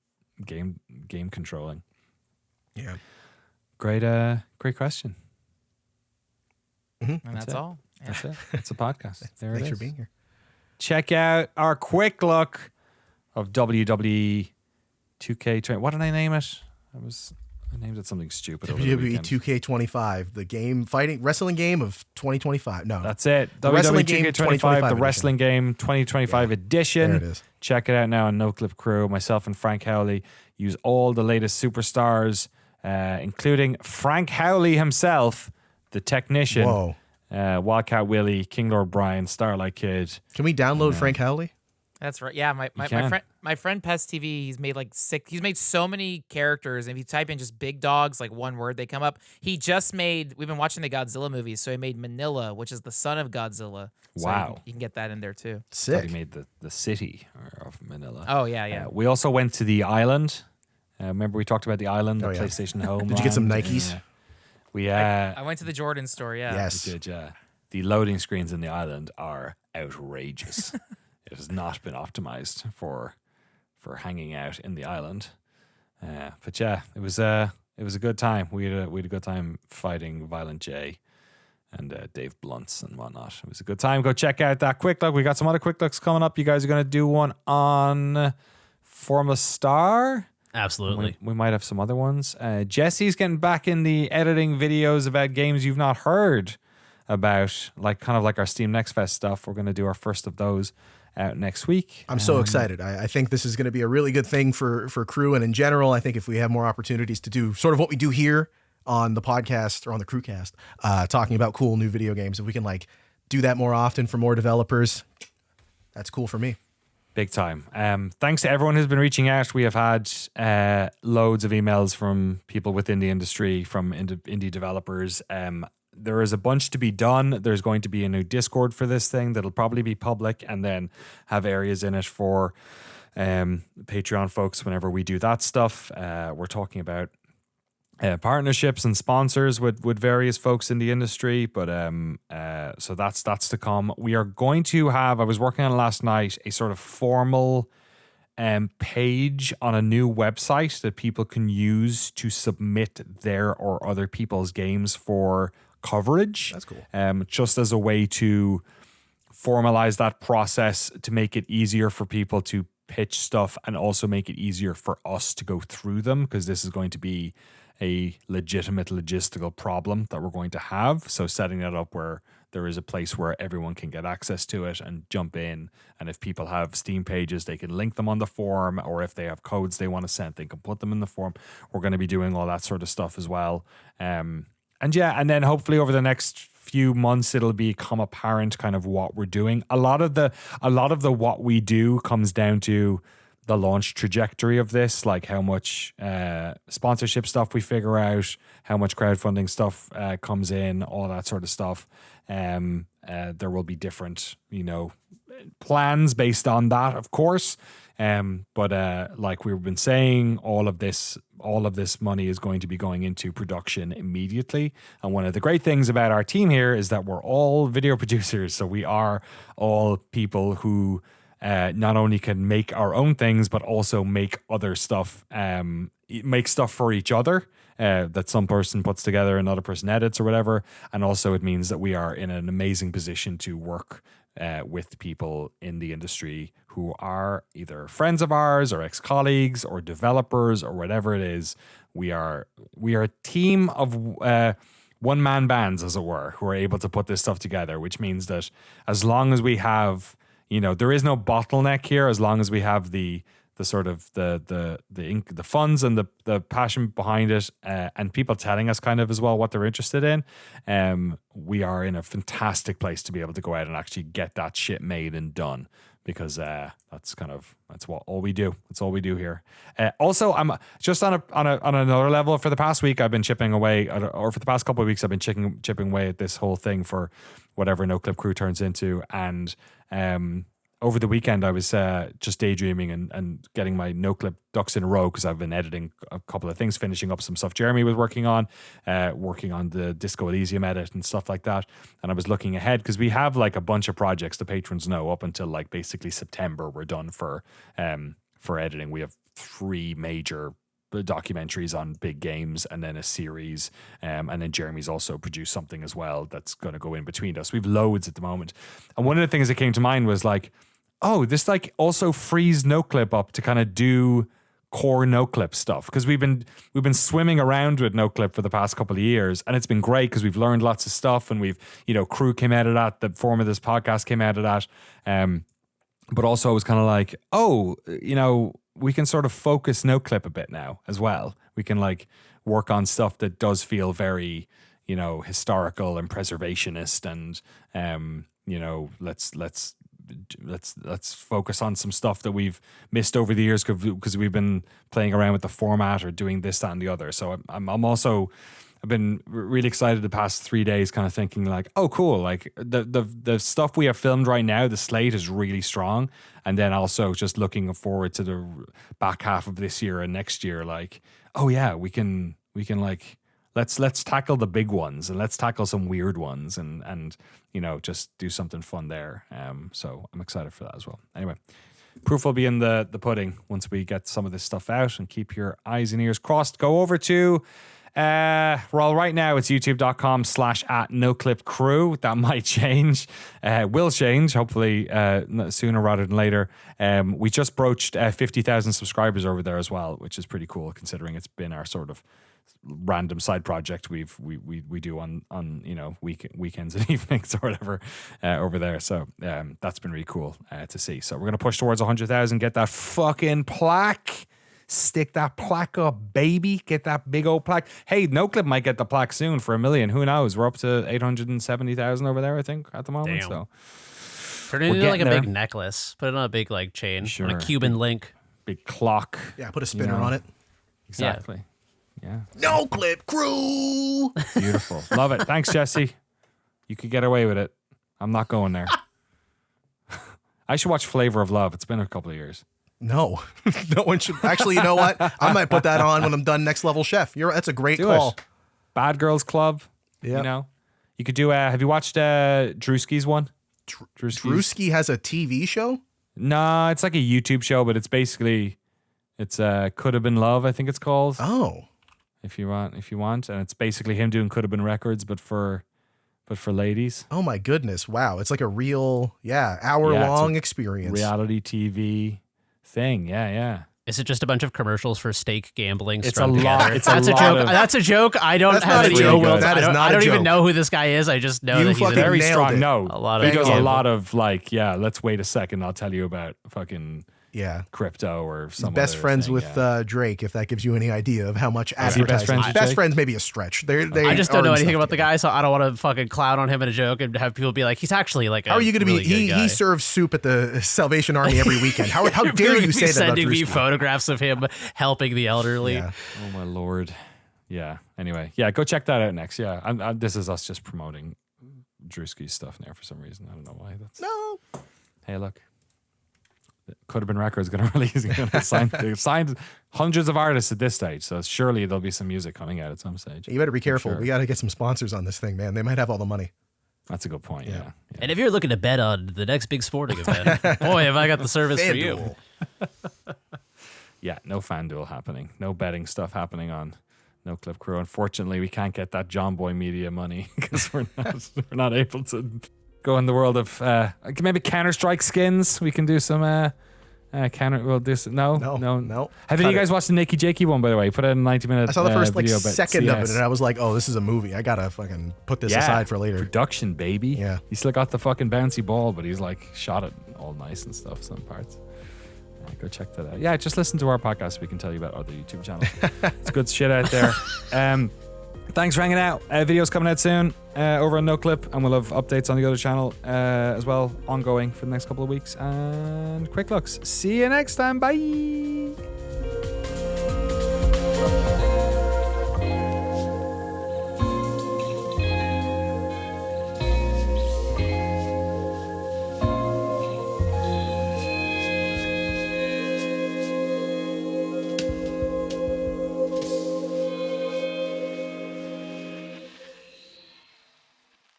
game controlling. Yeah. Great question. and that's all. Yeah. That's it. It's a podcast. There Thanks it for is. being here. Check out our quick look of WWE 2K20. What did I name it? I named it something stupid. over the WWE weekend. 2K25, the wrestling game of 2025. No, That's it. The WWE wrestling game 2K25, 2025 the wrestling game 2025 edition. there it is. Check it out now on Noclip Crew. Myself and Frank Howley use all the latest superstars, including Frank Howley himself, the technician, Whoa. Wildcat Willie, King Lord Brian, Starlight Kid. Can we download Frank Howley? That's right. Yeah, my friend Pest TV, he's made like he's made so many characters, and if you type in just big dogs, like one word, they come up. We've been watching the Godzilla movies, so he made Manila, which is the son of Godzilla. So Wow. you can get that in there too. Thought Sick. he made the city of Manila. Oh yeah. We also went to the island. Remember we talked about the island, the Oh, yeah. PlayStation home. Did you get some Nikes? I went to the Jordan store, yeah. Yes. We did, yeah. The loading screens in the island are outrageous. It has not been optimized for hanging out in the island. But yeah, it was a good time. We had a good time fighting Violent J and Dave Blunts and whatnot. It was a good time. Go check out that quick look. We got some other quick looks coming up. You guys are going to do one on Formless Star. Absolutely. We might have some other ones. Jesse's getting back in the editing videos about games you've not heard about, kind of like our Steam Next Fest stuff. We're going to do our first of those out next week. I'm so excited. I think this is going to be a really good thing for Crew, and in general, I think if we have more opportunities to do sort of what we do here on the podcast or on the Crewcast, talking about cool new video games, if we can do that more often for more developers, that's cool for me. Big time. Thanks to everyone who's been reaching out. We have had loads of emails from people within the industry, from indie developers. There is a bunch to be done. There's going to be a new Discord for this thing that'll probably be public and then have areas in it for Patreon folks whenever we do that stuff. We're talking about partnerships and sponsors with various folks in the industry, but so that's to come. We are going to have, I was working on last night, a sort of formal page on a new website that people can use to submit their or other people's games for coverage. That's cool. Just as a way to formalize that process, to make it easier for people to pitch stuff and also make it easier for us to go through them, because this is going to be a legitimate logistical problem that we're going to have. So setting that up where there is a place where everyone can get access to it and jump in. And if people have Steam pages, they can link them on the forum, or if they have codes they want to send, they can put them in the forum. We're going to be doing all that sort of stuff as well. And then hopefully over the next few months, it'll become apparent kind of what we're doing. A lot of the what we do comes down to the launch trajectory of this, like how much sponsorship stuff we figure out, how much crowdfunding stuff comes in, all that sort of stuff. There will be different, plans based on that, of course. But like we've been saying, all of this money is going to be going into production immediately. And one of the great things about our team here is that we're all video producers. So we are all people who not only can make our own things, but also make other stuff, make stuff for each other that some person puts together, another person edits or whatever. And also it means that we are in an amazing position to work with people in the industry who are either friends of ours or ex-colleagues or developers or whatever it is. We are a team of one-man bands, as it were, who are able to put this stuff together, which means that as long as we have, there is no bottleneck here, as long as we have the sort of the funds and the passion behind it, and people telling us kind of as well what they're interested in, we are in a fantastic place to be able to go out and actually get that shit made and done, because that's what all we do. That's all we do here. Also, I'm just on another level. For the past week, I've been chipping away, or for the past couple of weeks, I've been chipping away at this whole thing for whatever Noclip Crew turns into, and over the weekend, I was just daydreaming and getting my Noclip ducks in a row, because I've been editing a couple of things, finishing up some stuff Jeremy was working on the Disco Elysium edit and stuff like that. And I was looking ahead, because we have like a bunch of projects, the patrons know, up until like basically September, we're done for editing. We have 3 major documentaries on big games, and then a series, and then Jeremy's also produced something as well that's going to go in between us. We've loads at the moment, and one of the things that came to mind was like, oh, this like also frees Noclip up to kind of do core Noclip stuff, because we've been swimming around with Noclip for the past couple of years, and it's been great because we've learned lots of stuff, and we've Crew came out of that, the form of this podcast came out of that, but also I was kind of like, oh, we can sort of focus Noclip a bit now as well. We can like work on stuff that does feel very, historical and preservationist, and let's focus on some stuff that we've missed over the years because we've been playing around with the format or doing this, that, and the other. So I've been really excited the past 3 days, kind of thinking like, oh, cool. Like the stuff we have filmed right now, the slate is really strong. And then also just looking forward to the back half of this year and next year, like, oh yeah, we can like, let's tackle the big ones, and let's tackle some weird ones, and just do something fun there. So I'm excited for that as well. Anyway, proof will be in the pudding once we get some of this stuff out, and keep your eyes and ears crossed. Go over to right now it's youtube.com/@NoclipCrew. That might change, will change hopefully sooner rather than later. We just broached 50,000 subscribers over there as well, which is pretty cool considering it's been our sort of random side project we do on weekends and evenings or whatever over there. So that's been really cool to see. So we're gonna push towards 100,000, get that fucking plaque. Stick that plaque up, baby. Get that big old plaque. Hey, Noclip might get the plaque soon for 1 million. Who knows? We're up to 870,000 over there, I think, at the moment. Damn. So turn it into like a big necklace. Put it on a big like chain. Sure. On a Cuban link. Big clock. Yeah, put a spinner on it. Exactly. Yeah. Noclip Crew. Beautiful. Love it. Thanks, Jesse. You could get away with it. I'm not going there. I should watch Flavor of Love. It's been a couple of years. No, no one should. Actually, you know what? I might put that on when I'm done Next Level Chef. That's a great call. It. Bad Girls Club. Yeah. You could do. Have you watched Drewski's one? Drewski has a TV show? No, it's like a YouTube show, but it's basically Could Have Been Love, I think it's called. Oh. If you want, and it's basically him doing Could Have Been Records, but for ladies. Oh my goodness! Wow, it's like a real hour-long experience. Reality TV thing. Yeah. Is it just a bunch of commercials for steak gambling? It's strung a lot- together? it's a That's a lot joke. of- That's a joke. I don't That's have not a any joke. ill will. That is I not a don't even joke. know who this guy is. I just know You that he's fucking Very nailed strong. it. No, A lot he of does a gambling. lot of like, let's wait a second. I'll tell you about fucking Yeah. crypto or He's some best other friends thing, with yeah. Drake, if that gives you any idea of how much he best advertising. friends with Best Drake? friends may be a stretch. They I just don't know are anything stuff about the together. guy, so I don't want to fucking clown on him in a joke and have people be like, he's actually like. How are you going to really be? good guy. He serves soup at the Salvation Army every weekend. How You're dare gonna you be say that about sending me Drewski? photographs of him helping the elderly? Yeah. Oh my lord. Yeah. Anyway, go check that out next. Yeah, this is us just promoting Drewski's stuff now for some reason. I don't know why. That's No. Hey, look. Could have been records going to release. They've signed hundreds of artists at this stage, so surely there'll be some music coming out at some stage. You better be careful. sure. We got to get some sponsors on this thing, man. They might have all the money. That's a good point. Yeah. And if you're looking to bet on the next big sporting event, boy, have I got the service for you. FanDuel. Yeah, no FanDuel happening. No betting stuff happening on Noclip Crew. Unfortunately, we can't get that John Boy Media money because we're not able to go in the world of maybe Counter-Strike skins. We can do some counter. We'll do some. No. Have Cut you guys watched the Nikki Jakey one, by the way? Put it in a 90-minute. I saw the first video about second of it, CS. and I was like, "Oh, this is a movie. I gotta fucking put this aside for later." Production, baby. Yeah. He still got the fucking bouncy ball, but he's like shot it all nice and stuff. Some parts. Go check that out. Yeah, just listen to our podcast. We can tell you about other YouTube channels. It's good shit out there. Thanks for hanging out. Videos coming out soon over on Noclip, and we'll have updates on the other channel as well, ongoing for the next couple of weeks. And quick looks. See you next time. Bye.